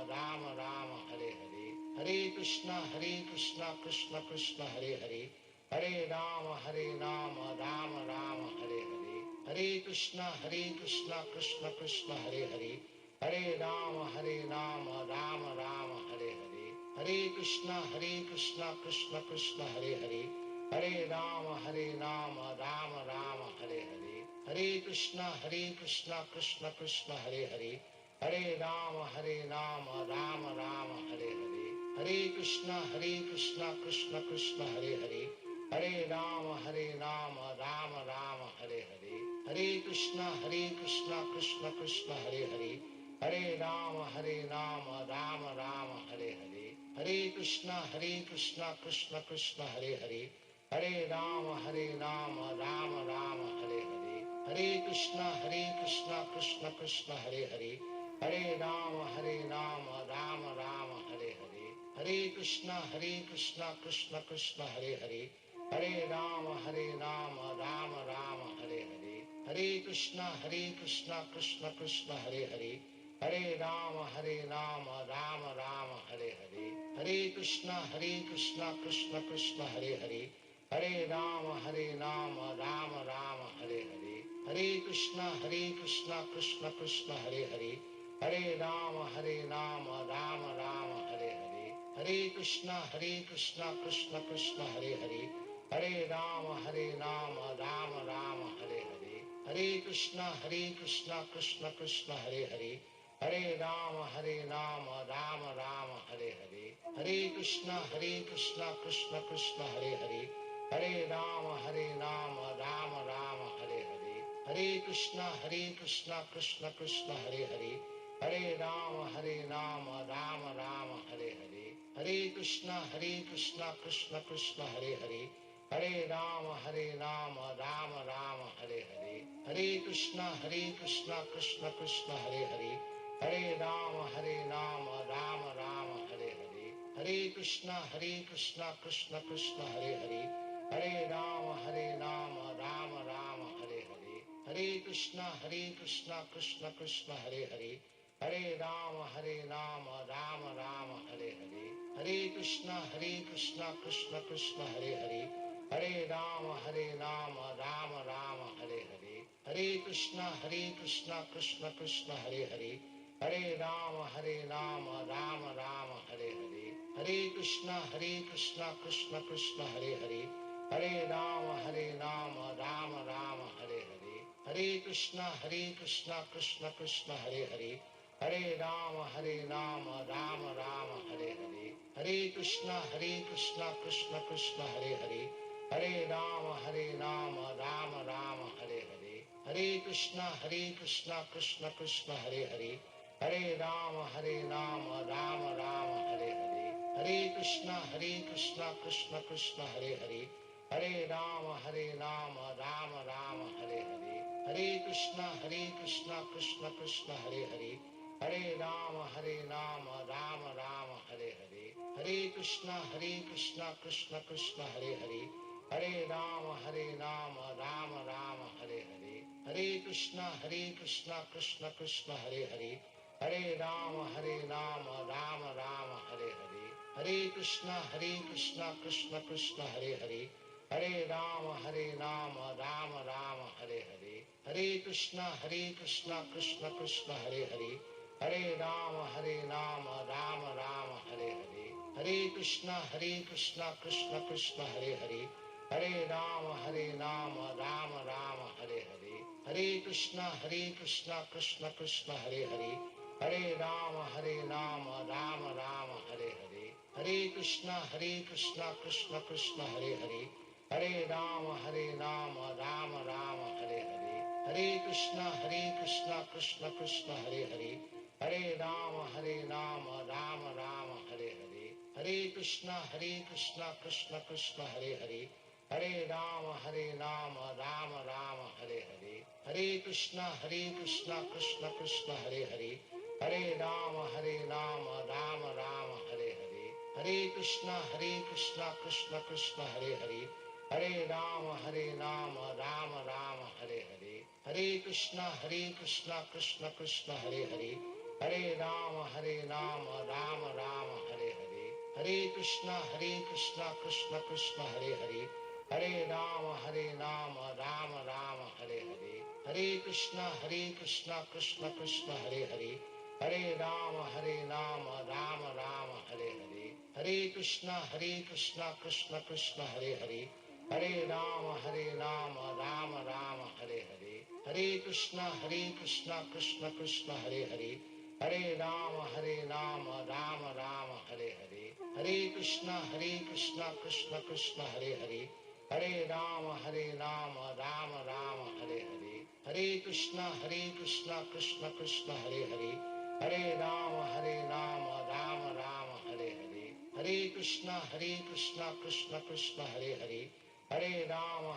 Rama Rama, Hare Hare. Hare Krishna, Krishna Krishna, Hare Hare. Hare Rama, Rama Rama, Hare Hare. Hare Krishna, Krishna Krishna, Hare Hare. Hare Rama, Rama Rama, Hare Hare. Hare Krishna, Krishna Krishna, Hare Hare. Hare Rama, Rama Rama, Hare Hare. Hare Krishna, Krishna Krishna, Hare Hare. Hare Rama, Rama Rama, Hare Hare. Hare Krishna, Krishna Krishna, Hare Hare. Hare Rama, Rama Rama, Hare Hare. Hare Krishna, Krishna Krishna, Hare Hare. Hare Rama, Rama Rama, Hare Hare. Hare Krishna, Krishna Krishna, Hare Hare. Hare Rama, Rama Rama, Hare Hare. Hare Krishna, Krishna Krishna, Hare Hare. Hare Rama, Rama Rama, Hare Hare. Hare Krishna, Krishna Krishna, Hare Hare. Hare Rama, Rama Rama, Hare Hare. Hare Krishna, Krishna Krishna, Hare Hare. Hare Rama, Rama Rama, Hare Hare. Hare Krishna, Krishna Krishna, Hare Hare. Hare Rama, Rama Rama, Hare Hare. Hare Krishna, Krishna Krishna, Hare Hare. Hare Rama, Rama Rama, Hare Hare. Hare Krishna, Krishna Krishna, Hare Hare. Hare Rama, Rama Rama, Hare Hare. Hare Krishna, Krishna Krishna, Hare Hare. Hare Rama, Rama Rama, Hare Hare. Hare Krishna, Krishna Krishna, Hare Hare. Hare Rama, Rama Rama, Hare Hare. Hare Krishna, Krishna Krishna, Hare Hare. Hare Rama, Rama Rama, Hare Hare. Hare Krishna, Krishna Krishna, Hare Hare. Hare Rama, Rama Rama, Hare Hare. Hare Krishna, Krishna Krishna, Hare Hare. Hare Rama, Rama Rama, Hare Hare. Hare Krishna, Krishna Krishna, Hare Hare. Hare Rama, Rama Rama, Hare Hare. Hare Krishna, Krishna Krishna, Hare Hare. Hare Rama, Rama Rama, Hare Hare. Hare Krishna, Krishna Krishna, Hare Hare. Hare Rama, Rama Rama, Hare Hare. Hare Krishna, Krishna Krishna, Hare Hare. Hare Rama, Rama Rama, Hare Hare. Hare Krishna, Krishna Krishna, Hare Hare. Hare Rama, Rama Rama, Hare Hare. Hare Krishna, Krishna Krishna, Hare Hare. Hare Rama, Rama Rama, Hare Hare. Hare Krishna, Krishna Krishna, Hare Hare. Hare Rama, Rama Rama, Hare Hare. Hare Krishna, Krishna Krishna, Hare Hare. Hare Rama, Rama Rama, Hare Hare. Hare Krishna, Krishna Krishna, Hare Hare. Hare Rama, Rama Rama, Hare Hare. Hare Krishna, Krishna Krishna, Hare Hare. Hare Rama, Rama Rama, Hare Hare. Hare Krishna, Krishna Krishna, Hare Hare. Hare Rama, Rama Rama, Hare Hare. Hare Krishna, Krishna Krishna, Hare Hare. Hare Rama, Rama Rama, Hare Hare. Hare Krishna, Krishna Krishna, Hare Hare. Hare Rama, Rama Rama, Hare Hare. Hare Krishna, Krishna Krishna, Hare Hare. Hare Rama, Rama Rama, Hare Hare. Hare Krishna, Krishna Krishna, Hare Hare. Hare Rama, Rama Rama, Hare Hare. Hare Krishna, Krishna Krishna, Hare Hare. Hare Rama, Rama Rama, Hare Hare. Hare Krishna, Krishna Krishna, Hare Hare. Hare Rama, Rama Rama, Hare Hare. Hare Krishna, Krishna Krishna, Hare Hare. Hare Rama, Rama Rama, Hare Hare. Hare Krishna, Krishna Krishna, Hare Hare. Hare Rama, Rama Rama, Hare Hare. Hare Krishna, Krishna Krishna, Hare Hare. Hare Rama, Rama Rama, Hare Hare. Hare Krishna, Krishna Krishna, Hare Hare. Hare Rama, Rama Rama, Hare Hare. Hare Krishna, Krishna Krishna, Hare Hare. Hare Rama, Rama Rama, Hare Hare. Hare Krishna, Krishna Krishna, Hare Hare. Hare Rama, Rama Rama, Hare Hare. Hare Krishna, Krishna Krishna, Hare Hare. Hare Rama, Rama Rama, Hare Hare. Hare Krishna, Krishna Krishna, Hare Hare. Hare Rama, Rama Rama, Hare Hare. Hare Krishna, Krishna Krishna, Hare Hare. Hare Rama, Rama Rama, Hare Hare. Hare Krishna, Krishna Krishna, Hare Hare. Hare Rama, Rama Rama, Hare Hare. Hare Krishna, Krishna Krishna, Hare Hare. Hare Rama, Rama Rama, Hare Hare. Hare Krishna, Krishna Krishna, Hare Hare. Hare Rama,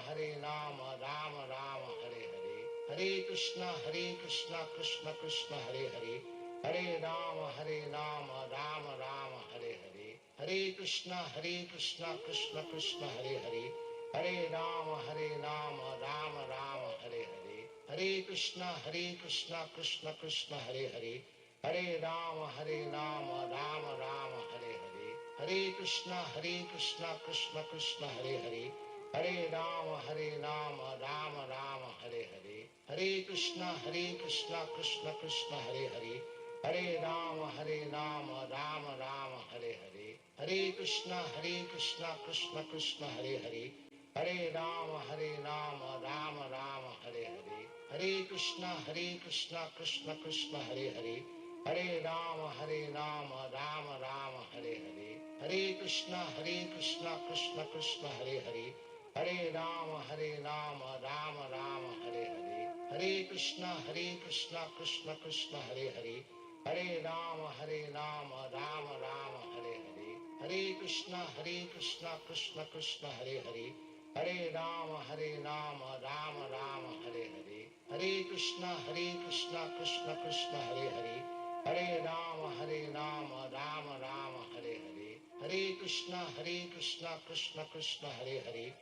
Rama Rama, Hare Hare. Hare Krishna, Krishna Krishna, Hare Hare. Hare Rama, Rama Rama, Hare Hare. Hare Krishna, Krishna Krishna, Hare Hare. Hare Rama, Rama Rama, Hare Hare. Hare Krishna, Krishna Krishna, Hare Hare. Hare Rama, Rama Rama, Hare Hare. Hare Krishna, Krishna Krishna, Hare Hare. Hare Rama, Rama Rama, Hare Hare. Hare Krishna, Krishna Krishna, Hare Hare. Hare Rama, Rama Rama, Hare Hare. Hare Krishna, Krishna Krishna, Hare Hare. Hare Rama, Rama Rama, Hare Hare. Hare Krishna, Krishna Krishna, Hare Hare. Hare Rama, Rama Rama, Hare Hare. Hare Krishna, Krishna Krishna, Hare Hare. Hare Rama, Rama Rama, Hare Hare. Hare Krishna, Krishna Krishna, Hare Hare. Hare Rama, Rama Rama, Hare Hare. Hare Krishna, Krishna Krishna, Hare Hare. Hare Rama, Rama Rama, Hare Hare. Hare Krishna, Krishna Krishna, Hare Hare. Hare Rama, Rama Rama, Hare Hare. Hare Krishna, Krishna Krishna, Hare Hare.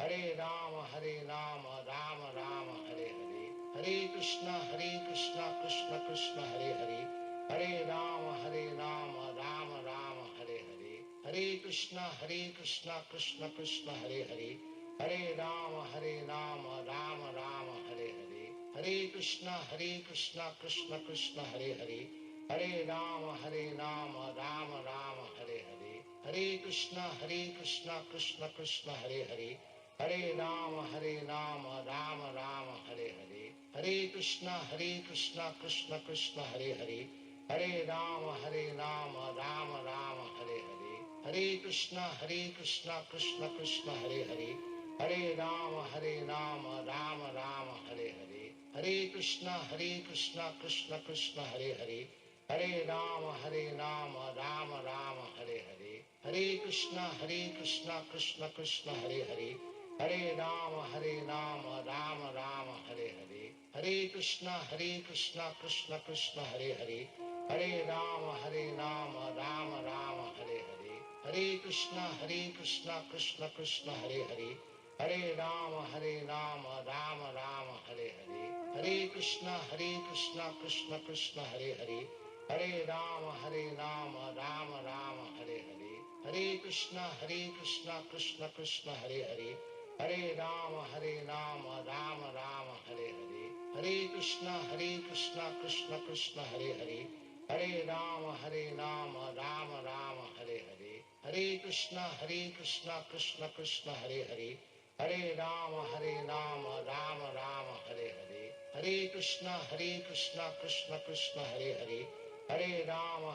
Hare Rama, Rama Rama, Hare Hare. Hare Krishna, Krishna Krishna, Hare Hare. Hare Rama, Rama Rama, Hare Hare. Hare Krishna, Krishna Krishna, Hare Hare. Hare Rama, Rama Rama, Hare Hare. Hare Krishna, Krishna Krishna, Hare Hare. Hare Rama, Rama Rama, Hare Hare. Hare Krishna, Krishna Krishna, Hare Hare. Hare Rama, Rama Rama, Hare Hare. Hare Krishna, Krishna Krishna, Hare Hare. Hare Rama, Rama Rama, Hare Hare. Hare Krishna, Krishna Krishna, Hare Hare. Hare Rama, Rama Rama, Hare Hare. Hare Krishna, Krishna Krishna, Hare Hare. Hare Rama, Rama Rama, Hare Hare. Hare Krishna, Krishna Krishna, Hare Hare. Hare Rama, Rama Rama, Hare Hare. Hare Krishna, Krishna Krishna, Hare Hare. Hare Rama, Rama Rama, Hare Hare. Hare Krishna, Krishna Krishna, Hare Hare. Hare Rama, Rama Rama, Hare Hare. Hare Krishna, Krishna Krishna, Hare Hare. Hare Rama, Rama Rama, Hare Hare. Hare Krishna, Krishna, Hare Hare. Hare Rama, Rama Rama, Hare Hare. Hare Krishna, Krishna, Hare Hare. Hare Rama, Rama Rama, Hare Hare. Hare Krishna, Krishna, Hare Hare. Hare Rama, Rama Rama, Hare Hare. Hare Krishna, Krishna, Hare Hare. Hare Rama,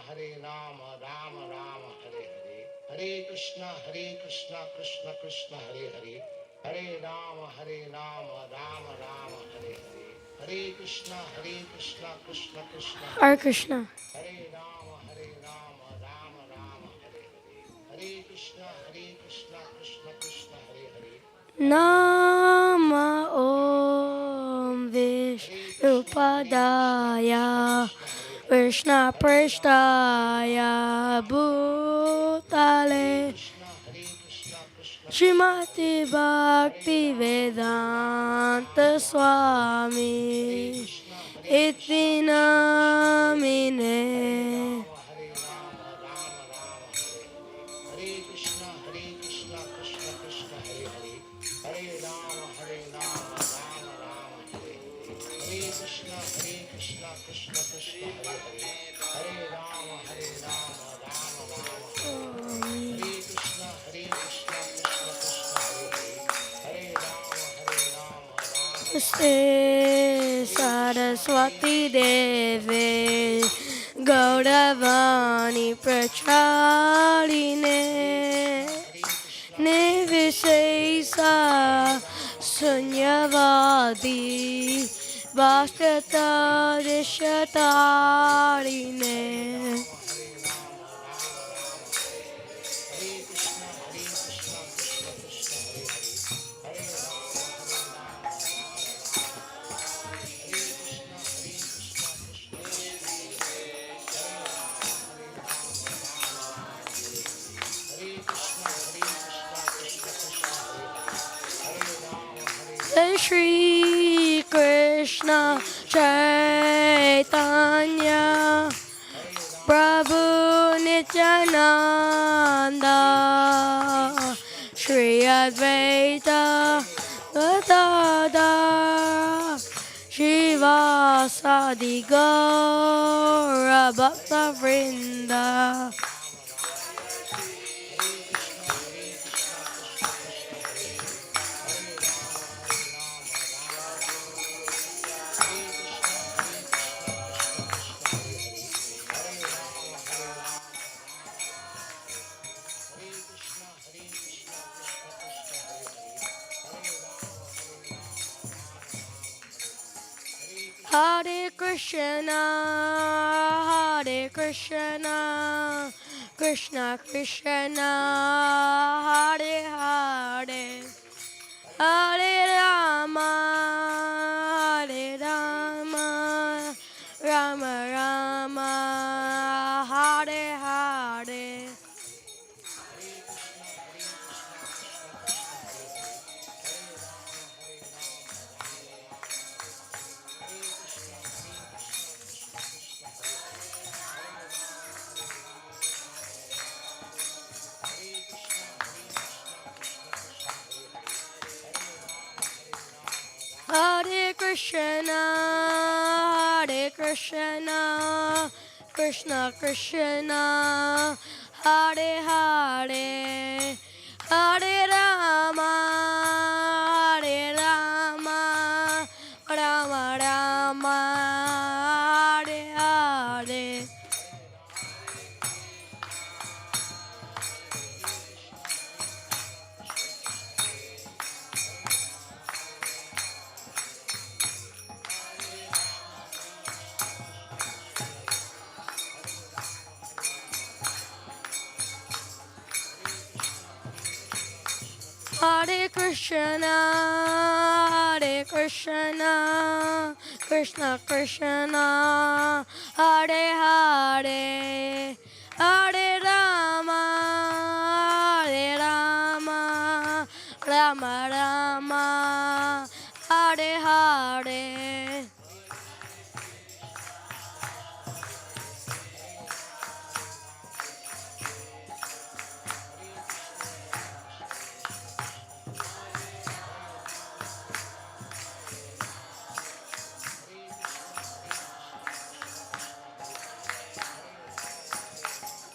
Rama Rama, Hare Hare. Hare Krishna, Krishna, Hare Hare. Hare Rama, Rama Rama, Hare Hare. Hare Krishna, Krishna. Hare Krishna. Hare Rama, Rama Rama, Hare Hare. Hare Krishna, Krishna, Hare Hare. Nama Om Vishnupadaya Krishna Prishtaya Bhutale Srimati Bhaktivedanta Swami Iti Namine. Namaste Saraswati Deve Gauravani Pracharine Nivishesa Sunyavadi Bhaskata Rishatarine. Shri Krishna Chaitanya Prabhu Nityananda Shri Advaita Gadadhar Shivasadi Gaura Bhakta Vrinda. Hare Krishna, Hare Krishna, Krishna Krishna, Hare Hare, Hare Rama, Hare Rama, Rama Rama, Hare Hare. Hare Krishna, Hare Krishna, Krishna Krishna, Hare Hare, Hare Rama, Hare Rama, Rama Rama, Hare Hare. Hare Krishna, Hare Krishna, Krishna Krishna, Hare Hare, Hare Rama, Hare Rama, Rama Rama, Hare Hare.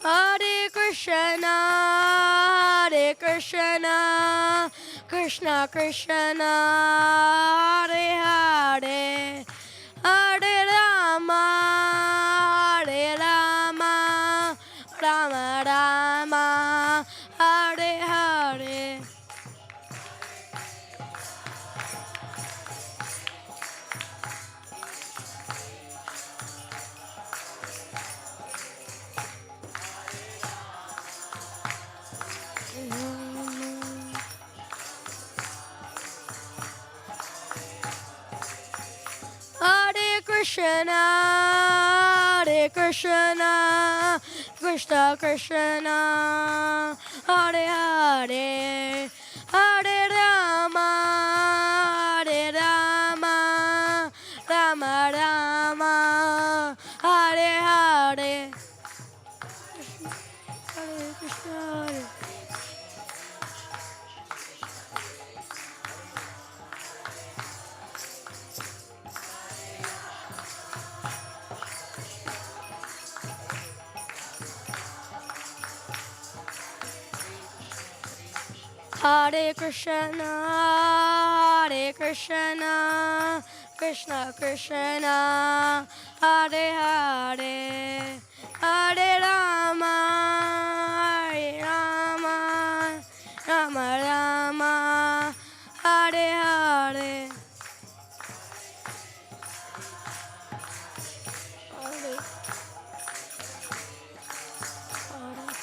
Hare Krishna, Hare Krishna, Krishna Krishna, Hare Hare, Hare Rama, Hare Rama, Rama Rama, Hare Hare. Hare Krishna, Hare Krishna, Krishna Krishna, Hare Hare, Hare Rama, Hare Rama, Rama Rama, Hare Hare. Hare Krishna, Hare. Hare Krishna, Hare Krishna, Krishna Krishna, Hare Hare, Hare Rama, Hare Rama, Rama Rama, Hare Hare. Hare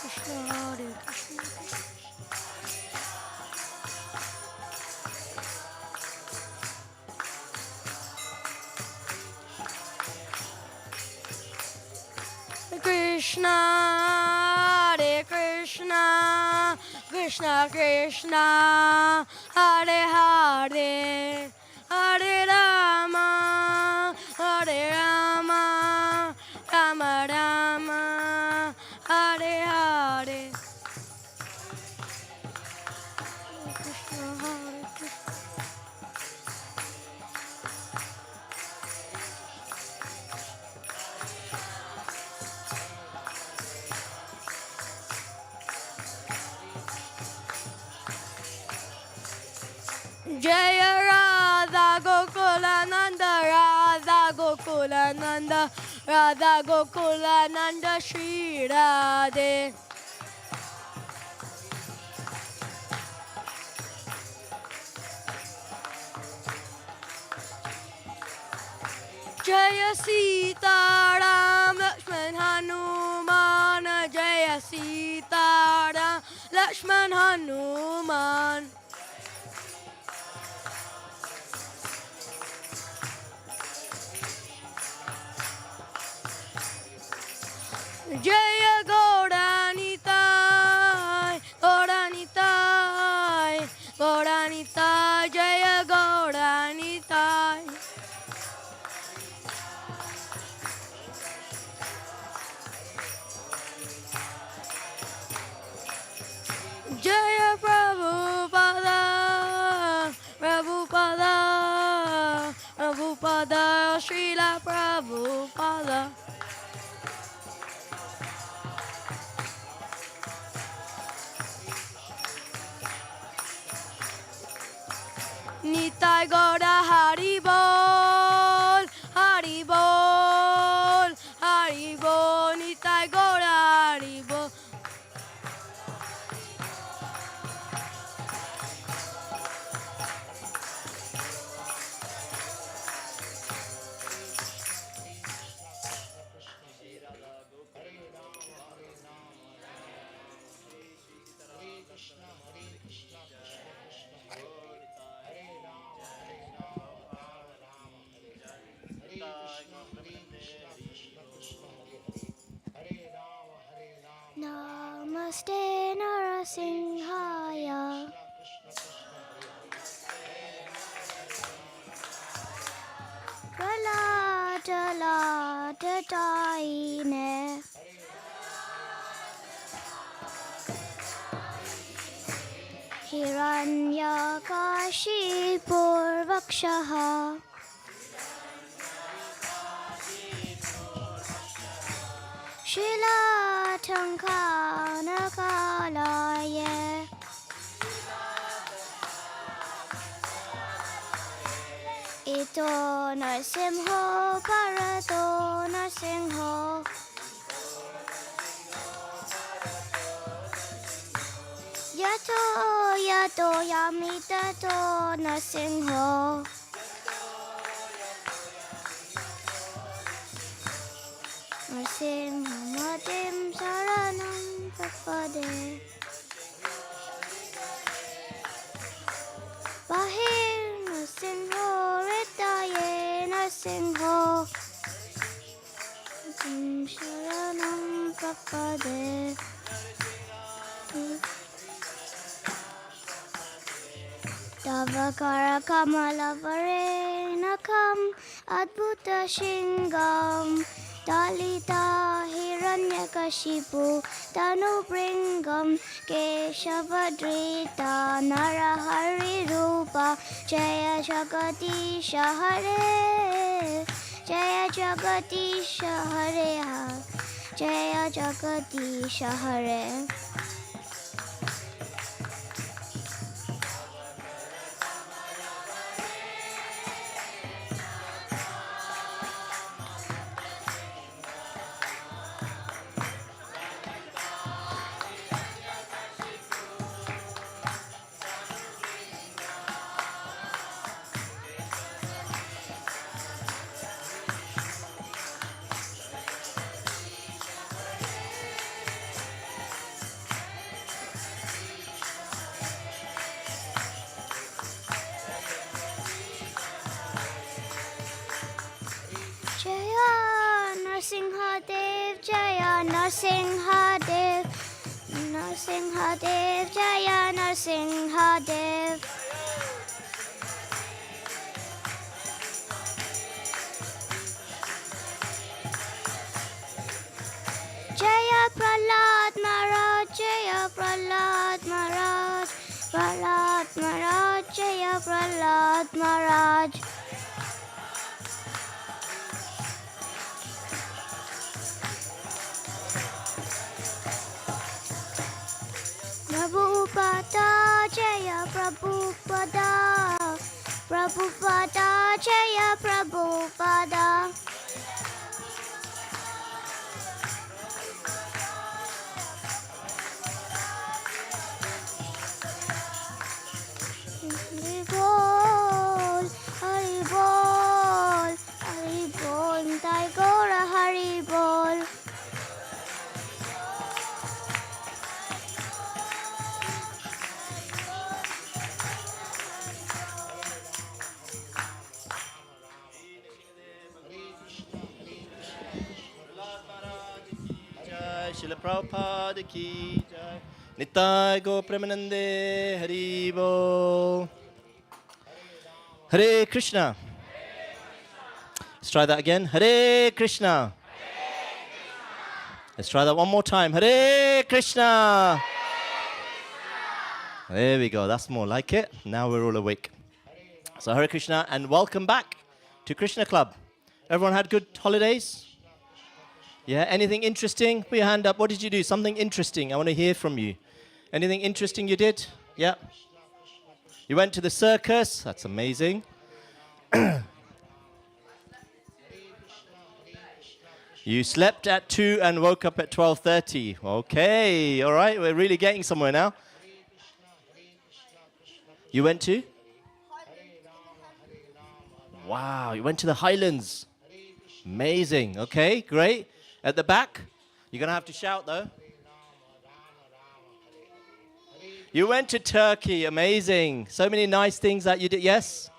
Krishna, Hare Krishna. Krishna, Hare Krishna, Krishna Krishna, Hare Hare, Hare Rama, Hare Rama, Rama Rama, Hare Hare. Krishna, Hare Krishna. Jaya Radha Gokula Nanda, Radha Gokula Nanda, Radha Gokula Nanda, Shri Radhe. Jaya Sita Ram Lakshman Hanuman, Jaya Sita Ram Lakshman Hanuman. Jaya Gauranitai, Gauranitai, Gauranitai, Jaya Gauranitai. Jaya Prabhupada, Prabhupada, Prabhupada, Srila Prabhupada. Nitai Gaura Hari Bol, Hari Bol, Hari Bol, Nitai Gaura Hari Bol. Namaste Narasimhaya. Pralata Taine. Hiranyakashipur Vakshaha. Shilatankanakalaye. Ito Narsimho Parato Narsimho. Yato Yato Yamitato Narsimho. Narsimho Matim Saranam Papade. Bahir Narsimho Ritaye Narsimho. Matim Saranam Papade. Tavakara Kamala Varenakam Adbhuta Shingam Dalita Hiranyakashipu Tanu Bringam Keshavadrita Narahari Rupa Jaya Jagatisha Hare Jaya Jagatisha Hare Jaya Jagatisha Hare. Narsimha Dev, Narsimha Dev, Jaya Narsimha Dev. Jaya Prahlad Maharaj, Jaya Prahlad Maharaj, Prahlad Maharaj, Jaya Prahlad Maharaj. Prabhupada, Jaya Prabhupada, Prabhupada, Jaya Prabhupada. Hari Bol, Hari Bol, Hari Bol, Nitai Gaura Hari Bol. Jai Srila Prabhupada ki jai. Nitai Go Premanande Hari Bol. Hare Krishna. Let's try that again. Hare Krishna. Let's try that one more time. Hare Krishna. There we go. That's more like it. Now we're all awake. So Hare Krishna and welcome back to Krishna Club. Everyone had good holidays? Yeah, anything interesting? Put your hand up. What did you do? Something interesting. I want to hear from you. Anything interesting you did? Yeah. You went to the circus. That's amazing. You slept at 2 and woke up at 12:30. Okay, all right. We're really getting somewhere now. You went to? Wow, you went to the Highlands. Amazing. Okay, great. At the back? You're going to have to shout, though. You went to Turkey. Amazing. So many nice things that you did. Yes?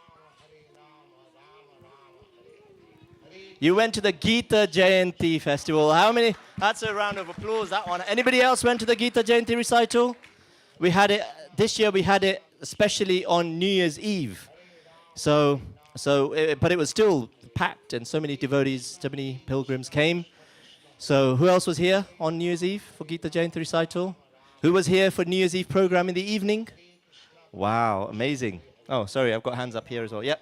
You went to the Gita Jayanti festival. How many? That's a round of applause, that one. Anybody else went to the Gita Jayanti recital? We had it, this year we had it especially on New Year's Eve. But it was still packed and so many devotees, so many pilgrims came. So who else was here on New Year's Eve for Gita Jayanti recital? Who was here for New Year's Eve program in the evening? Wow, amazing. Oh, sorry, I've got hands up here as well. Yep.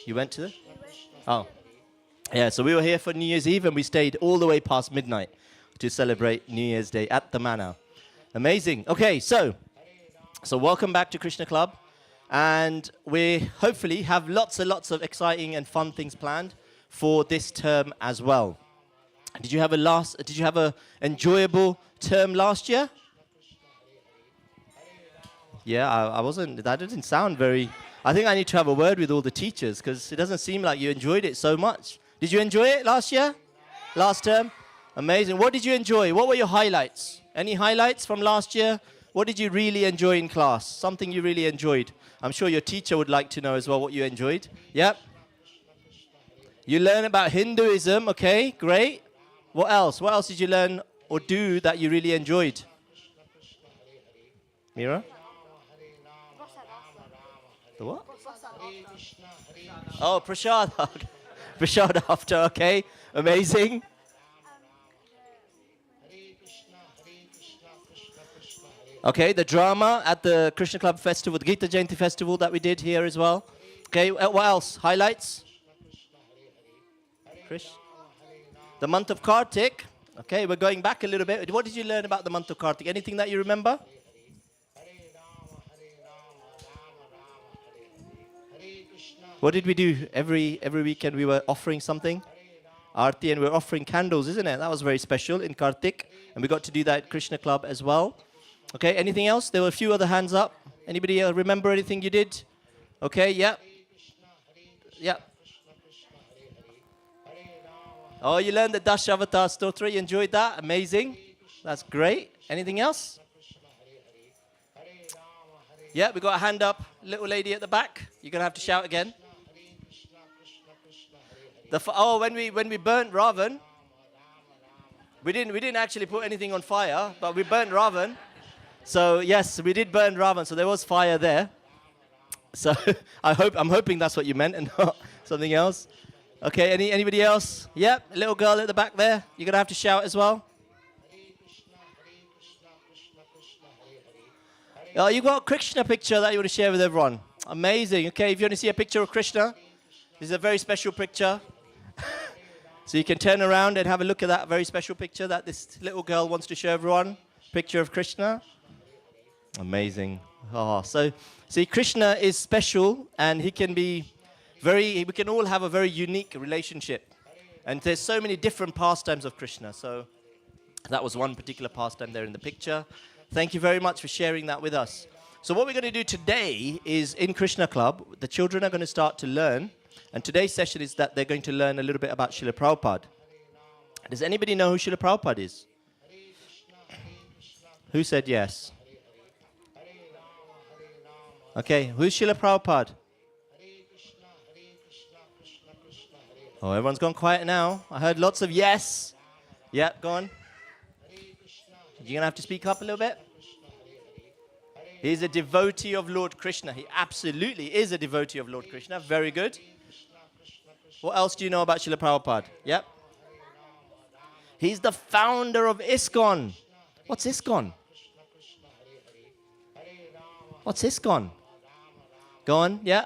You went to the? Oh. Yeah, so we were here for New Year's Eve and we stayed all the way past midnight to celebrate New Year's Day at the Manor. Amazing. Okay, so welcome back to Krishna Club. And we hopefully have lots and lots of exciting and fun things planned for this term as well. Did you have a enjoyable term last year? Yeah, I wasn't, that didn't sound very, I think I need to have a word with all the teachers because it doesn't seem like you enjoyed it so much. Did you enjoy it last year? Last term? Amazing. What did you enjoy? What were your highlights? Any highlights from last year? What did you really enjoy in class? Something you really enjoyed. I'm sure your teacher would like to know as well what you enjoyed. Yep. You learn about Hinduism. Okay, great. What else? What else did you learn or do that you really enjoyed? Mira? The what? Oh, prasad. Prasad after, okay. Amazing. Okay, the drama at the Krishna Club Festival, the Gita Jayanti Festival that we did here as well. Okay, what else? Highlights? Krish? The month of Kartik. Okay, we're going back a little bit. What did you learn about the month of Kartik? Anything that you remember? What did we do? Every weekend we were offering something. Aarti, and we were offering candles, isn't it? That was very special in Kartik. And we got to do that at Krishna Club as well. Okay, anything else? There were a few other hands up. Anybody remember anything you did? Okay, yeah. Yeah. Oh, you learned the Dashavata Stotra. You enjoyed that? Amazing. That's great. Anything else? Yeah, we got a hand up. Little lady at the back. You're going to have to shout again. When we burnt Ravan, we didn't actually put anything on fire, but we burnt Ravan. So yes, we did burn Ravan. So there was fire there. So I'm hoping that's what you meant and not something else. Okay, anybody else? Yep, a little girl at the back there. You're gonna have to shout as well. Oh, you got a Krishna picture that you want to share with everyone. Amazing. Okay, if you want to see a picture of Krishna, this is a very special picture. So you can turn around and have a look at that very special picture that this little girl wants to show everyone. Picture of Krishna. Amazing. Oh, so see, Krishna is special, and he can be we can all have a very unique relationship. And there's so many different pastimes of Krishna. So that was one particular pastime there in the picture. Thank you very much for sharing that with us. So what we're going to do today is in Krishna Club, the children are going to start to learn. And today's session is that they're going to learn a little bit about Srila Prabhupada. Does anybody know who Srila Prabhupada is? Who said yes? Okay, who's Srila Prabhupada? Oh, everyone's gone quiet now. I heard lots of yes. Yeah, go on. You're going to have to speak up a little bit. He's a devotee of Lord Krishna. He absolutely is a devotee of Lord Krishna. Very good. What else do you know about Srila Prabhupada? Yep. He's the founder of ISKCON. What's ISKCON? What's ISKCON? Go on, yeah.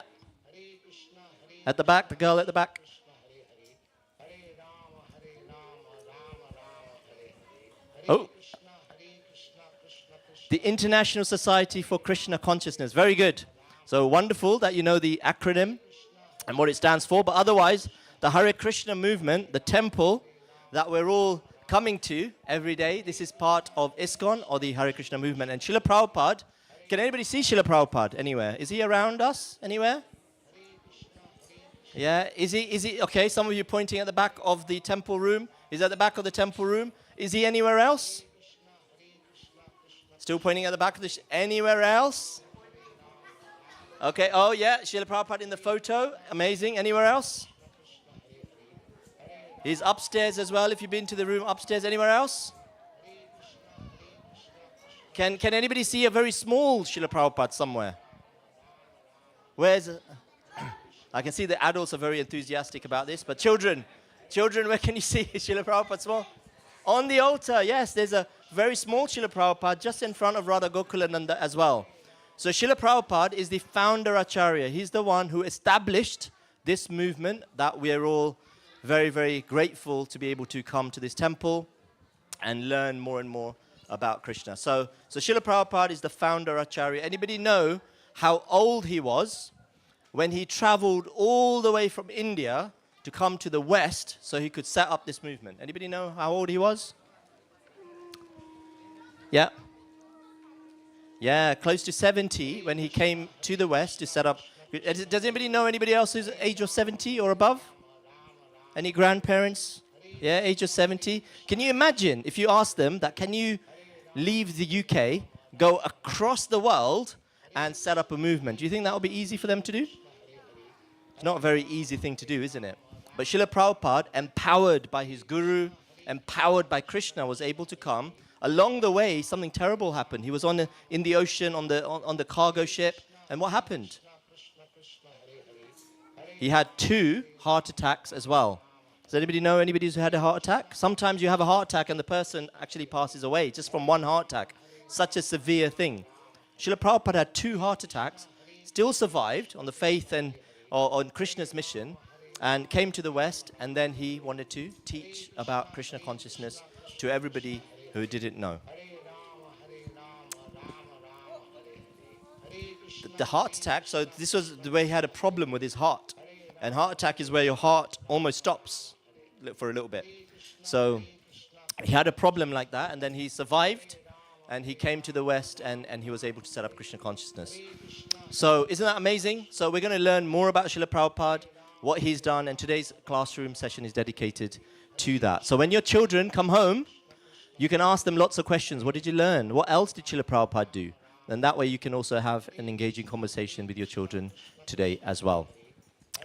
At the back, the girl at the back. Oh. The International Society for Krishna Consciousness. Very good. So wonderful that you know the acronym and what it stands for. But otherwise, the Hare Krishna movement, the temple that we're all coming to every day, this is part of ISKCON, or the Hare Krishna movement. And Srila Prabhupada, can anybody see Srila Prabhupada anywhere? Is he around us anywhere? Yeah, is he? Okay, some of you pointing at the back of the temple room. Is at the back of the temple room. Is he anywhere else? Still pointing at the back of the... anywhere else? Okay, oh yeah, Srila Prabhupada in the photo. Amazing. Anywhere else? He's upstairs as well, if you've been to the room upstairs. Anywhere else? Can anybody see a very small Srila Prabhupada somewhere? Where's... I can see the adults are very enthusiastic about this, but children, where can you see Srila Prabhupada small? On the altar, yes, there's a very small Srila Prabhupada just in front of Radha Gokulananda as well. So Srila Prabhupada is the founder Acharya. He's the one who established this movement that we're all very, very grateful to be able to come to this temple and learn more and more about Krishna. So Srila Prabhupada is the founder Acharya. Anybody know how old he was when he traveled all the way from India to come to the West so he could set up this movement? Anybody know how old he was? Yeah. Yeah, close to 70 when he came to the West to set up. Does anybody know anybody else who's age of 70 or above? Any grandparents? Yeah, age of 70. Can you imagine if you ask them that, can you leave the UK, go across the world and set up a movement? Do you think that would be easy for them to do? It's not a very easy thing to do, isn't it? But Srila Prabhupada, empowered by his guru, empowered by Krishna, was able to come. Along the way, something terrible happened. He was in the ocean on the cargo ship, and what happened? He had 2 heart attacks as well. Does anybody know anybody who's had a heart attack? Sometimes you have a heart attack and the person actually passes away just from one heart attack. Such a severe thing. Srila Prabhupada had 2 heart attacks, still survived on the faith and on Krishna's mission, and came to the West, and then he wanted to teach about Krishna consciousness to everybody who didn't know. The heart attack, so this was the way he had a problem with his heart. And heart attack is where your heart almost stops for a little bit. So he had a problem like that, and then he survived, and he came to the West, and he was able to set up Krishna consciousness. So isn't that amazing? So we're going to learn more about Srila Prabhupada, what he's done, and today's classroom session is dedicated to that. So when your children come home, you can ask them lots of questions. What did you learn? What else did Srila Prabhupada do? And that way you can also have an engaging conversation with your children today as well.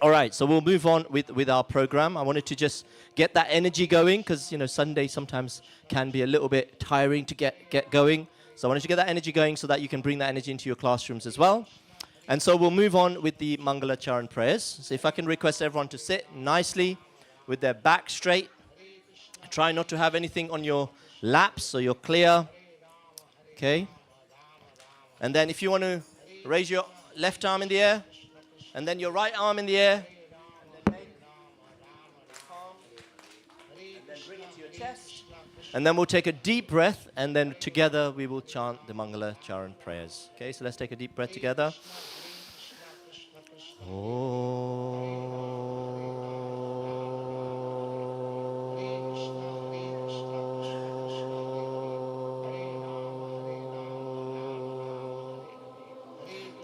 All right, so we'll move on with our program. I wanted to just get that energy going because, Sunday sometimes can be a little bit tiring to get going. So I wanted to get that energy going so that you can bring that energy into your classrooms as well. And so we'll move on with the mangala-charana prayers. So if I can request everyone to sit nicely with their back straight. Try not to have anything on your laps so you're clear. Okay. And then if you want to raise your left arm in the air, and then your right arm in the air, and then make palm, and then bring it to your chest. And then we'll take a deep breath, and then together we will chant the mangala-charana prayers. Okay, so let's take a deep breath together.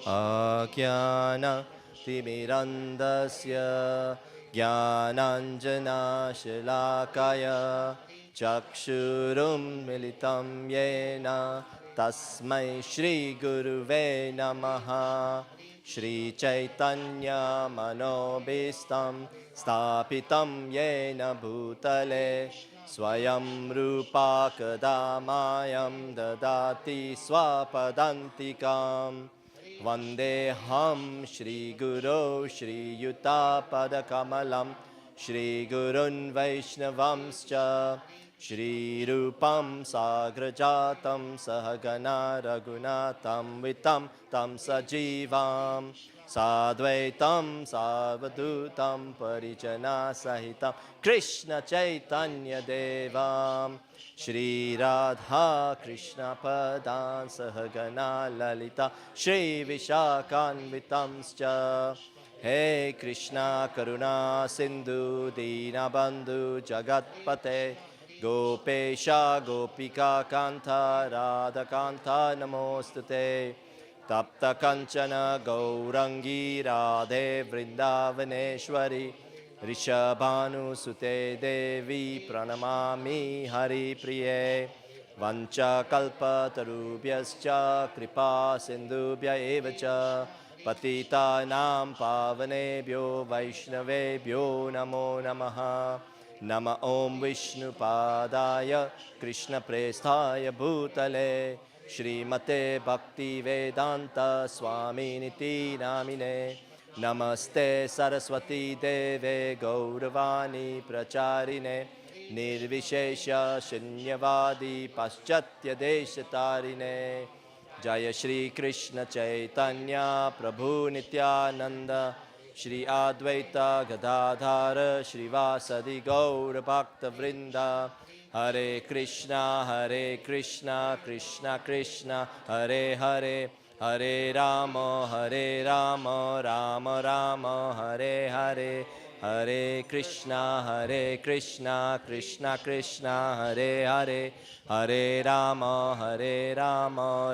Akyana timirandasya jnananjana shalakaya chakshurum militam yena tasmai shri guruve namaha Shri Chaitanya Manobhistam Stapitam Yena Bhutale Swayam Rupa Kadamayam Dadati Swapadantikam Vandeham Shri Guru Shri Yuta Padakamalam Shri Gurun Vaishnavamscha Shri Rupam Sagrajatam Sahagana Raghunatam Vitam Tam Sajivam Sadvaitam Savadutam Parijana Sahitam Krishna Chaitanya Devam Shri Radha Krishna Padan Sahagana Lalita Shri Vishakanvitamscha Hey Krishna Karuna Sindhu Dinabandhu Jagatpate Gopesha Gopika Kanta Radha Kanta Namostate Tapta Kanchana Gaurangi Radhe Vrindavaneshwari Rishabhanu Sute Devi Pranamami Hari Priye Vancha Kalpa Tarubhyascha Kripa Sindhubhya Evacha Patita Nam Pavanebhyo Vaishnavebhyo Namo Namaha Nama Om Vishnu Padaya Krishna Presthaya Bhutale Srimate Bhaktivedanta Swaminiti Namine Namaste Saraswati Deve Gauravani Pracharine Nirvishesha Shunyavadi Paschatya Deshatarine Jaya Shri Krishna Chaitanya Prabhu Nityananda Shri Advaita Gadadhara Shri Vasadi Gaura Bhakta Vrinda Hare Krishna Krishna Krishna Hare Hare Hare Rama Rama Rama Hare Hare Hare Krishna Krishna Krishna Hare Hare Hare Rama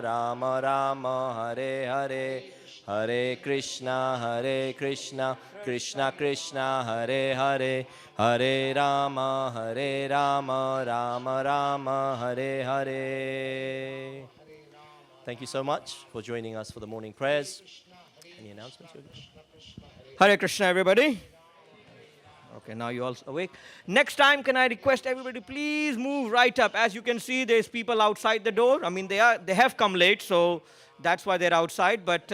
Rama Rama Hare Hare Hare Krishna Krishna Krishna Hare Hare Hare Rama Rama Rama Hare Hare. Thank you so much for joining us for the morning prayers. Any announcements? Hare Krishna, everybody. Okay, now you all awake. Next time, can I request everybody, please move right up. As you can see, there's people outside the door. I mean, they have come late, so that's why they're outside. But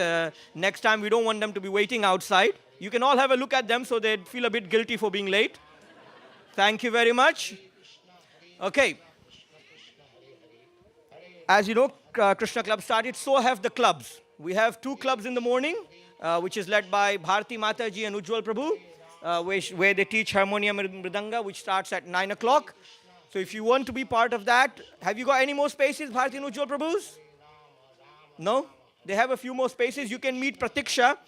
next time, we don't want them to be waiting outside. You can all have a look at them so they feel a bit guilty for being late. Thank you very much. Okay. As you know, Krishna Club started, so have the clubs. We have 2 clubs in the morning, which is led by Bharti Mataji and Ujjwal Prabhu, where they teach harmonium and mridanga, which starts at 9 o'clock. So if you want to be part of that, have you got any more spaces, Bharti and Ujjwal Prabhus? No? They have a few more spaces. You can meet Pratiksha.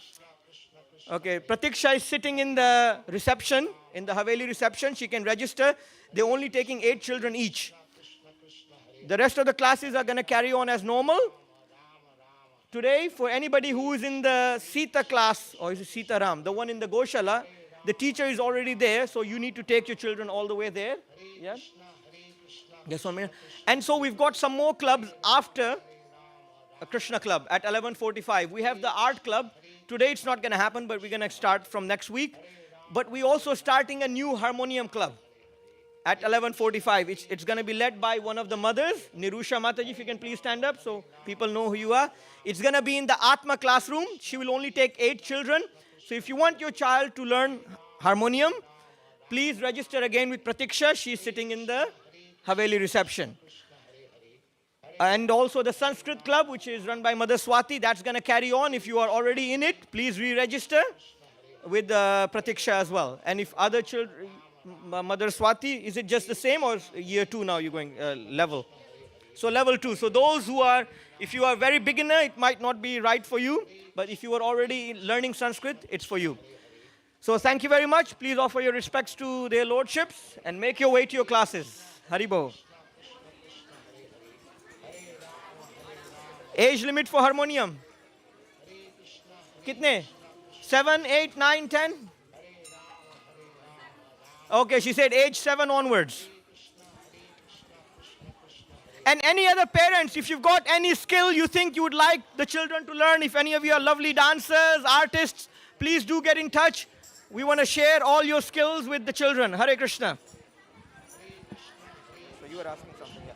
Okay, Pratiksha is sitting in the reception, in the Haveli reception. She can register. They're only taking 8 children each. The rest of the classes are going to carry on as normal. Today, for anybody who is in the Sita class, or is it Sita Ram, the one in the Goshala, the teacher is already there, so you need to take your children all the way there. Yeah? Just 1 minute. And so we've got some more clubs after a Krishna Club at 11:45. We have the art club. Today it's not going to happen, but we're going to start from next week. But we're also starting a new harmonium club at 11:45. It's going to be led by one of the mothers, Nirusha Mataji. If you can please stand up so people know who you are. It's going to be in the Atma classroom. She will only take 8 children. So if you want your child to learn harmonium, please register again with Pratiksha. She's sitting in the Haveli reception. And also the Sanskrit club, which is run by Mother Swati, that's going to carry on. If you are already in it, please re-register with Pratiksha as well. And if other children, Mother Swati, is it just the same, or year 2 now you're going level? So level 2. So those who are, if you are very beginner, it might not be right for you. But if you are already learning Sanskrit, it's for you. So thank you very much. Please offer your respects to their lordships and make your way to your classes. Haribo. Age limit for harmonium? Kitne? 7, 8, 9, 10? Okay, she said age 7 onwards. And any other parents, if you've got any skill you think you would like the children to learn, if any of you are lovely dancers, artists, please do get in touch. We want to share all your skills with the children. Hare Krishna. So you were asking something, yeah.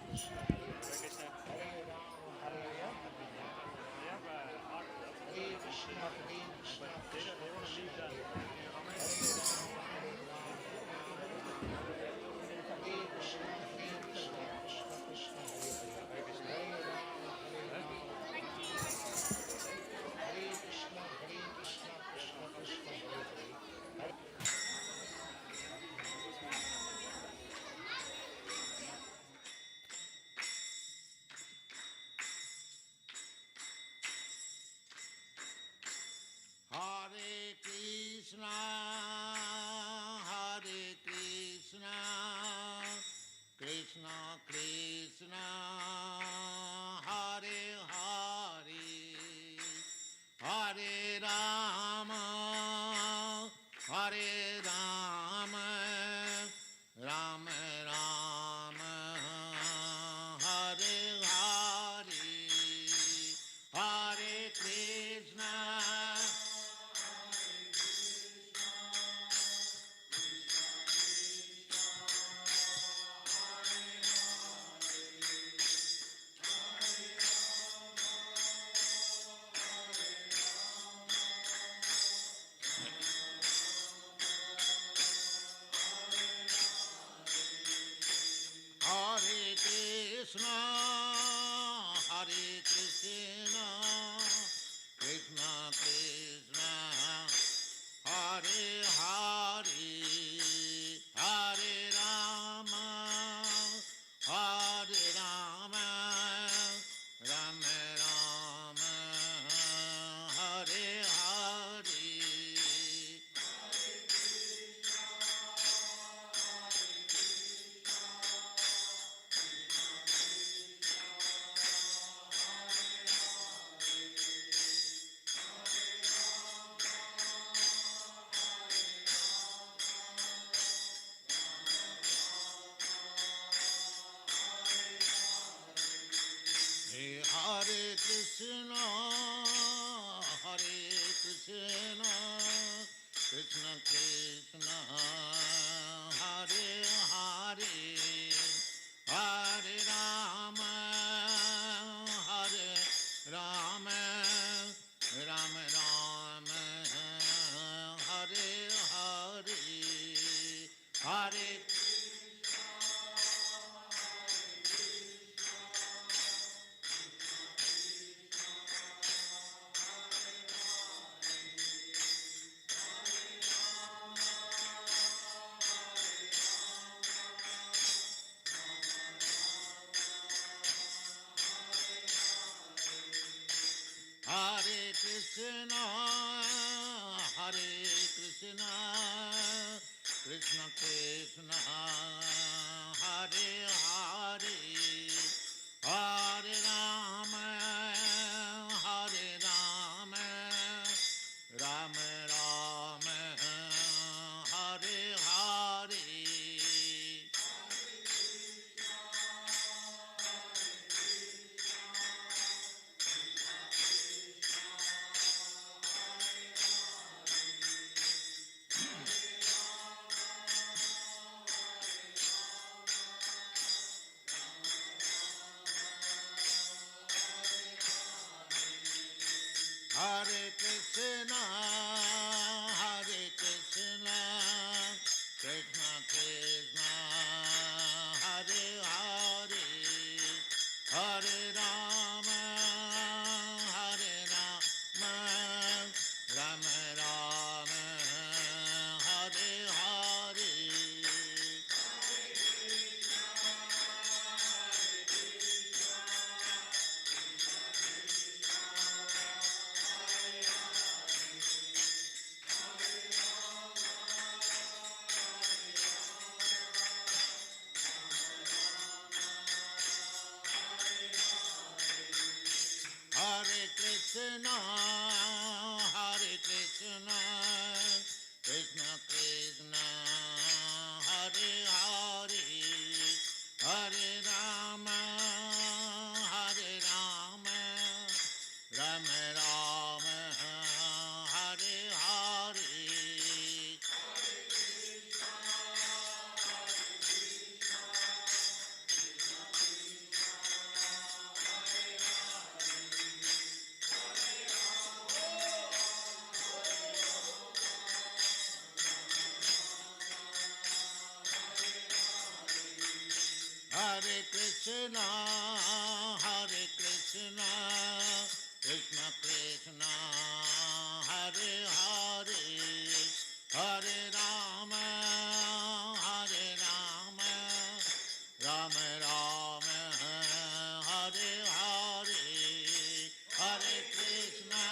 Hare Krishna, Krishna Krishna, Hare Hare, Hare Rama, Hare Rama, Rama Rama, Hare Hare, Hare Krishna. Hare Krishna, Hare Krishna, Krishna Krishna, Hare Hare, Hare Rama, Hare Rama, Rama Rama, Hare Hare. Hare Krishna, Krishna Krishna, Hare Hare, Hare Rama, Hare Rama, Rama Rama, Hare Hare, Hare Hare Krishna, Krishna Krishna, Hare Hare, Hare Rama, Hare Rama, Rama Rama, Hare Hare. Hare Krishna, Krishna Krishna, Hare Hare, Hare Rama, Rama Rama, Hare Hare, Hare Krishna.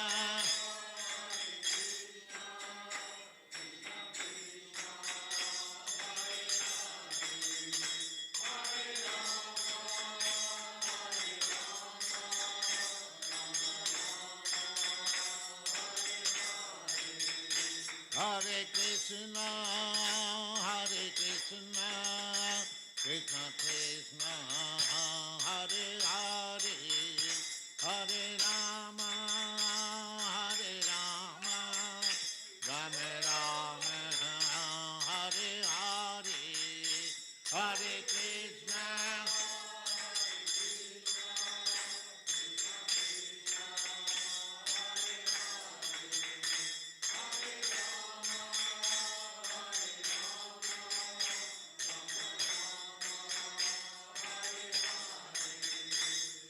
Hare Krishna, Krishna Krishna, Hare Hare, Hare Rama, Rama Rama, Hare Hare, Hare Krishna.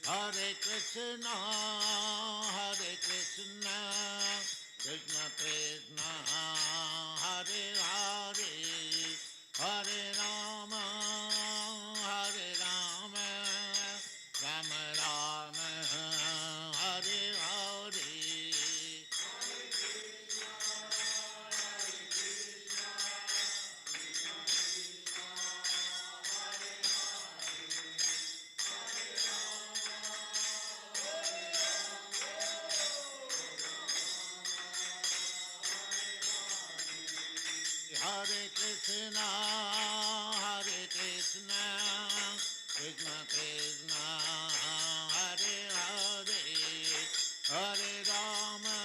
Hare Krishna, Krishna Krishna, Hare Hare, Hare Rama, Rama Rama, Hare Hare. Hare Krishna, Krishna Krishna, Hare Hare, Hare Rama,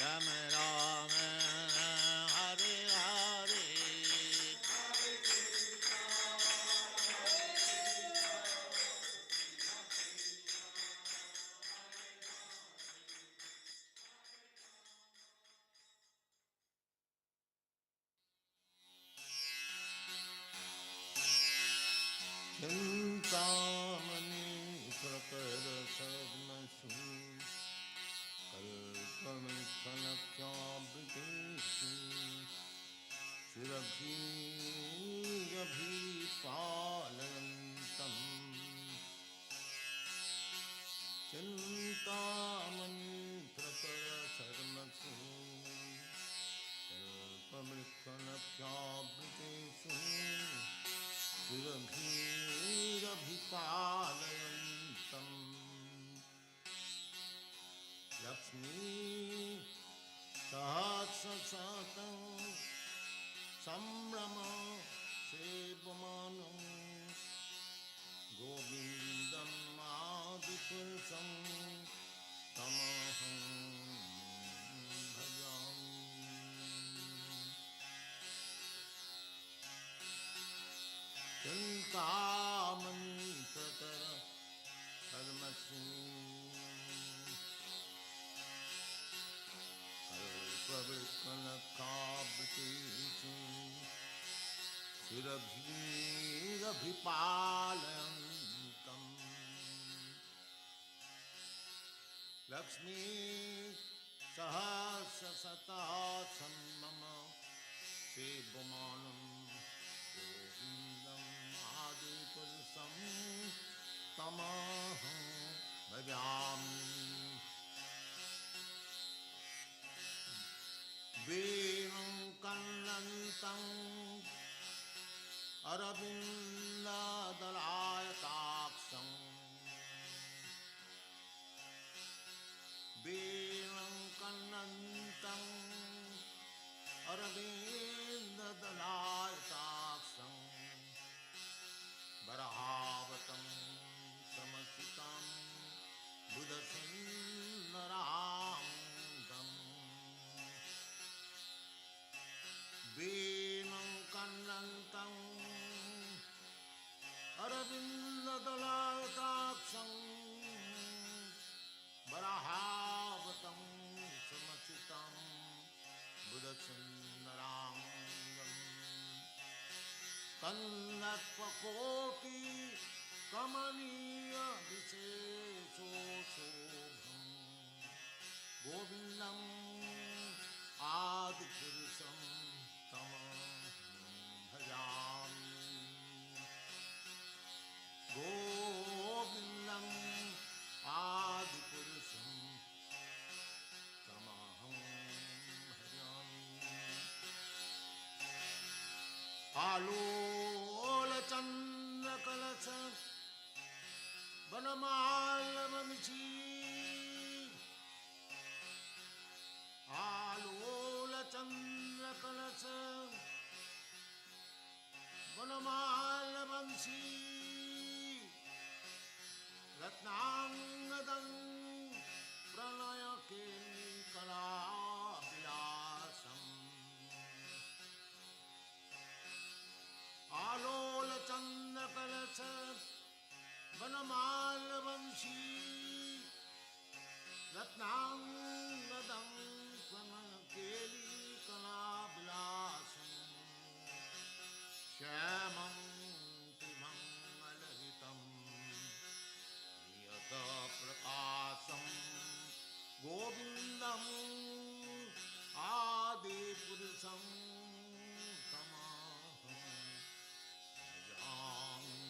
Rama Rama, Hare Hare. Chintamani Prakarasarnasu Kalpamikanakyabhitesu Sirabhi-abhi-palayantam Chintamani Prakarasarnasu Kalpamikanakyabhitesu Sirabhi-abhi-palayantam Lakshmi Sahasrasatam Sambrama Sevamanam Govindam Adipulsam Tamaham Bhajami. Chintamani Prakara Dharmasi Kalpavikanakabhitesu Sirabhi-abhi-palayantam Lakshmi Sahasrasatatham Mama Sevamanam Govindam Adipulsam Tamaham Bhajami. Veram Kannantam Aravinda Dalayataksam Veram Kannantam Aravinda Dalayataksam Barahavatam Samasitam Buddha-sundarangam Venam Kannantam Aravinda Dalayataksam Barahavatam Samasitam Buddha-sundarangam कल्लपकोटि कमनीय विशेषो शोभम् गोविन्दम् आदिपुरुषं तमहं भजामि गोविन्दम् आदिपुरुषं तमहं भजामि आलोलचन्द्रकलश वनमालवंशी आलोलचन्द्रकलश वनमालवंशी रत्नांगदं प्रणयकेलिकलाविलासम् आलोलचन्द्रकलश वनमालवंशी रत्नांगदं प्रणयकेलिकलाविलासम् श्यामं त्रिमङ्गलहितम् प्रकाशं गोविन्दम् आदिपुरुषं तमहं भजामि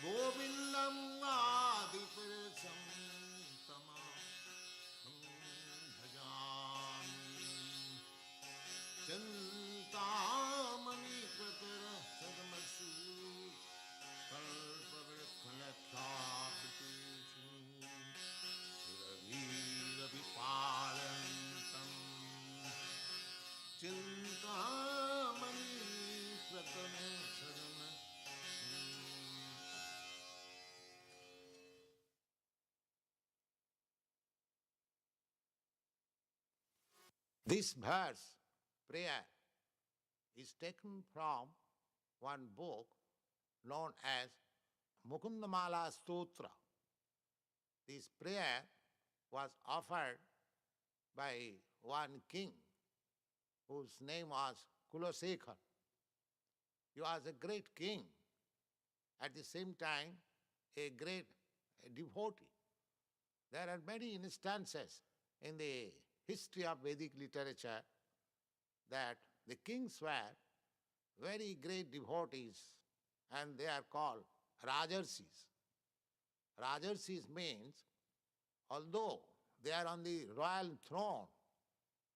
गोविन्दम् आदिपुरुषं तमहं भजामि चिन्तामणि प्रकर सदमसु कल्पवृक्षलतावृतेषु सुरवीरविपालन्तं चिन्तामणि प्रकरणसदमसु This verse, prayer, is taken from one book known as Mukundamala Stotra. This prayer was offered by one king whose name was Kulasekhar. He was a great king, at the same time a great devotee. There are many instances in the history of Vedic literature that the kings were very great devotees, and they are called Rajarsis. Rajarsis means, although they are on the royal throne,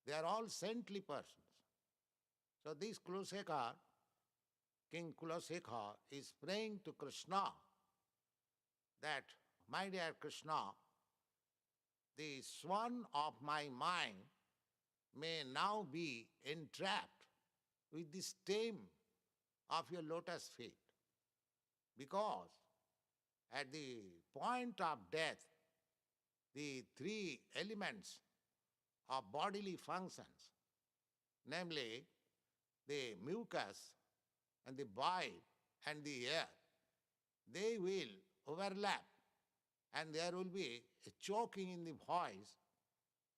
they are all saintly persons. So this Kulasekhar, King Kulasekhar, is praying to Krishna that, my dear Krishna, the swan of my mind may now be entrapped with the stem of your lotus feet, because at the point of death, the three elements of bodily functions, namely the mucus and the bile and the air, they will overlap and there will be a choking in the voice.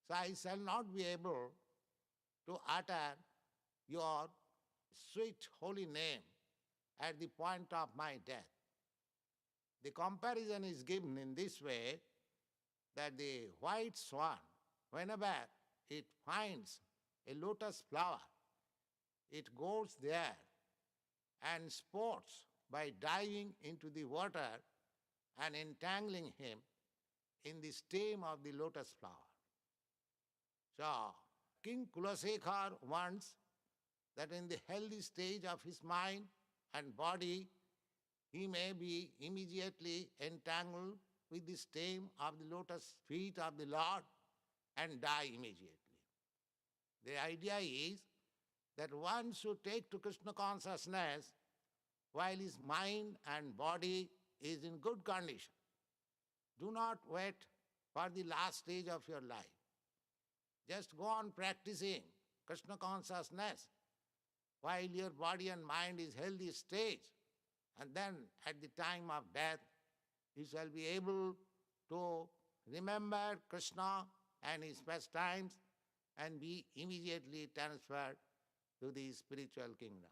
So I shall not be able to utter your sweet holy name at the point of my death. The comparison is given in this way, that the white swan, whenever it finds a lotus flower, it goes there and sports by diving into the water and entangling him in the stem of the lotus flower. So, King Kulasekhar wants that in the healthy stage of his mind and body, he may be immediately entangled with the stem of the lotus feet of the Lord and die immediately. The idea is that one should take to Krishna consciousness while his mind and body is in good condition. Do not wait for the last stage of your life. Just go on practicing Krishna consciousness while your body and mind is healthy stage, and then at the time of death, you shall be able to remember Krishna and his pastimes and be immediately transferred to the spiritual kingdom.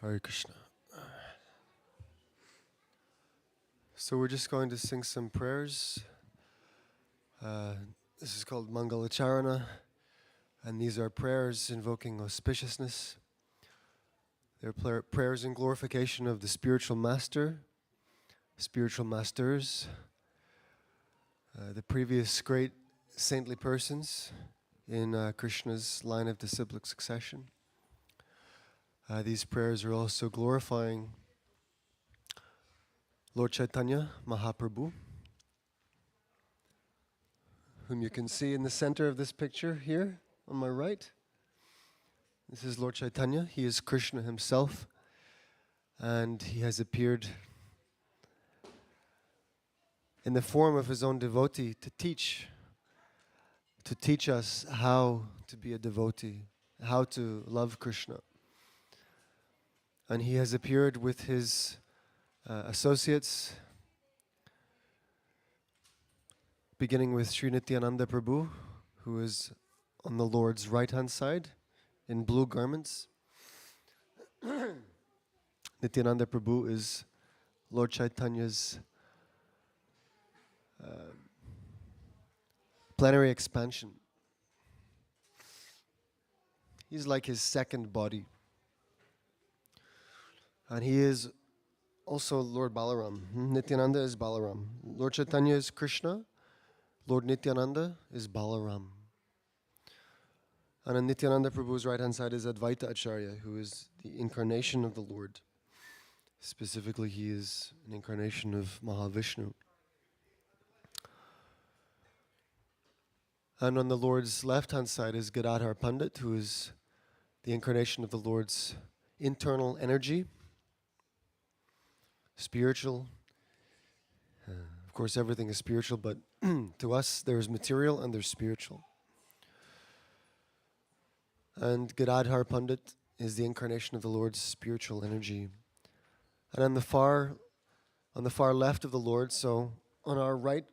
Hare Krishna. So we're just going to sing some prayers. This is called mangala-charana, and these are prayers invoking auspiciousness. They're prayers in glorification of the spiritual master, spiritual masters, the previous great saintly persons in Krishna's line of disciplic succession. These prayers are also glorifying Lord Chaitanya Mahaprabhu, whom you can see in the center of this picture here on my right. This is Lord Chaitanya. He is Krishna himself, and he has appeared in the form of his own devotee to teach us how to be a devotee, how to love Krishna. And he has appeared with his associates, beginning with Sri Nityananda Prabhu, who is on the Lord's right-hand side in blue garments. Nityananda Prabhu is Lord Chaitanya's plenary expansion. He's like his second body. And he is also Lord Balaram. Nityananda is Balaram. Lord Chaitanya is Krishna. Lord Nityananda is Balaram. And on Nityananda Prabhu's right-hand side is Advaita Acharya, who is the incarnation of the Lord. Specifically, he is an incarnation of Mahavishnu. And on the Lord's left-hand side is Gadadhar Pandit, who is the incarnation of the Lord's internal energy, spiritual. Of course, everything is spiritual, but to us, there's material and there's spiritual. And Gadadhar Pandit is the incarnation of the Lord's spiritual energy. And on the far left of the Lord, so on our right,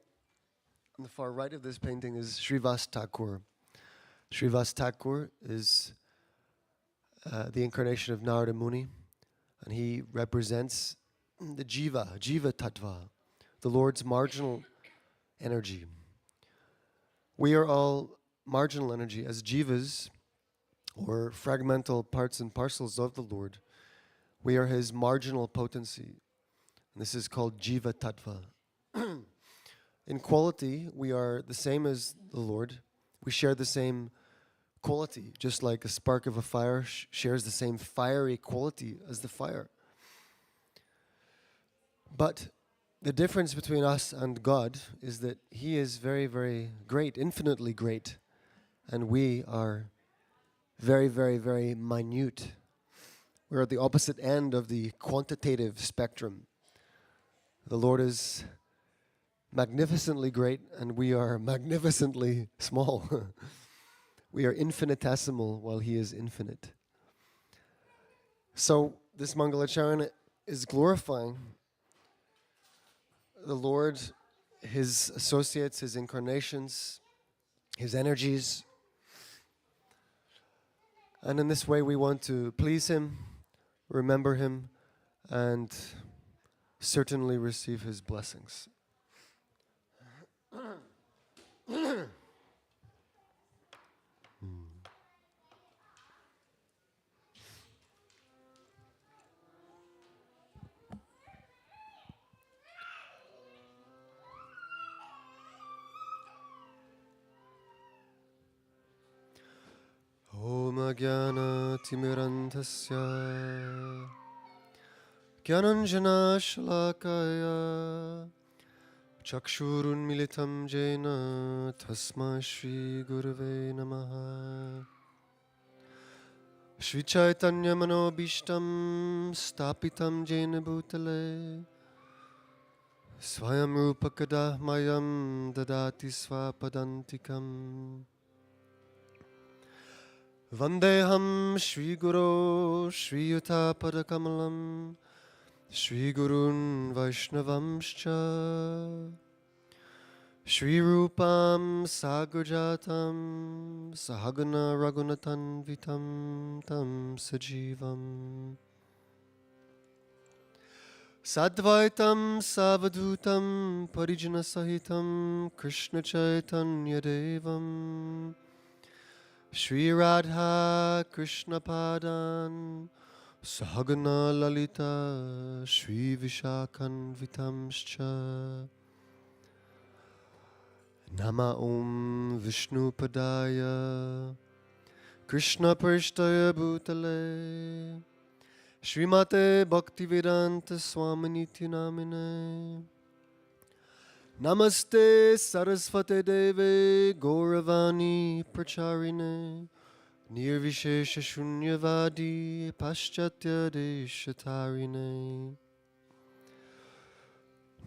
on the far right of this painting is Srivas Thakur. Srivas Thakur is the incarnation of Narada Muni, and he represents the Jiva Tattva, the Lord's marginal energy. We are all marginal energy as jivas, or fragmental parts and parcels of the Lord. We are his marginal potency, and this is called Jiva Tattva. In quality, we are the same as the Lord. We share the same quality, just like a spark of a fire shares the same fiery quality as the fire. But the difference between us and God is that he is very, very great, infinitely great, and we are very, very, very minute. We're at the opposite end of the quantitative spectrum. The Lord is magnificently great, and we are magnificently small. We are infinitesimal while he is infinite. So this mangala-charana is glorifying the Lord, his associates, his incarnations, his energies. And in this way we want to please him, remember him, and certainly receive his blessings. Om Jnana Timirandhasya Gyananjana Shalakaya Chakshurun Militam Jena Tasma Shri Gurave Namaha Shri Chaitanya Manobishtam Stapitam Jena Bhutale Swayam Rupa Kadah Mayam Dadati Swapadantikam Vandeham Shri Guru Shri Yuta Padakamalam Shri Gurun Vaishnavamscha Shri Rupam Sagrajatam Sahagana Raghunathan Vitam Tam Sajivam Sadvaitam Savadhutam Parijana Sahitam Krishna Chaitanya Devam Shri Radha Krishna Padan Sahagana Lalita Shri Vishakhan Vitamscha Nama Om Vishnu Padaya Krishna Prishtaya Bhutale Srimate Bhaktivedanta Swaminiti Namine Namaste Sarasvate Deve Gauravani Pracharine Nirvishesha Shunyavadi Paschatya Deshatarine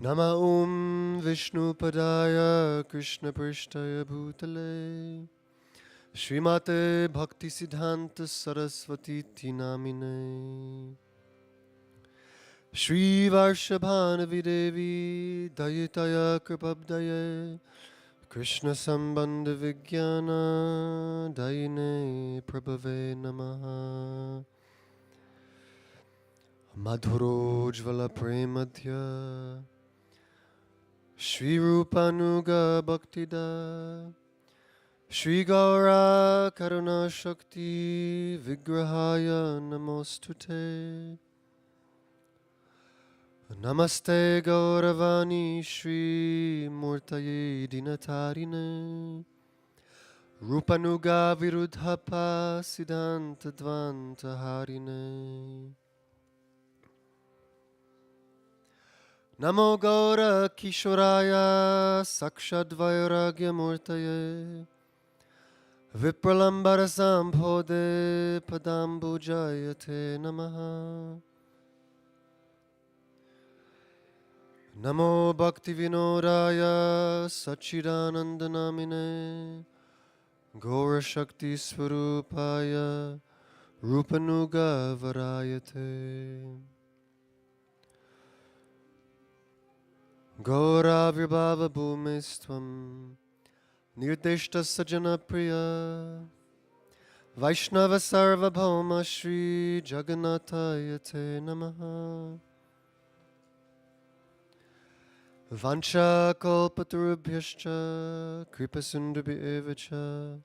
Nama Om Vishnu Padaya Krishna Prishtaya Bhutale Srimate Bhakti Siddhanta Saraswati Namine Shri Varshabhanavi Devi Dayitaya Kripabdaye Krishna Sambandha Vijnana Dayine Prabhave Namaha Madhurojvala Premadhya Shri Rupanuga Bhaktida Shri Gaura Karuna Shakti Vigrahaya Namostute Namaste Gauravani Shri Murtaye Dinatarine Rupanuga Virudhapa Siddhanta Dvanta Harine Namo Gaura Kishoraya Sakshad Vairagya Murtaye Vipralambara Sambhode Padambujayate Namaha Namo Bhaktivinodaya Sachidanandanamine Gaura Shakti Swarupaya Rupanuga Varayate Gaura Virbhava Bhumistvam Nirdeshta Sajana Priya Vaishnava Sarvabhauma Shri Jagannatayate Namaha Vancha kalpatarubhyascha kripasundabhyevacha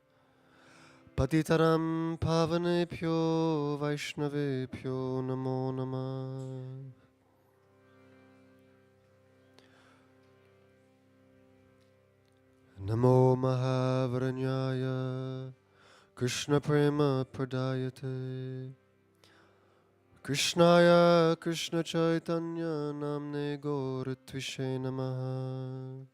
patitaram pavanebhyo vaishnavebhyo namo namah. Namo Mahavaranyaya Krishna Prema Pradayate Krishnaya Krishna Chaitanya Namne Gauratvishe Namaha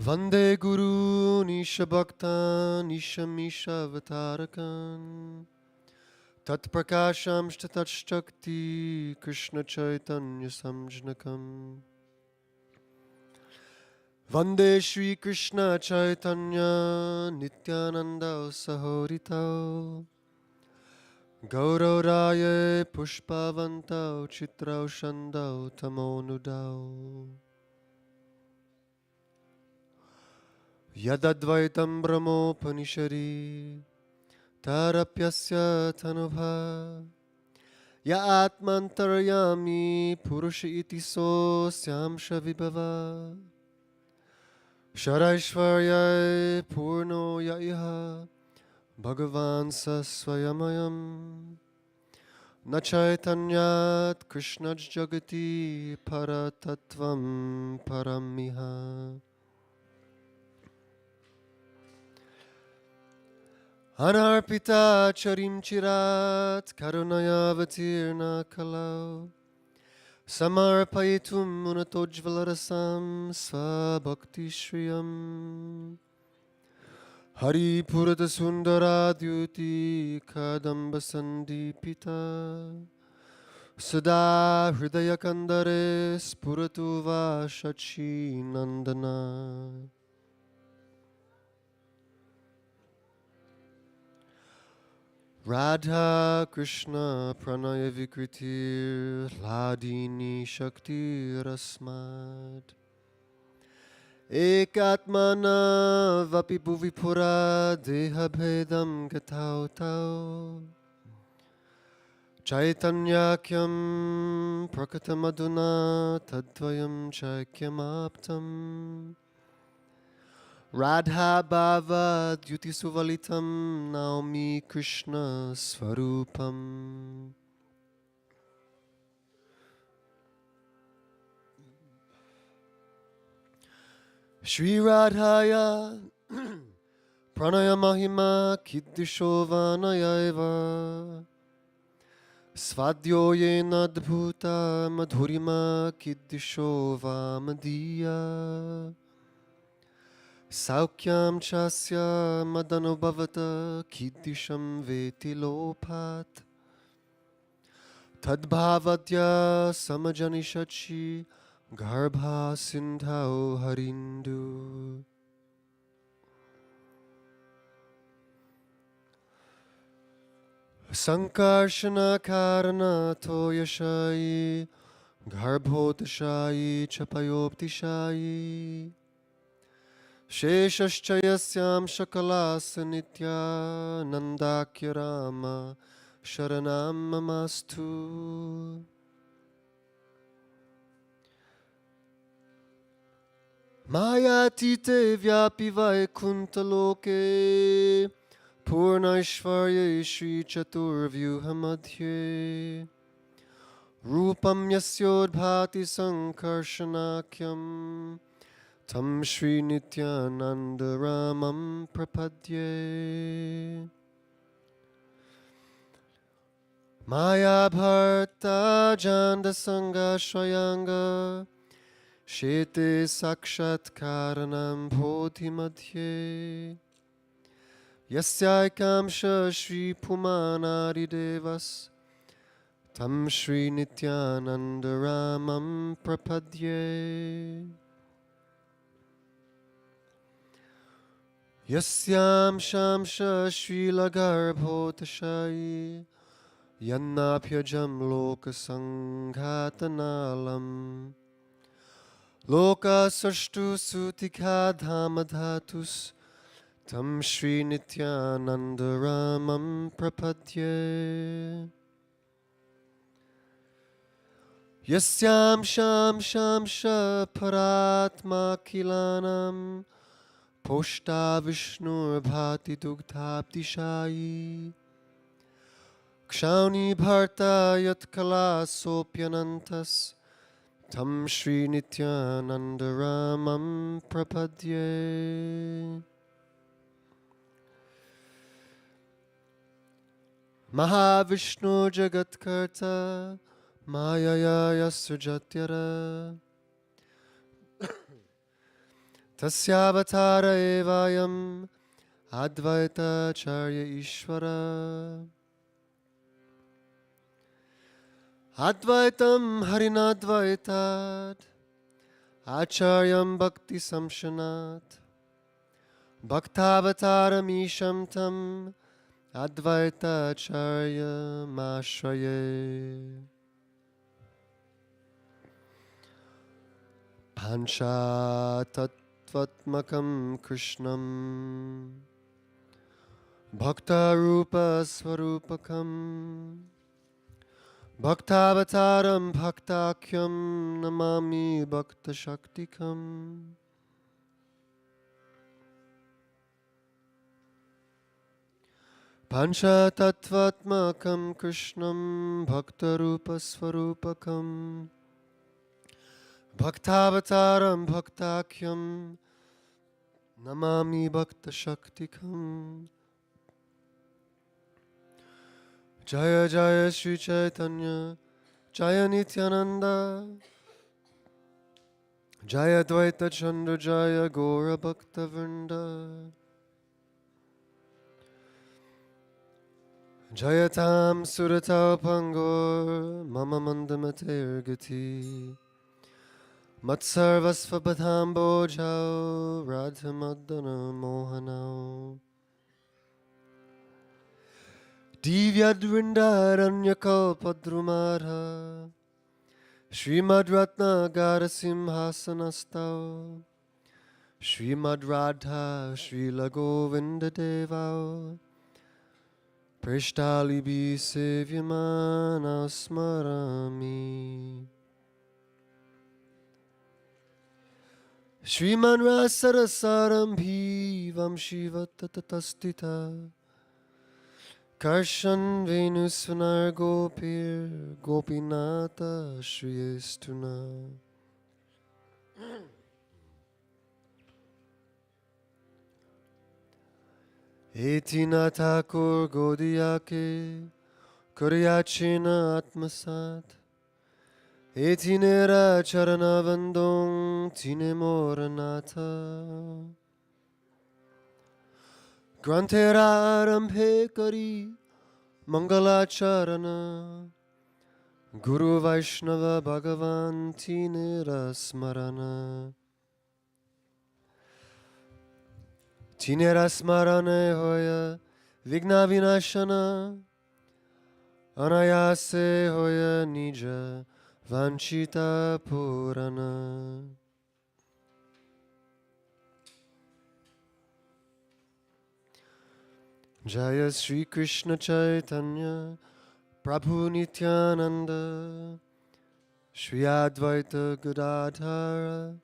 Vande Guru Nisha Bhakta Nisha Misha Vatarakan Tat Prakasham Shtatat Shakti Krishna Chaitanya Samjnakam Vande Shri Krishna Chaitanya Nityananda Sahorita Gauroraya Pushpavanta Chitrao Shandao Tamonudao Yadadvaitam Brahmo Panishari Tarapyasya Tanubha Ya Atmantaryami Purusha iti so Syamsha Vibhava Sharaishvarya Purno Yaiha Bhagavan Sasvayamayam Nachaitanyat Krishnaj Jagati Paratatvam Paramiha Anarpita Charim Chirat Karunaya Vatirna Kalau Samarpayitum Munatojvalarasam Svabhakti Shriyam Hari Purata Sundara Dyuti Kadamba Sandipita Sada Hridaya Kandare Spuratu Vashachi Nandana Radha Krishna Pranaya Vikritir Hladini Shakti Rasmad Ekatmana Vapi Bhuvipura Deha Bhedam Gatau Tau Chaitanyakyam Prakatamaduna Tadvayam Chaikyamaptam Radha Bhava Dyuti Suvalitam Naumi Krishna Svarupam Shri Radhaya Pranaya Mahima Kiddishovanayaeva Svadyo Yena Dbhuta Madhurima Kiddishova Madhya Saukyam Chasya Madanobhavata Kiddisham Veti Lopat Tadbhavadya Samajanishachi Garbha Sindhau Harindu Sankarshana Karana Toyashayi Garbhotashayi Chapayoptishayi Sheshaschayasyam Shakalas Nitya Nandakya Rama Sharanam Mamastu Mayatite Vyapi Vaikuntaloke Purnaishvarya Shri Chaturvyuha Madhye Rupam Yasyodbhati Sankarshanakyam Tam Shri Nityananda Ramam Prapadye Maya Bharta Janda Sangha Shayanga Shete Sakshat Karanam Bodhi Madhye Yasyakamsha Shri Pumanari Devas Tam Shri Nityananda Ramam Prapadye Yasyam Shamsha Shri Lagarbhotashayi Yannapyajam Loka Sanghatanalam Loka Sashtu Sutika Dhamadhatus Tam Shri Nityananda Ramam Prapadye Yasyam Sham Shamsha Paratma Kilanam Poshta Vishnur Bhati Dugdhabdishayi Kshauni Bharta Yatkala Sopyanantas Tam Shri Nityananda Ramam Prapadye Mahavishnu Jagatkarta Mayaya Sujatyara Tasyavatara Evayam Advaita Charya Ishvara Advaitam Harinadvaitad Acharyam Bhakti Samshanat Bhaktavataram Isham Tam Advaita Acharya Mashraye Pancha Tattvatmakam Krishnam Bhakta Rupa Swarupakam Bhaktavataram Bhaktakyam Namami Bhakta Shaktikam Pancha Tattvatmakam Krishnam Bhakta Rupa Swarupakam Bhaktavataram Bhaktakyam Namami Bhakta Shaktikam Jaya Jaya Shri Chaitanya Jaya Nityananda Jaya Dvaita Chandra Jaya Gora Bhakta Vrinda Jayatam Surata Pangor Mama Mandamate Gati Matsarvasva Badham Bojao Radha Madana Mohanao Divyadrindaranyakalpadrumadha Srimad Ratnagara Simhasanastao Srimad Radha Srila Govinda Devao Prishtalibi Sevyamana Smarami Sriman Rasarasaram Bhivam Shiva Karshan Venusvanar Gopir Gopinata Shriyestuna Etina Thakur Godiyake Kuryachina Atmasat Etinera Charana Vandong Tine Moranata Grantera Arambhe Kari mangala-charana Guru Vaishnava Bhagavan Tinera Smarana Tinera Smarane Hoya Vigna Vinashana Anayase Hoya Nija Vanchita Purana Jaya Sri Krishna Chaitanya Prabhu Nityananda Shri Advaita Gadadhara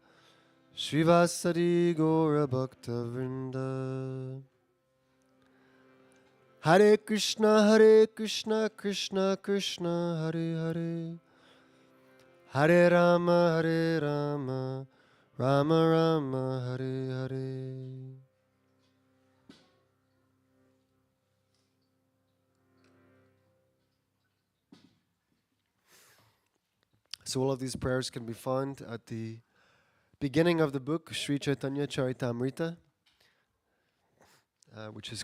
Srivasadi Gaura Bhakta Vrinda Hare Krishna Krishna Krishna Hare Hare Hare Rama Rama Rama Hare Hare. So all of these prayers can be found at the beginning of the book, Sri Chaitanya Charitamrita, which is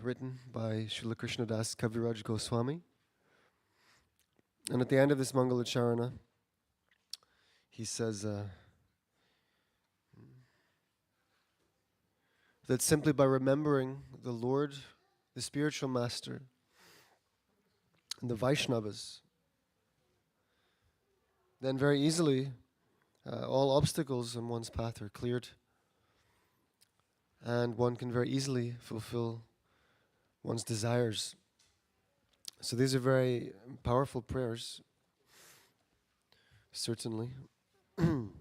written by Srila Krishna Das Kaviraj Goswami. And at the end of this mangala-charana, he says that simply by remembering the Lord, the spiritual master, and the Vaishnavas, then very easily all obstacles on one's path are cleared, and one can very easily fulfill one's desires. So these are very powerful prayers, certainly. And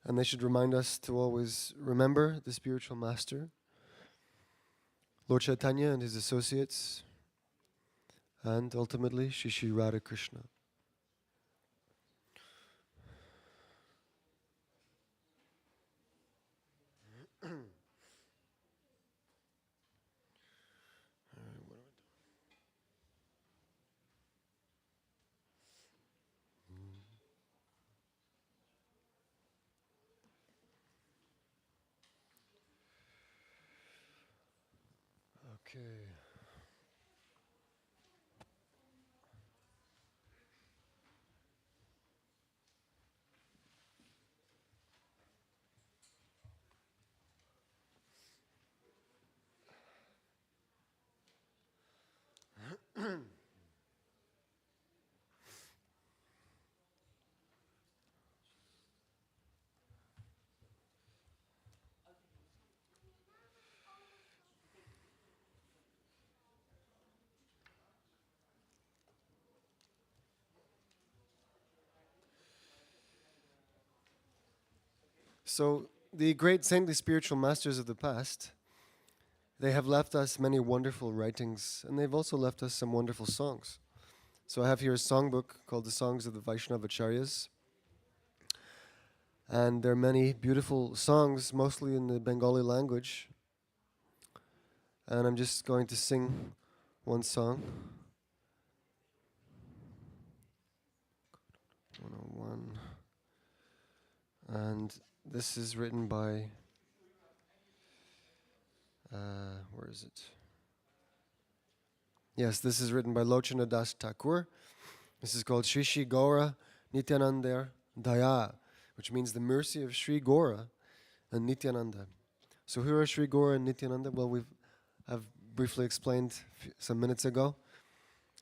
they should remind us to always remember the spiritual master, Lord Chaitanya and his associates, and ultimately Shri Shri Radha Krishna. Okay. So the great saintly spiritual masters of the past, they have left us many wonderful writings, and they've also left us some wonderful songs. So I have here a songbook called The Songs of the Vaishnava Acharyas. And there are many beautiful songs, mostly in the Bengali language. And I'm just going to sing one song. 101. And this is written by, where is it? Yes, this is written by Lochana Das Thakur. This is called Shri Shri Gaura Nityananda Daya, which means the mercy of Sri Gaura and Nityananda. So who are Sri Gaura and Nityananda? Well, I've briefly explained some minutes ago.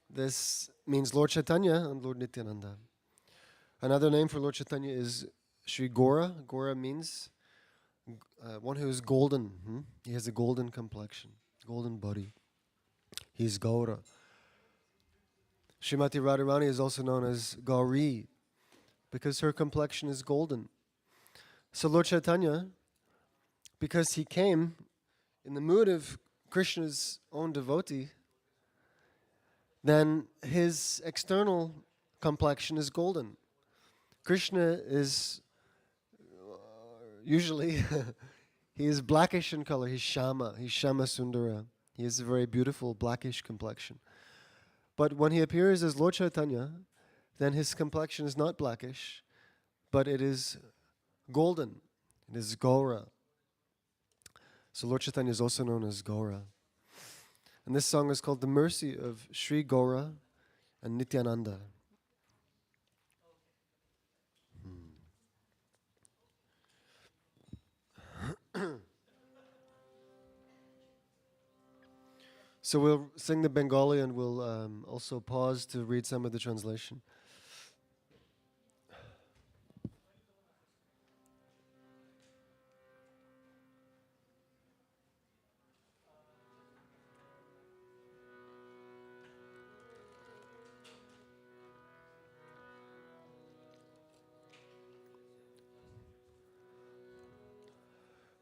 This means Lord Chaitanya and Lord Nityananda. Another name for Lord Chaitanya is Sri Gora. Gora means one who is golden. He has a golden complexion, golden body. He's Gaura. Srimati Radharani is also known as Gauri because her complexion is golden. So Lord Chaitanya, because he came in the mood of Krishna's own devotee, then his external complexion is golden. Krishna is usually, he is blackish in color. He's Shama Sundara. He has a very beautiful blackish complexion. But when he appears as Lord Chaitanya, then his complexion is not blackish, but it is golden. It is Gaura. So Lord Chaitanya is also known as Gaura. And this song is called The Mercy of Sri Gaura and Nityananda. So we'll sing the Bengali and we'll also pause to read some of the translation.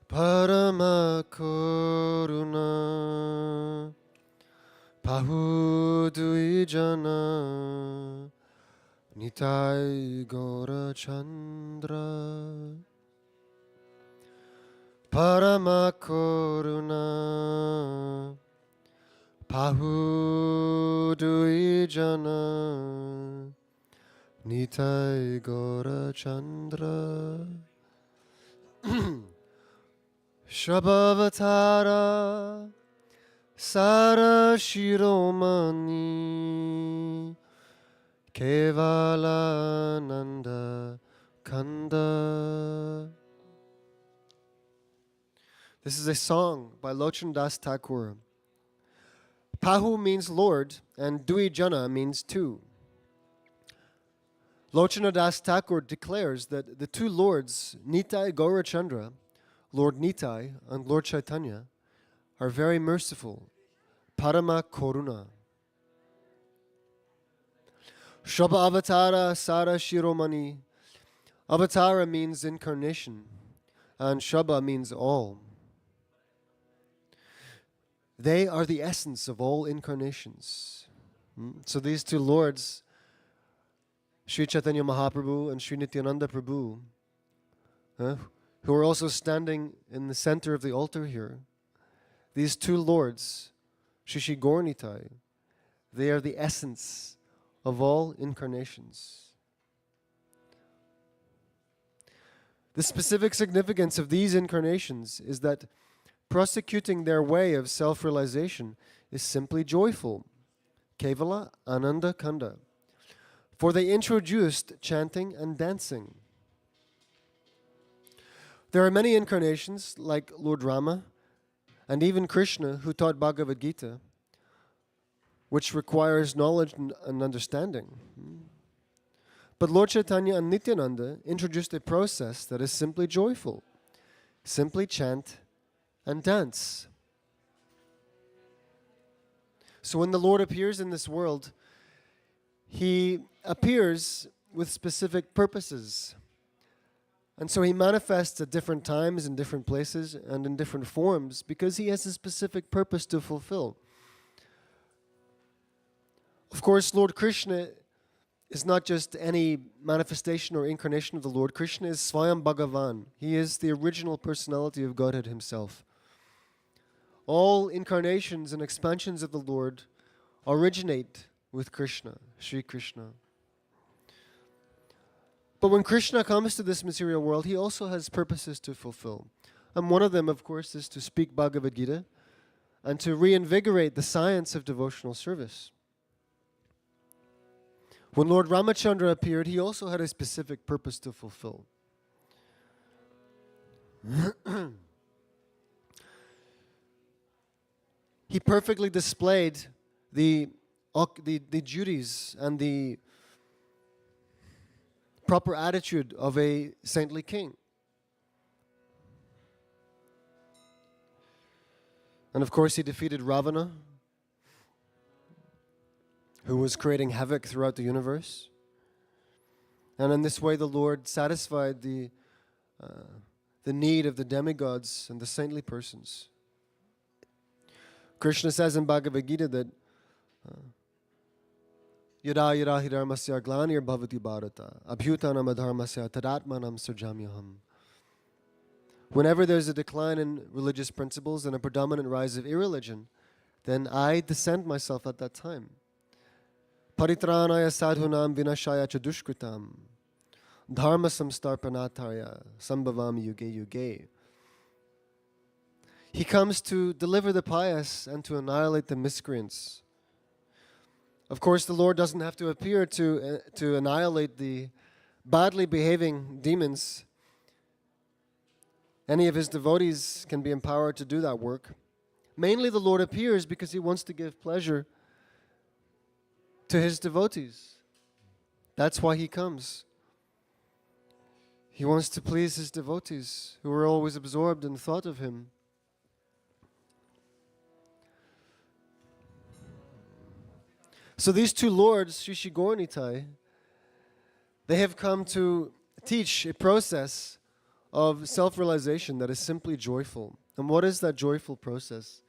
Parama Karuna Pahudui Jana Nitai Gora Chandra Parama Karuna Pahudui Jana Nitai Gora Chandra Shabhavatara Sara Shiromani Kevala Nanda Kanda. This is a song by Lochan Das Thakur. Pahu means Lord and Duijana means two. Lochana Das Thakur declares that the two lords, Nitai Gaurachandra, Lord Nitai and Lord Chaitanya, are very merciful. Parama Koruna. Shobha Avatara Sara Shiromani. Avatara means incarnation, and Shobha means all. They are the essence of all incarnations. So these two lords, Sri Chaitanya Mahaprabhu and Sri Nityananda Prabhu, who are also standing in the center of the altar here, these two lords, Shri Gaur Nitai, they are the essence of all incarnations. The specific significance of these incarnations is that prosecuting their way of self-realization is simply joyful. Kevala Ananda Kanda. For they introduced chanting and dancing. There are many incarnations, like Lord Rama, and even Krishna, who taught Bhagavad Gita, which requires knowledge and understanding. But Lord Chaitanya and Nityananda introduced a process that is simply joyful. Simply chant and dance. So when the Lord appears in this world, He appears with specific purposes. And so He manifests at different times, in different places, and in different forms, because He has a specific purpose to fulfill. Of course, Lord Krishna is not just any manifestation or incarnation of the Lord. Krishna is Swayam Bhagavan. He is the original personality of Godhead Himself. All incarnations and expansions of the Lord originate with Krishna, Sri Krishna. But when Krishna comes to this material world, He also has purposes to fulfill. And one of them, of course, is to speak Bhagavad Gita and to reinvigorate the science of devotional service. When Lord Ramachandra appeared, He also had a specific purpose to fulfill. he perfectly displayed the duties and the proper attitude of a saintly king. And of course, he defeated Ravana, who was creating havoc throughout the universe. And in this way, the Lord satisfied the need of the demigods and the saintly persons. Krishna says in Bhagavad Gita that Yada yada hi dharmasya glanir bhavati bharata abhyutanam adharmasya tadatmanam sarjamyaham. Whenever there's a decline in religious principles and a predominant rise of irreligion, then I descend myself at that time. Paritranaya sadhunam vinashaya cha dushkritam dharma samstarpanatarya sambhavam yuge yuge. He comes to deliver the pious and to annihilate the miscreants. Of course, the Lord doesn't have to appear to annihilate the badly behaving demons. Any of his devotees can be empowered to do that work. Mainly the Lord appears because he wants to give pleasure to his devotees. That's why he comes. He wants to please his devotees who are always absorbed in thought of him. So these two lords, Sri Sri Gaura Nitai, they have come to teach a process of self-realization that is simply joyful. And what is that joyful process?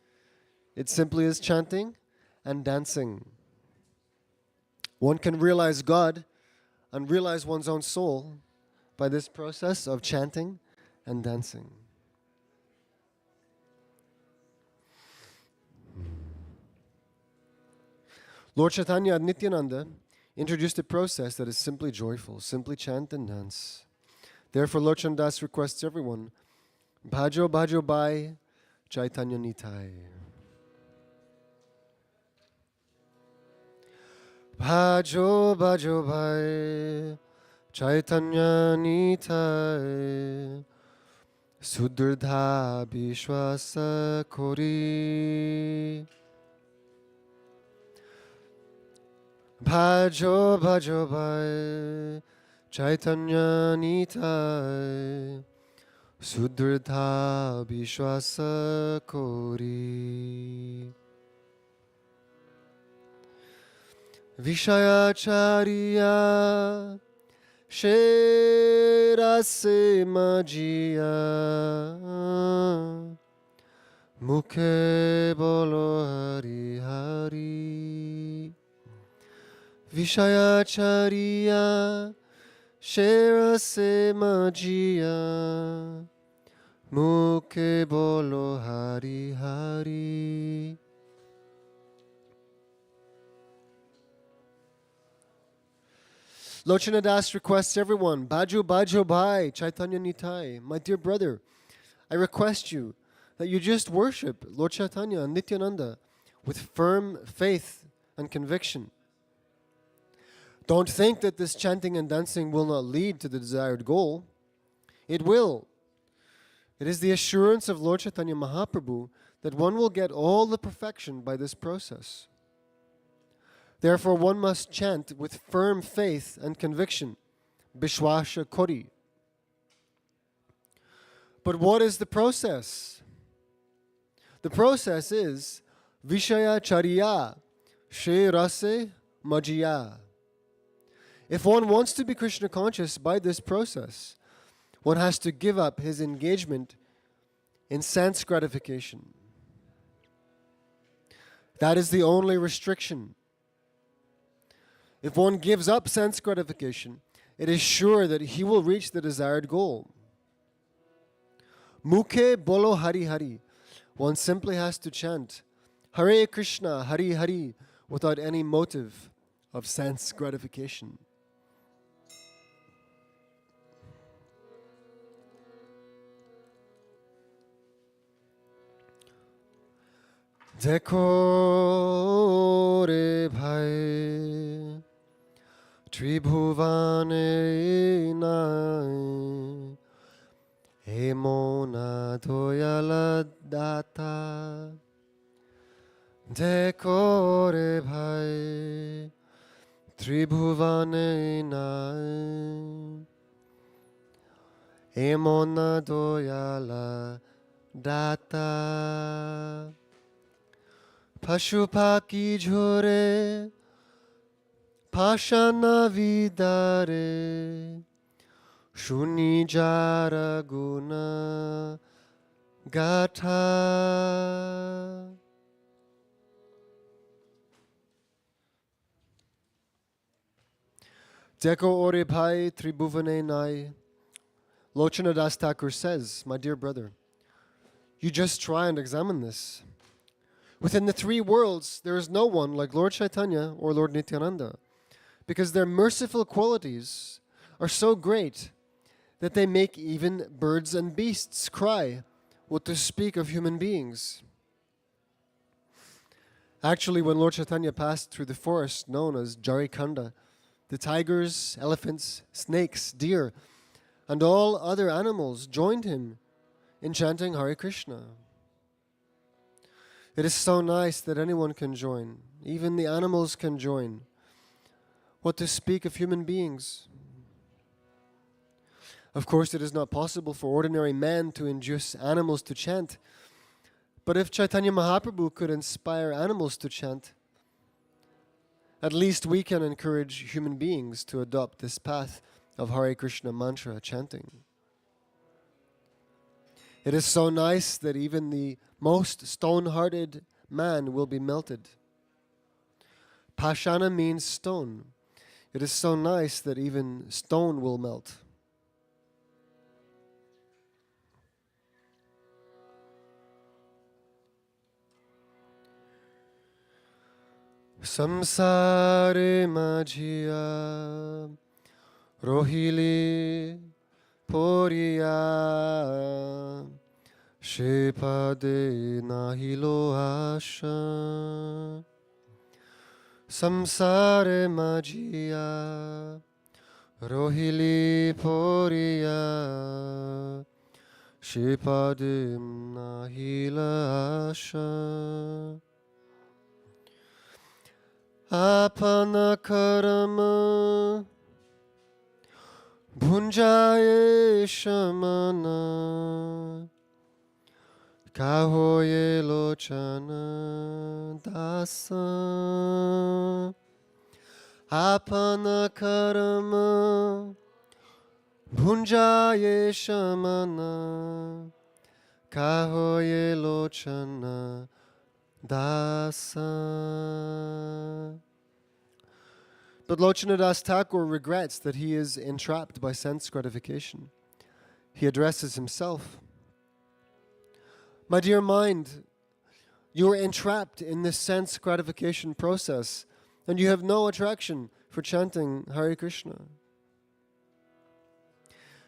It simply is chanting and dancing. One can realize God and realize one's own soul by this process of chanting and dancing. Lord Chaitanya and Nityananda introduced a process that is simply joyful, simply chant and dance. Therefore, Lord Chandas requests everyone, Bhajo Bhajo Bai Chaitanya Nitai. Bhajo Bhajo Bai Chaitanya Nitai Sudurdha Bishwasa Kori. Bhajo Bhajo Bai Chaitanya Nitai Sudurdha Bishwasa Kori. Vishayacharya Sherase Majiya Mukhe Bolo Hari Hari. Vishayacharya Sherase Majiya Mukhe Bolo Hari Hari. Lochana Das requests everyone, Baju Baju Bhai Chaitanya Nitai. My dear brother, I request you that you just worship Lord Chaitanya and Nityananda with firm faith and conviction. Don't think that this chanting and dancing will not lead to the desired goal. It will. It is the assurance of Lord Chaitanya Mahaprabhu that one will get all the perfection by this process. Therefore, one must chant with firm faith and conviction, Bishwasha Kori. But what is the process? The process is Vishaya Charya She Rase Majiya. If one wants to be Krishna conscious by this process, one has to give up his engagement in sense gratification. That is the only restriction. If one gives up sense gratification, it is sure that he will reach the desired goal. Mukhe bolo Hari Hari. One simply has to chant Hare Krishna, Hari Hari without any motive of sense gratification. Dekho re bhai Tribhuvane nai Emona doyala data dekore bhai tribhuvane nai emona doyala data pashupaki jhore pashana vidare shuni jara guna gatha Deko ore bhai tribhuvane nai. Lochana Das Thakur says, my dear brother, you just try and examine this. Within the three worlds, there is no one like Lord Chaitanya or Lord Nityananda, because their merciful qualities are so great that they make even birds and beasts cry, what to speak of human beings. Actually, when Lord Chaitanya passed through the forest known as Jarikanda, the tigers, elephants, snakes, deer, and all other animals joined him in chanting Hare Krishna. It is so nice that anyone can join. Even the animals can join. What to speak of human beings? Of course, it is not possible for ordinary men to induce animals to chant. But if Chaitanya Mahaprabhu could inspire animals to chant, at least we can encourage human beings to adopt this path of Hare Krishna mantra chanting. It is so nice that even the most stone-hearted man will be melted. Pashana means stone. It is so nice that even stone will melt. Samsare majhiya rohili poriya shepade nahilo asha. Samsare majhiya rohili poriya shepade nahila asha. Apana karama bhunjaye shamana kahoye lochana dasa. Apana karama bhunjaye shamana kahoye lochana dasa. But Lochana Das Thakur regrets that he is entrapped by sense gratification. He addresses himself. My dear mind, you are entrapped in this sense gratification process and you have no attraction for chanting Hare Krishna.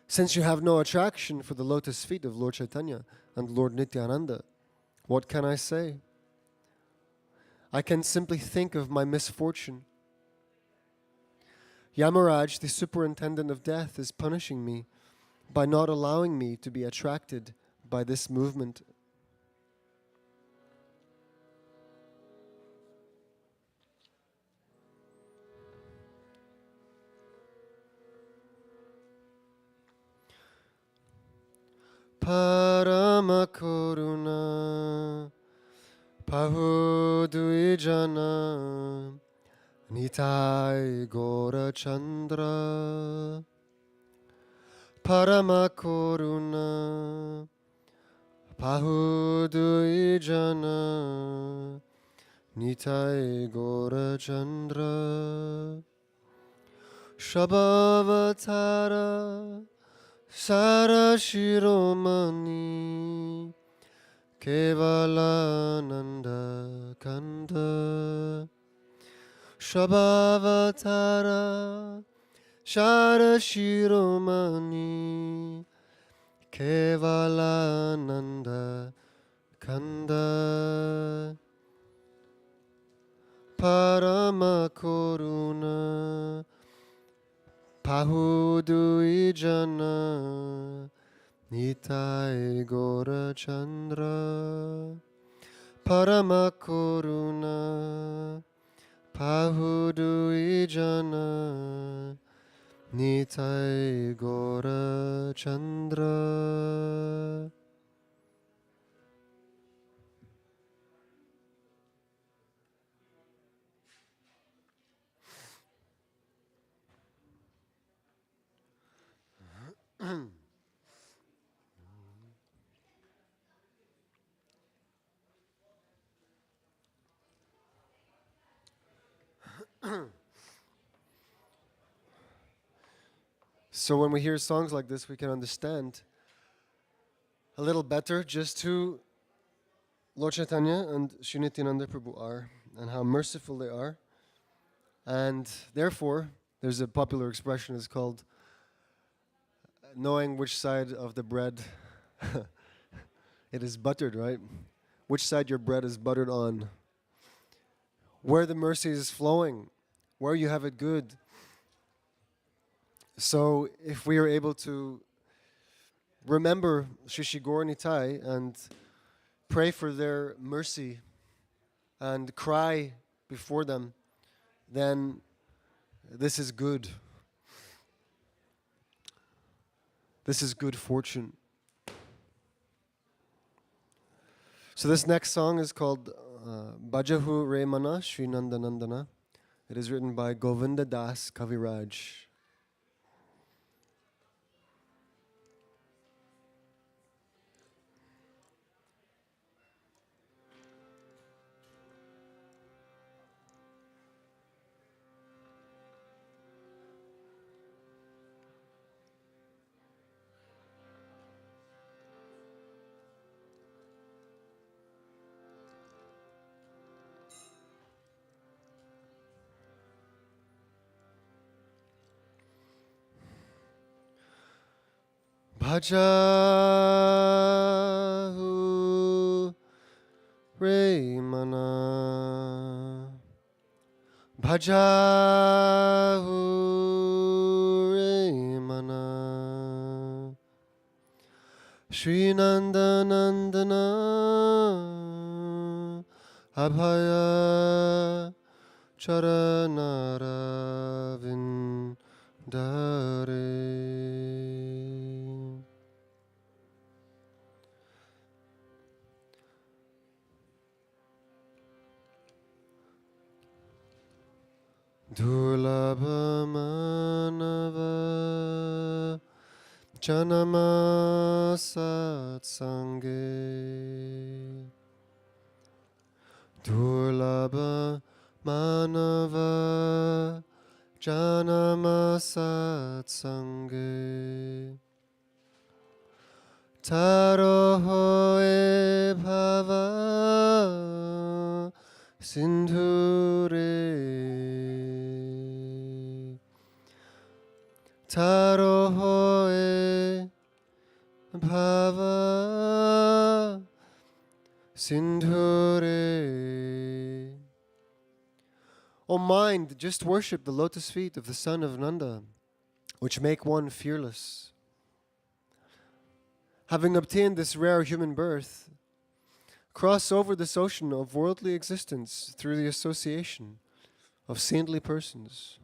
Since you have no attraction for the lotus feet of Lord Chaitanya and Lord Nityananda, what can I say? I can simply think of my misfortune. Yamaraj, the superintendent of death, is punishing me by not allowing me to be attracted by this movement. Parama Karuna Pahudvijana Nitai Gora Chandra Parama Karuna Pahudvijana Nitai Gora Chandra Shabhavatara Sarashiromani Kevalananda Kanda Shabhavatara Sarashiromani Kevalananda Kanda Parama Karuna Pahudvijana Nitai Gora Chandra Parama Koruna Pahudu Ijana Nitai Gora Chandra. So when we hear songs like this, we can understand a little better just who Lord Chaitanya and Sri Nityananda Prabhu are and how merciful they are. And therefore, there's a popular expression, it's called knowing which side of the bread it is buttered, right? Which side your bread is buttered on. Where the mercy is flowing, where you have it good. So if we are able to remember Shri Shri Gaur Nitai and pray for their mercy and cry before them, then this is good. This is good fortune. So this next song is called Bhajahu Remana Sri Nanda Nandana. It is written by Govinda Das Kaviraj. Bhajahu Remana Bhajahu Remana Sri Nanda Nandana Abhaya Charanara Vindare. Durlabha Manava Janama Satsange. Durlabha Manava Janama Satsange. Taroho e bhava Sindhure. Taroho e bhava Sindhure. O mind, just worship the lotus feet of the son of Nanda, which make one fearless. Having obtained this rare human birth, cross over this ocean of worldly existence through the association of saintly persons.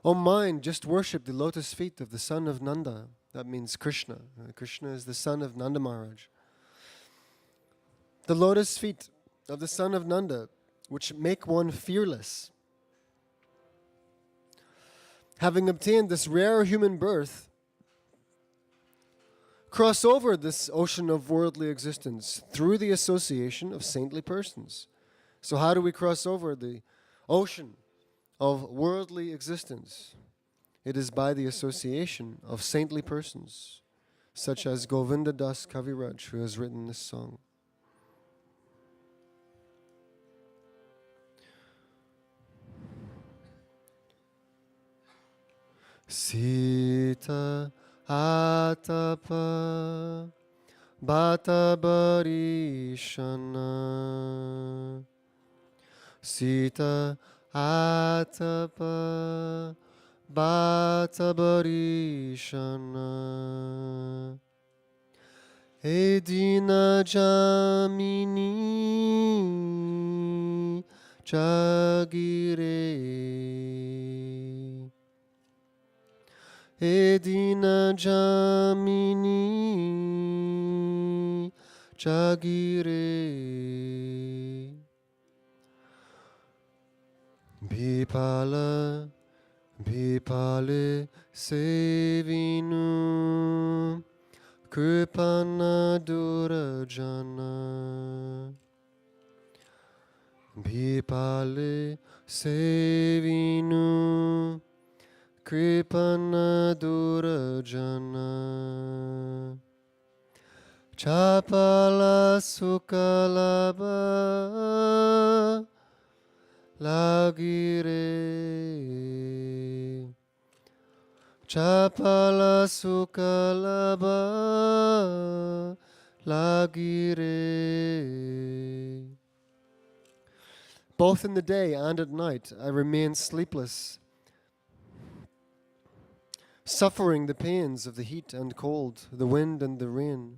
O mind, just worship the lotus feet of the son of Nanda. That means Krishna. Krishna is the son of Nanda Maharaj. The lotus feet of the son of Nanda, which make one fearless. Having obtained this rare human birth, cross over this ocean of worldly existence through the association of saintly persons. So how do we cross over the ocean of worldly existence? It is by the association of saintly persons, such as Govinda Das Kaviraj, who has written this song. Sita Atapa Bata Barishana. Sita Atapa Bata Barishana. He dina jamini jagire. He dina jamini jagire. Bipala, bipale sevinu, kripana durajana. Bipale sevinu, kripana durajana. Chapala sukalaba lagire. Chapala sukalaba lagire. Both in the day and at night I remain sleepless, suffering the pains of the heat and cold, the wind and the rain.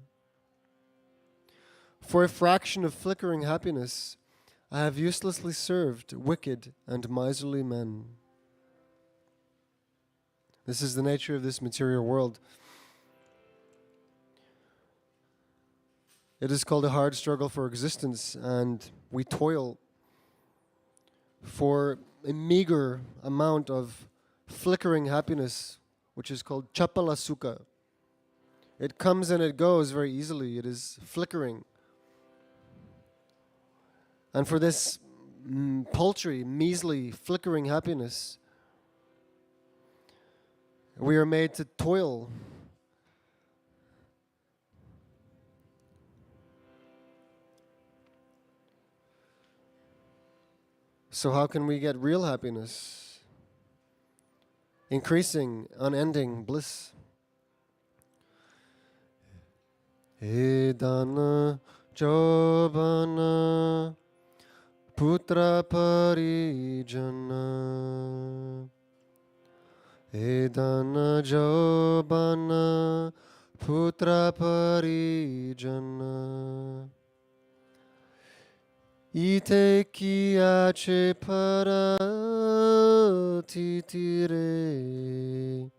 For a fraction of flickering happiness, I have uselessly served wicked and miserly men. This is the nature of this material world. It is called a hard struggle for existence, and we toil for a meager amount of flickering happiness, which is called chapala sukha. It comes and it goes very easily. It is flickering. And for this paltry, measly, flickering happiness, we are made to toil. So how can we get real happiness? Increasing, unending bliss. Edana jobana putra parijana. Edana jobana putra parijana. Ite kiace paratitire.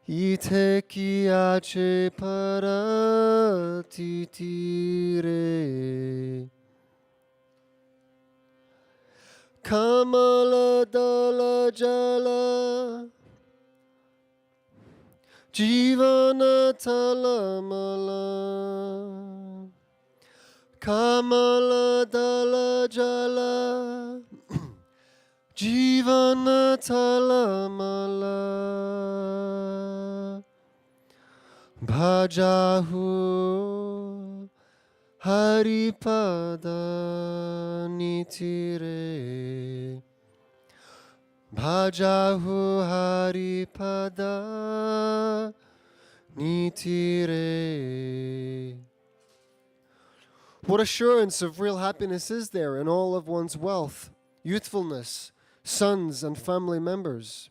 Ite kiace paratitire. Kamala dala jala Jivana talamala. Kamala dala jala Jivana talamala. Bhajahu Haripada nitire. Bhajahu Haripada nitire. What assurance of real happiness is there in all of one's wealth, youthfulness, sons and family members?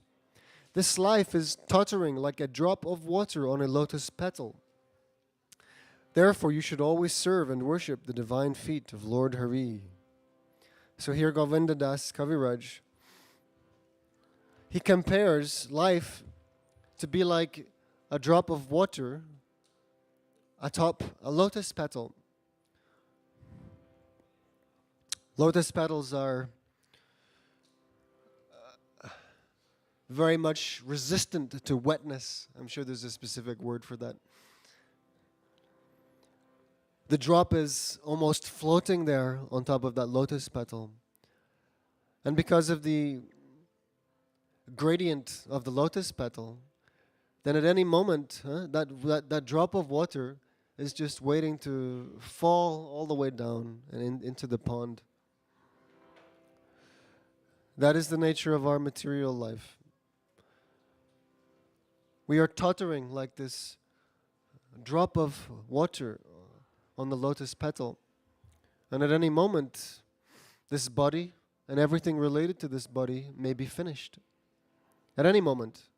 This life is tottering like a drop of water on a lotus petal. Therefore, you should always serve and worship the divine feet of Lord Hari. So here Govinda Das Kaviraj, he compares life to be like a drop of water atop a lotus petal. Lotus petals are very much resistant to wetness. I'm sure there's a specific word for that. The drop is almost floating there on top of that lotus petal. And because of the gradient of the lotus petal, then at any moment, that drop of water is just waiting to fall all the way down and into the pond. That is the nature of our material life. We are tottering like this drop of water on the lotus petal. And at any moment, this body and everything related to this body may be finished. At any moment.